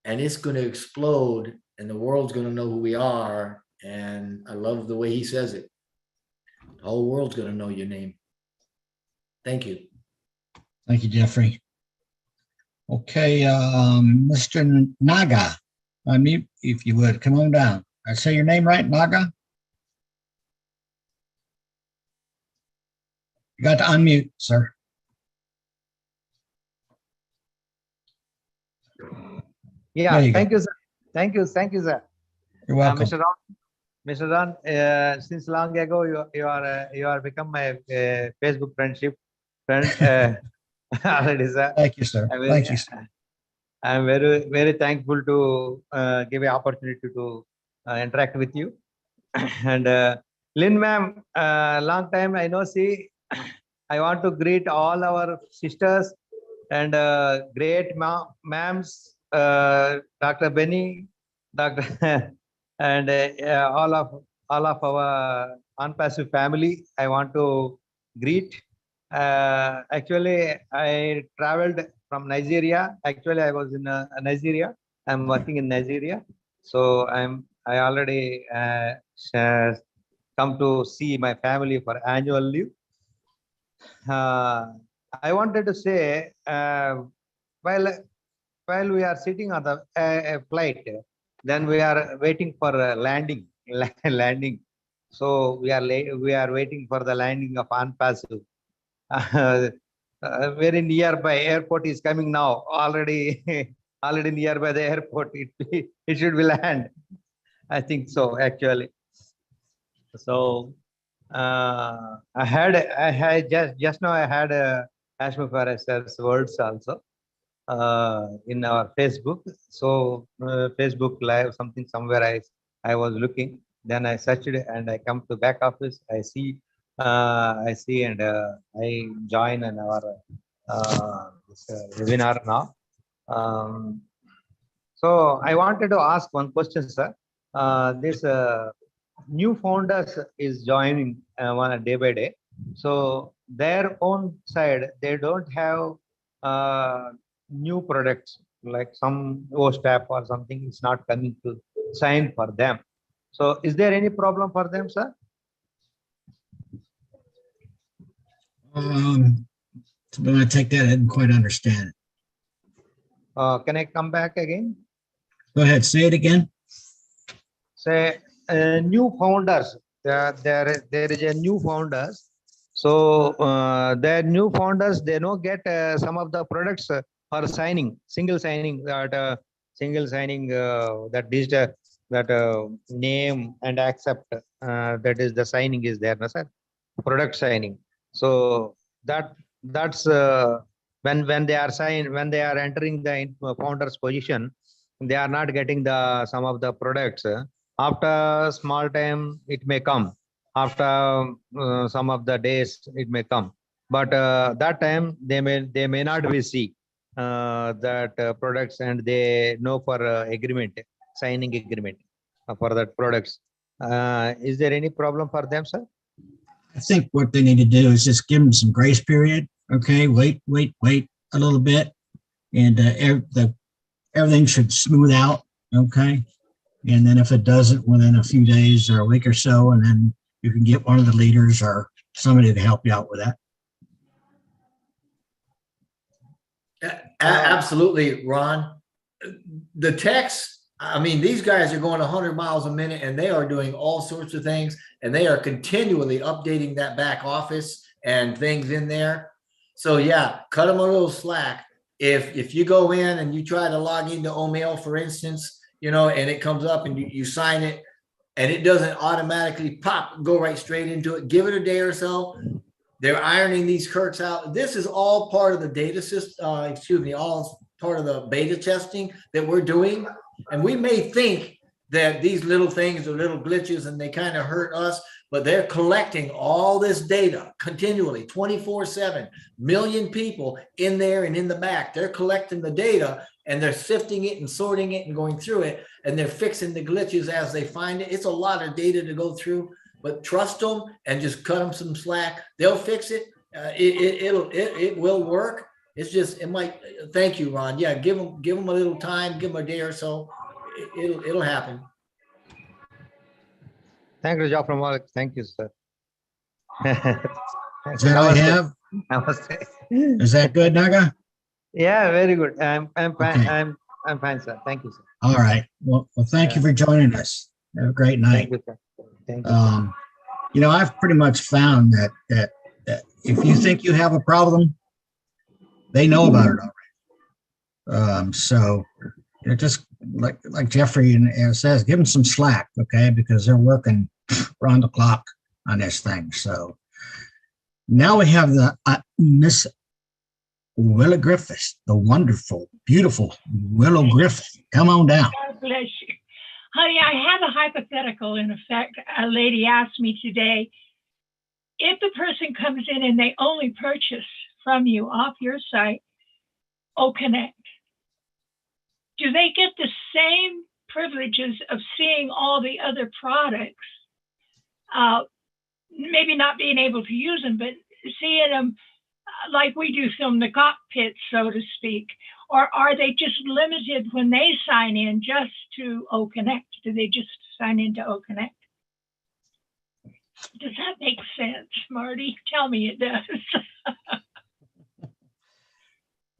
and it's going to explode, and the world's going to know who we are. And I love the way he says it. The whole world's going to know your name. Thank you. Thank you, Jeffrey. Okay, Mr. Naga, unmute if you would. Come on down. I say your name right, Naga? You got to unmute, sir. Yeah, you thank you, sir. Thank you, sir. You're welcome. Mr. Ron, since long ago, you are become my Facebook friend. Already, sir. Thank you, sir. Thank you, sir. I'm very thankful to give an opportunity to interact with you. And LYNN ma'am, long time I know. See, I want to greet all our sisters and great ma'ams, Dr. Benny, Dr. and all of our OnPassive family. I want to greet. Actually, I traveled from Nigeria. Actually, I was in Nigeria. I'm working in Nigeria, so I already come to see my family for annual leave. I wanted to say, while we are sitting on the flight, then we are waiting for landing. So we are waiting for the landing of OnPassive. Very nearby airport is coming now. Already nearby the airport. It should be land. I think so, actually. So I had just now I had Ashma Faras's words also in our Facebook. So Facebook Live, somewhere I was looking. Then I searched it and I come to back office. I see and I join in our this, webinar now. So I wanted to ask one question, sir. This new founders is joining one day by day. So their own side, they don't have new products like some OSTAP or something is not coming to sign for them. So is there any problem for them, sir? When I take that, I didn't quite understand it. Can I come back again? Go ahead, say it again. say new founders. There is a new founders. So the new founders, they don't get some of the products for signing, single signing, that digital, that name and accept, that is the signing is there, no, sir? Product signing. So that's when they are when they are entering the founder's position, they are not getting the some of the products. After small time, it may come. After some of the days, it may come. But that time they may not receive that products, and they know for agreement, signing agreement for that products. Is there any problem for them, sir? I think what they need to do is just give them some grace period. Okay, wait a little bit, and everything should smooth out. Okay, and then if it doesn't within a few days or a week or so, and then you can get one of the leaders or somebody to help you out with that. Absolutely, Ron. The text, I mean, these guys are going 100 miles a minute, and they are doing all sorts of things, and they are continually updating that back office and things in there. So yeah, cut them a little slack. If you go in and you try to log into Omail, for instance, you know, and it comes up and you sign it, and it doesn't automatically go right straight into it, give it a day or so. They're ironing these quirks out. This is all part of the data system, all part of the beta testing that we're doing. And we may think that these little things are little glitches and they kind of hurt us, but they're collecting all this data continually, 24/7, million people in there and in the back. They're collecting the data and they're sifting it and sorting it and going through it, and they're fixing the glitches as they find it. It's a lot of data to go through, but trust them and just cut them some slack. They'll fix it. It will work. It's just, it might. Thank you, Ron. Yeah, give them a little time, give them a day or so. It'll happen. Thank you, Job from Alex. Thank you, sir. Is that all you have? Namaste. Is that good, Naga? Yeah, very good. I'm fine. Okay. I'm fine, sir. Thank you, sir. All right. Well, thank you for joining us. Have a great night. Thank you, sir. Thank you. You know, I've pretty much found that if you think you have a problem, they know about it already. So you know, just like Jeffrey says, give them some slack, okay? Because they're working around the clock on this thing. So now we have the Miss Willa Griffiths, the wonderful, beautiful Willow Griffith. Come on down. God bless you. Honey, I have a hypothetical. In effect, a lady asked me today, if the person comes in and they only purchase from you off your site, OConnect, do they get the same privileges of seeing all the other products? Maybe not being able to use them, but seeing them like we do from the cockpit, so to speak? Or are they just limited when they sign in just to OConnect? Do they just sign into OConnect? Does that make sense, Marty? Tell me it does.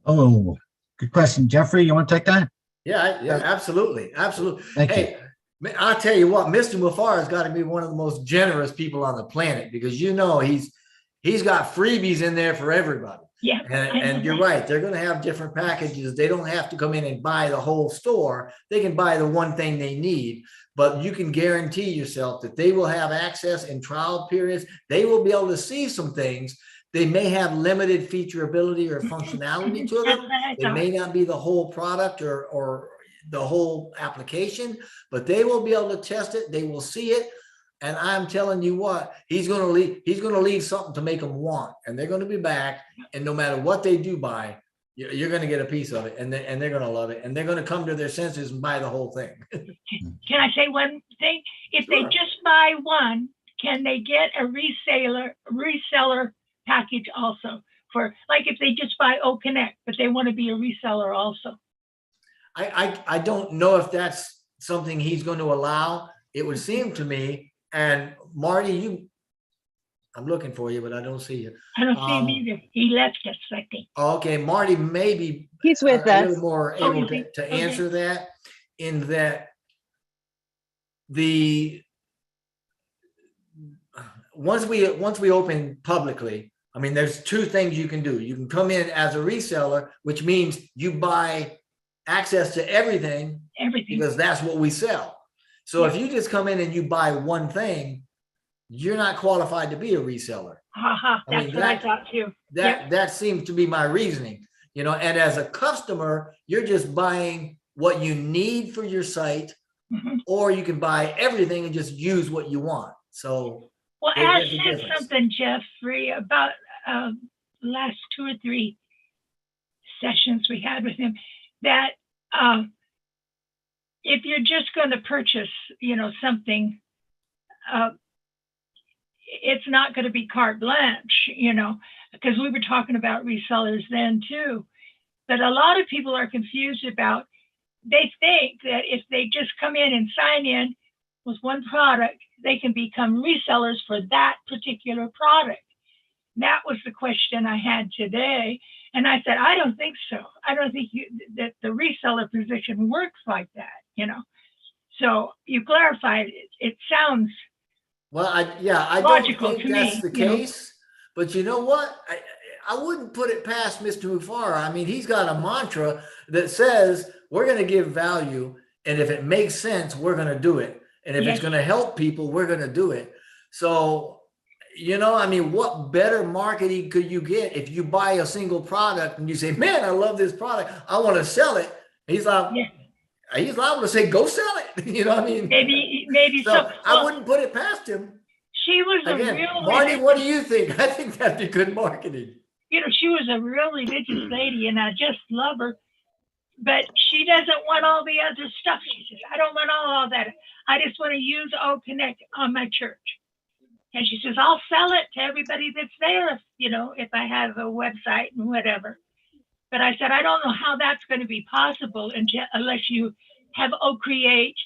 Oh, good question. Jeffrey, you want to take that? Yeah, absolutely. Absolutely. Thank hey, you. I'll tell you what, Mr. Mufar has got to be one of the most generous people on the planet, because you know he's got freebies in there for everybody. Yeah. And you're right. They're going to have different packages. They don't have to come in and buy the whole store. They can buy the one thing they need, but you can guarantee yourself that they will have access in trial periods. They will be able to see some things. They may have limited featureability or functionality to them. It may not be the whole product or the whole application, but they will be able to test it. They will see it. And I'm telling you what, he's going to leave something to make them want, and they're going to be back. And no matter what they do buy, you're going to get a piece of it, and they're going to love it, and they're going to come to their senses and buy the whole thing. Can I say one thing? If they just buy one, can they get a reseller package also? For like if they just buy OConnect, but they want to be a reseller also. I don't know if that's something he's going to allow. It would seem to me. And Marty, I'm looking for you, but I don't see you. I don't see him either. He left us, I think. Okay, Marty, maybe he's with a us. little more able to answer that. In that, the once we open publicly, I mean, there's two things you can do. You can come in as a reseller, which means you buy access to everything because that's what we sell. So if you just come in and you buy one thing, you're not qualified to be a reseller. That's what I thought too. That seems to be my reasoning, you know, and as a customer, you're just buying what you need for your site, or you can buy everything and just use what you want. So well, Ash said something, Jeffrey, about last 2 or 3 sessions we had with him, that if you're just going to purchase, you know, something, it's not going to be carte blanche, you know, because we were talking about resellers then too. But a lot of people are confused about, they think that if they just come in and sign in with one product, they can become resellers for that particular product. That was the question I had today. And I said, I don't think so. I don't think that the reseller position works like that, you know. So you clarified it. It sounds well, I don't think that's the case. But you know what? I wouldn't put it past Mr. Mufara. I mean, he's got a mantra that says we're going to give value, and if it makes sense, we're going to do it. And if it's going to help people, we're going to do it. So, you know, I mean, what better marketing could you get if you buy a single product and you say, man, I love this product, I want to sell it. He's like, he's liable to say, go sell it. You know what I mean? Maybe so. Well, I wouldn't put it past him. She was Again, a real Marty, what do you think? I think that'd be good marketing. You know, she was a real religious lady, and I just love her. But she doesn't want all the other stuff. She says, I don't want all that. I just want to use O Connect on my church. And she says, I'll sell it to everybody that's there, if, you know, if I have a website and whatever. But I said, I don't know how that's going to be possible unless you have O Create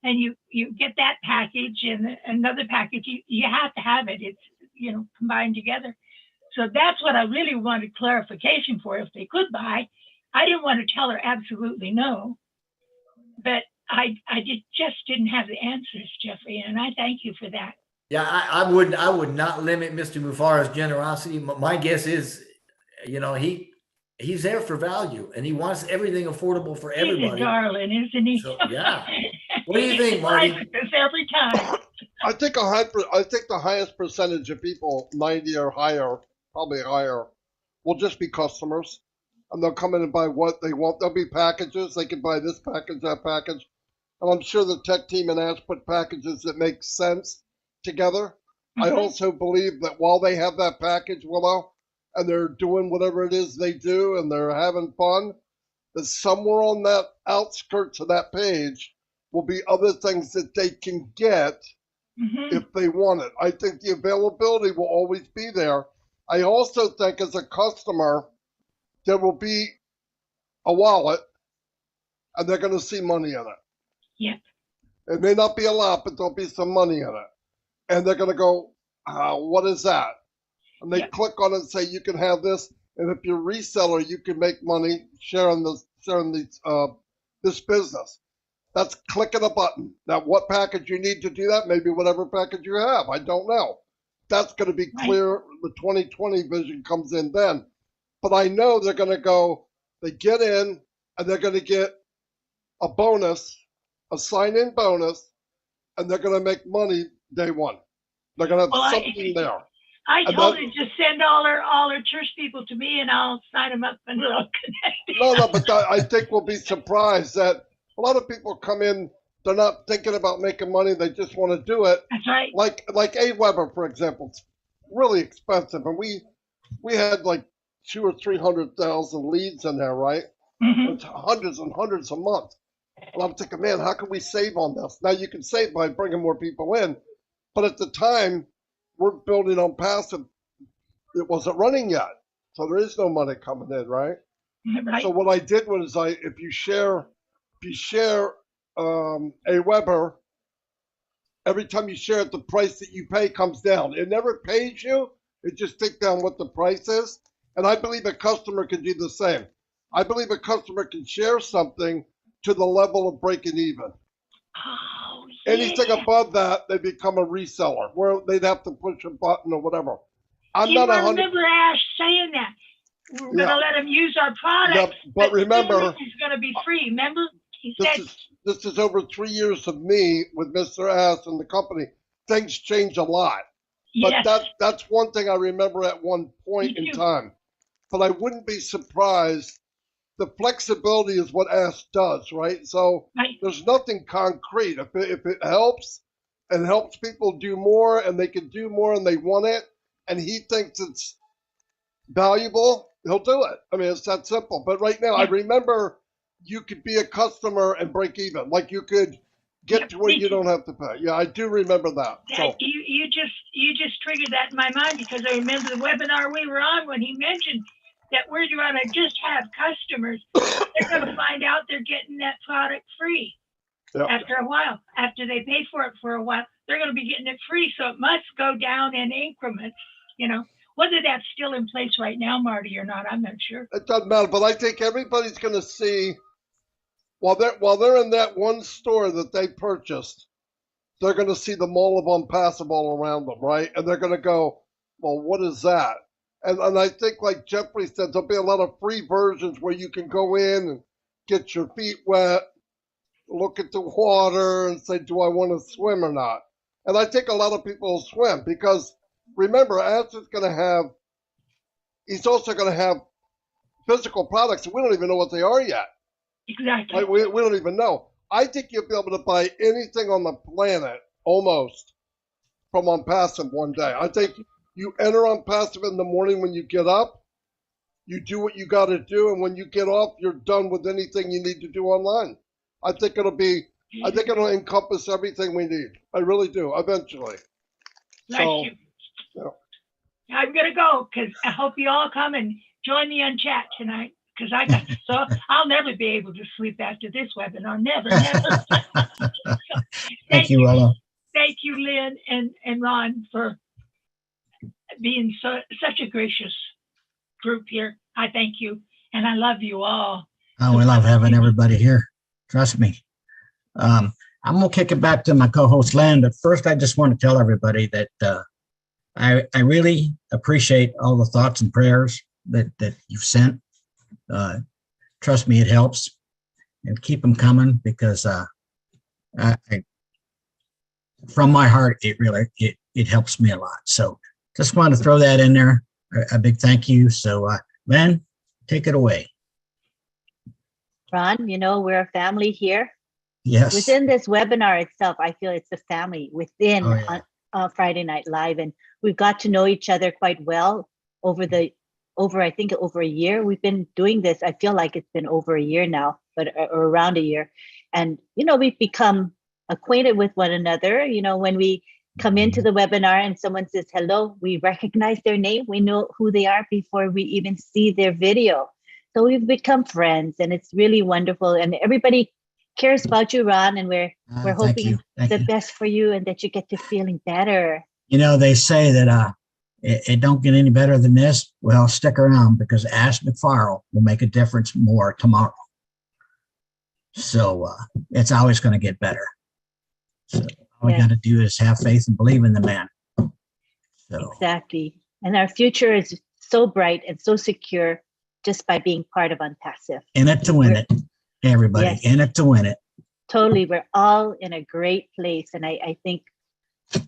and you get that package and another package. You have to have it. It's, you know, combined together. So that's what I really wanted clarification for, if they could buy. I didn't want to tell her absolutely no, but I just didn't have the answers, Jeffrey, and I thank you for that. Yeah, I would not limit Mr. Mufara's generosity. My guess is, you know, he's there for value, and he wants everything affordable for everybody. He's a darling, isn't he? So, yeah. What do you think, Marty? Every time. I think the highest percentage of people, 90 or higher, probably higher, will just be customers. And they'll come in and buy what they want. There'll be packages. They can buy this package, that package. And I'm sure the tech team and Ash put packages that make sense together. I also believe that while they have that package, Willow, and they're doing whatever it is they do and they're having fun, that somewhere on that outskirts of that page will be other things that they can get if they want it. I think the availability will always be there. I also think as a customer, there will be a wallet and they're going to see money in it. Yeah. It may not be a lot, but there'll be some money in it. And they're going to go, what is that? And they click on it and say, you can have this. And if you're a reseller, you can make money sharing this business. That's clicking a button. Now, what package you need to do that? Maybe whatever package you have. I don't know. That's going to be clear. The 2020 vision comes in then. But I know they're going to go, they get in, and they're going to get a bonus, a sign-in bonus, and they're going to make money day one. They're going to have something there. I told her to send all her church people to me, and I'll sign them up and they'll connect. No, but I think we'll be surprised that a lot of people come in, they're not thinking about making money, they just want to do it. That's right. Like AWeber, for example, it's really expensive, and we had like 200,000 or 300,000 leads in there, right? It's hundreds and hundreds a month. And I'm thinking, man, how can we save on this? Now you can save by bringing more people in, but at the time we're building on passive. It wasn't running yet, so there is no money coming in, right? Right. So what I did was if you share AWeber, every time you share it, the price that you pay comes down. It never pays you. It just takes down what the price is. And I believe a customer can do the same. I believe a customer can share something to the level of breaking even. Oh, Anything above that, they become a reseller where they'd have to push a button or whatever. I'm not I 100. remember Ash saying that. We're Yeah. gonna let them use our products, But remember, it's gonna be free. Remember? He this said, this is over 3 years of me with Mr. S and the company. Things change a lot. yes. But that's one thing I remember at one point in time. But I wouldn't be surprised. The flexibility is what Ask does, right? So there's nothing concrete. If it helps and helps people do more and they can do more and they want it and he thinks it's valuable, he'll do it. I mean, it's that simple. But right now, I remember you could be a customer and break even. Like you could get to where you don't have to pay. Yeah, I do remember that. So You just triggered that in my mind because I remember the webinar we were on when he mentioned that we're going to just have customers. They're going to find out they're getting that product free after a while. After they pay for it for a while, they're going to be getting it free. So it must go down in increments, you know. Whether that's still in place right now, Marty, or not, I'm not sure. it doesn't matter. But I think everybody's going to see while they're in that one store that they purchased, they're going to see the mall of Unpassable all around them, right? And they're going to go, well, what is that? And I think, like Jeffrey said, there'll be a lot of free versions where you can go in and get your feet wet, look at the water, and say, do I want to swim or not? And I think a lot of people will swim because, remember, Ash is going to have, he's also going to have physical products. We don't even know what they are yet. Exactly. Like, we don't even know. I think you'll be able to buy anything on the planet, almost, from Unpassive one day. I think you enter Unpassive in the morning when you get up, you do what you got to do, and when you get off, you're done with anything you need to do online. I think it'll encompass everything we need. I really do, eventually. Bless you. I'm going to go because I hope you all come and join me on chat tonight because I'll never be able to sleep after this webinar. Never. Thank you, Ella. Thank you, Lynn and Ron, for being such a gracious group here. I thank you, and I love you all. Oh, we love having everybody here. Trust me. I'm gonna kick it back to my co-host LYNN, but first I just want to tell everybody that I really appreciate all the thoughts and prayers that you've sent. Trust me, it helps, and keep them coming because from my heart, it helps me a lot. So just wanted to throw that in there. A big thank you. So LYNN, take it away. Ron, you know, we're a family here. Yes. Within this webinar itself, I feel it's a family within Friday Night Live. And we've got to know each other quite well over I think over a year. We've been doing this. I feel like it's been over a year now, but or around a year. And, you know, we've become acquainted with one another. You know, when we come into the webinar and someone says hello, we recognize their name. We know who they are before we even see their video. So we've become friends, and it's really wonderful. And everybody cares about you, Ron, and we're hoping the best for you and that you get to feeling better. You know, they say that it don't get any better than this. Well, stick around because Ash McFarrell will make a difference more tomorrow. So it's always going to get better. So all we got to do is have faith and believe in the man. So. Exactly. And our future is so bright and so secure just by being part of Unpassive. In it to win it, everybody. In it to win it. Totally. We're all in a great place. And I think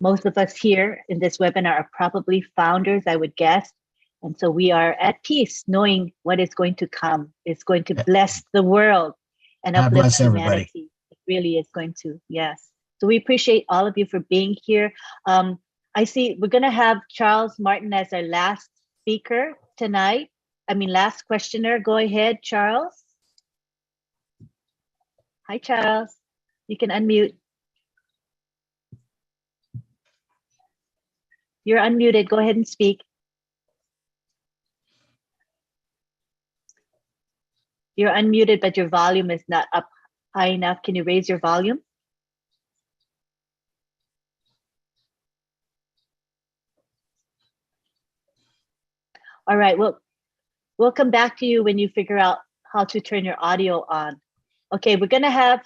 most of us here in this webinar are probably founders, I would guess. And so we are at peace knowing what is going to come. It's going to bless the world and uplift humanity. It really is going to, yes. So we appreciate all of you for being here. I see we're going to have Charles Martin as our last speaker tonight. Last questioner. Go ahead, Charles. Hi, Charles. You can unmute. You're unmuted. Go ahead and speak. You're unmuted, but your volume is not up high enough. Can you raise your volume? All right. Well, we'll come back to you when you figure out how to turn your audio on. Okay, we're going to have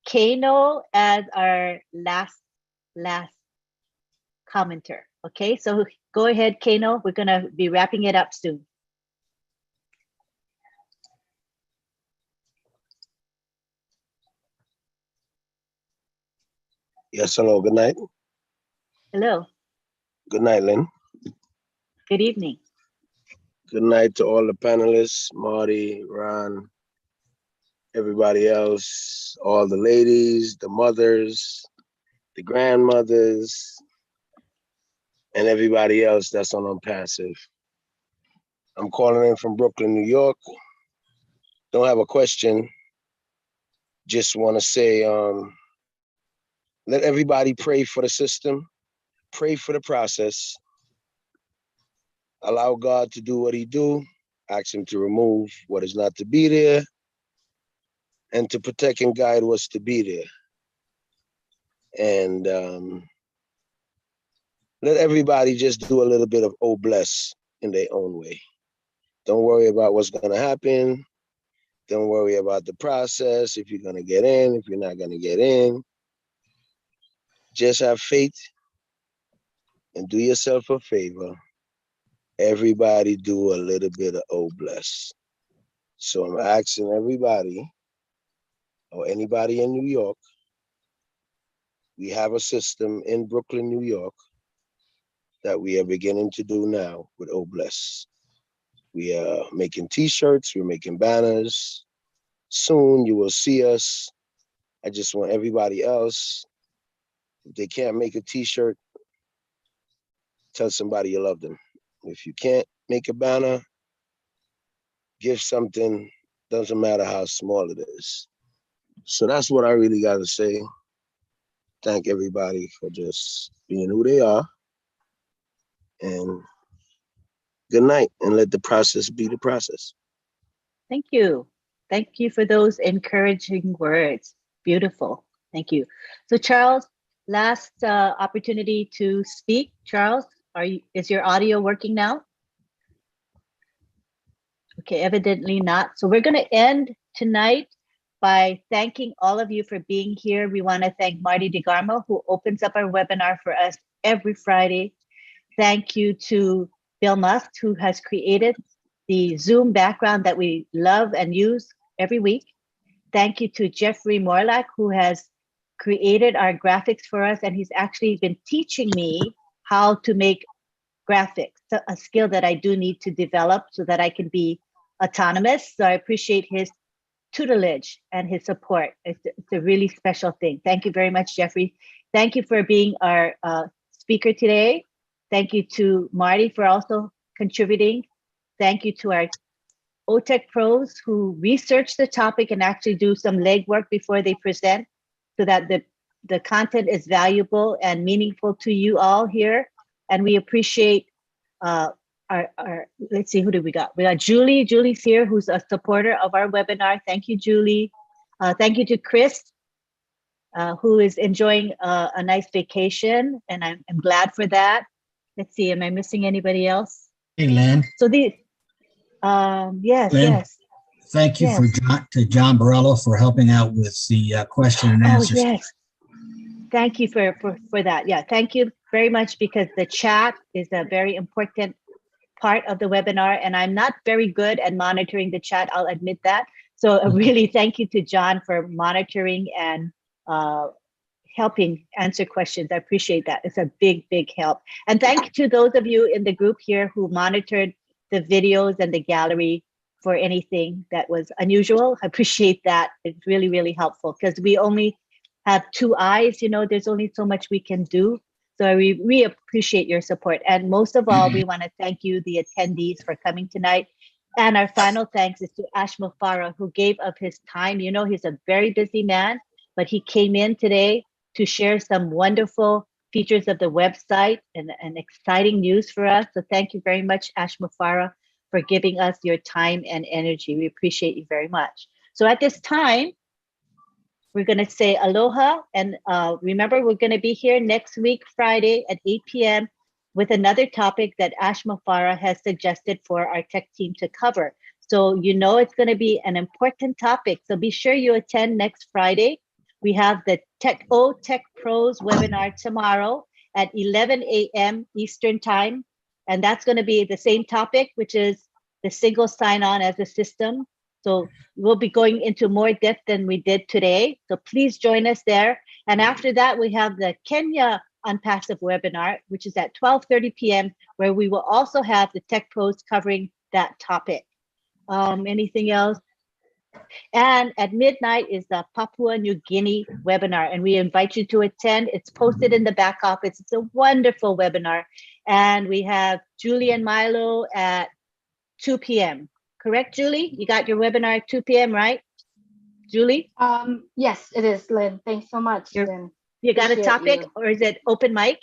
Kano as our last commenter. Okay, so go ahead, Kano. We're gonna be wrapping it up soon. Yes, hello, good night. Hello. Good night, Lynn. Good evening. Good night to all the panelists, Marty, Ron, everybody else, all the ladies, the mothers, the grandmothers, and everybody else that's on Unpassive. I'm calling in from Brooklyn, New York. Don't have a question. Just want to say, let everybody pray for the system, pray for the process, allow God to do what he do, ask him to remove what is not to be there, and to protect and guide what's to be there. And let everybody just do a little bit of oh bless in their own way. Don't worry about what's going to happen. Don't worry about the process, if you're going to get in, if you're not going to get in. Just have faith and do yourself a favor. Everybody do a little bit of oh bless. So I'm asking everybody or anybody in New York, we have a system in Brooklyn, New York that we are beginning to do now with oh bless. We are making t-shirts, we're making banners. Soon you will see us. I just want everybody else, if they can't make a t-shirt, tell somebody you love them. If you can't make a banner, give something, doesn't matter how small it is. So that's what I really got to say. Thank everybody for just being who they are. And good night, and let the process be the process. Thank you. Thank you for those encouraging words. Beautiful. Thank you. So Charles, last opportunity to speak. Charles, is your audio working now? Okay, evidently not. So we're going to end tonight by thanking all of you for being here. We want to thank Marty DeGarmo, who opens up our webinar for us every Friday. Thank you to Bill Musk, who has created the Zoom background that we love and use every week. Thank you to Jeffrey Morlack, who has created our graphics for us, and he's actually been teaching me how to make graphics, a skill that I do need to develop so that I can be autonomous. So I appreciate his tutelage and his support. It's a really special thing. Thank you very much, Jeffrey. Thank you for being our speaker today. Thank you to Marty for also contributing. Thank you to our OTech pros who research the topic and actually do some legwork before they present so that the content is valuable and meaningful to you all here. And we appreciate our let's see, who do we got? We got Julie. Julie's here, who's a supporter of our webinar. Thank you, Julie. Thank you to Chris, who is enjoying a nice vacation, and I'm glad for that. Let's see, am I missing anybody else? Hey, Lynn. So the yes, Lynn, yes. thank you Yes. to John Borello for helping out with the question and answer. Oh, yes. Thank you for that. Yeah, thank you very much, because the chat is a very important part of the webinar, and I'm not very good at monitoring the chat, I'll admit that. So really thank you to John for monitoring and helping answer questions. I appreciate that. It's a big, big help. And thank you to those of you in the group here who monitored the videos and the gallery for anything that was unusual. I appreciate that. It's really, really helpful, because we only have two eyes, you know, there's only so much we can do. So we appreciate your support. And most of all, we want to thank you, the attendees, for coming tonight. And our final thanks is to Ash Mufara, who gave of his time. You know, he's a very busy man, but he came in today to share some wonderful features of the website and exciting news for us. So thank you very much, Ash Mufara, for giving us your time and energy. We appreciate you very much. So at this time, we're going to say aloha, and remember, we're going to be here next week, Friday at 8 p.m. with another topic that Ash Mufara has suggested for our tech team to cover. So you know it's going to be an important topic. So be sure you attend next Friday. We have the Tech Pros webinar tomorrow at 11 a.m. Eastern Time. And that's going to be the same topic, which is the single sign-on as a system. So we'll be going into more depth than we did today. So please join us there. And after that, we have the Kenya Unpassive webinar, which is at 12:30 p.m., where we will also have the Tech Pros covering that topic. Anything else? And at midnight is the Papua New Guinea webinar, and we invite you to attend. It's posted in the back office. It's a wonderful webinar. And we have Julie and Milo at 2 p.m. Correct, Julie? You got your webinar at 2 p.m., right? Julie? Yes, it is, Lynn. Thanks so much, Lynn. You got a Appreciate topic, you. or is it open mic?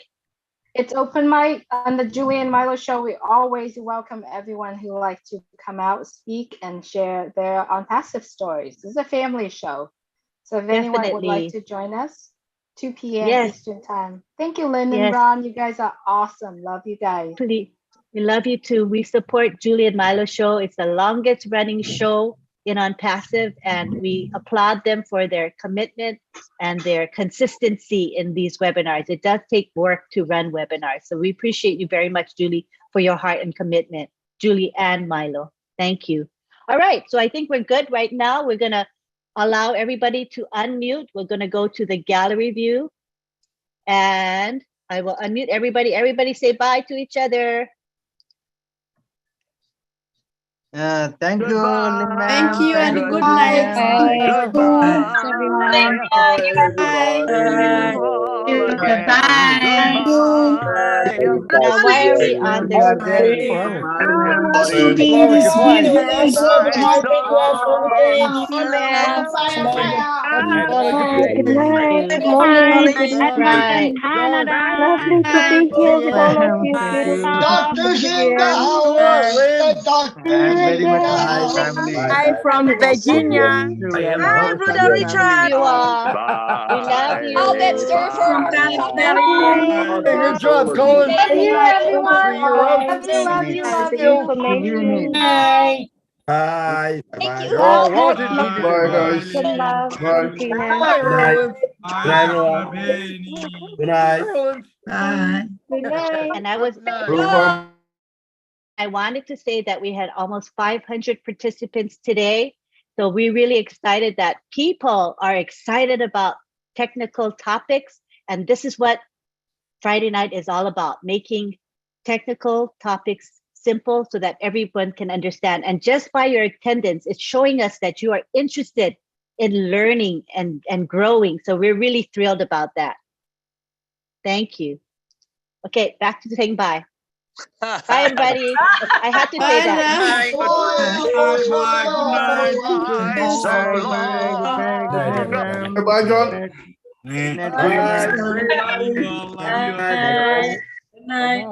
It's open mic on the Julie and Milo show. We always welcome everyone who likes to come out, speak, and share their Unpassive stories. This is a family show. So if anyone would like to join us, 2 p.m. Yes. Eastern Time. Thank you, Lynn and Yes. Ron. You guys are awesome. Love you guys. Please. We love you too. We support Julie and Milo show. It's the longest running show in Unpassive, and we applaud them for their commitment and their consistency in these webinars. It does take work to run webinars. So we appreciate you very much, Julie, for your heart and commitment. Julie and Milo, thank you. All right, so I think we're good right now. We're gonna allow everybody to unmute. We're gonna go to the gallery view, and I will unmute everybody. Everybody say bye to each other. Thank you, LYNN ma'am. Thank you and you, good Julie night. ma'am. Everyone. Now, why are we on We are there this? for Good night. Good morning. Good Right. Lovely to be here with all of you. Doctors in the house. The doctors And in very much the hi house. family. Hi from Virginia. Hi, Brother Love Richard. you all. We love you. I'll get stir for From our Canada. Hey, good job, Colin. Love you, everyone. See you around. Love you, love you, love you. you. Bye. Bye. Thank Bye. you. Oh, wanted to be Bye, guys. Good love, Bye. happiness. Bye, Roland. Good night, everyone. Good night. Roland. Good night. And I was Rupa. I wanted to say that we had almost 500 participants today. So we're really excited that people are excited about technical topics. And this is what Friday night is all about, making technical topics simple so that everyone can understand. And just by your attendance, it's showing us that you are interested in learning and growing. So we're really thrilled about that. Thank you. Okay, back to saying bye. Bye, everybody. I had to say that. Bye, John. Good night, Good night.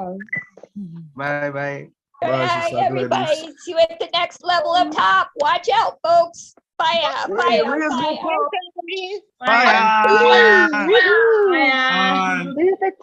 Bye bye. Good night, everybody. See you at the next level up top. Watch out, folks. Fire, fire, fire. Bye. Bye. Bye.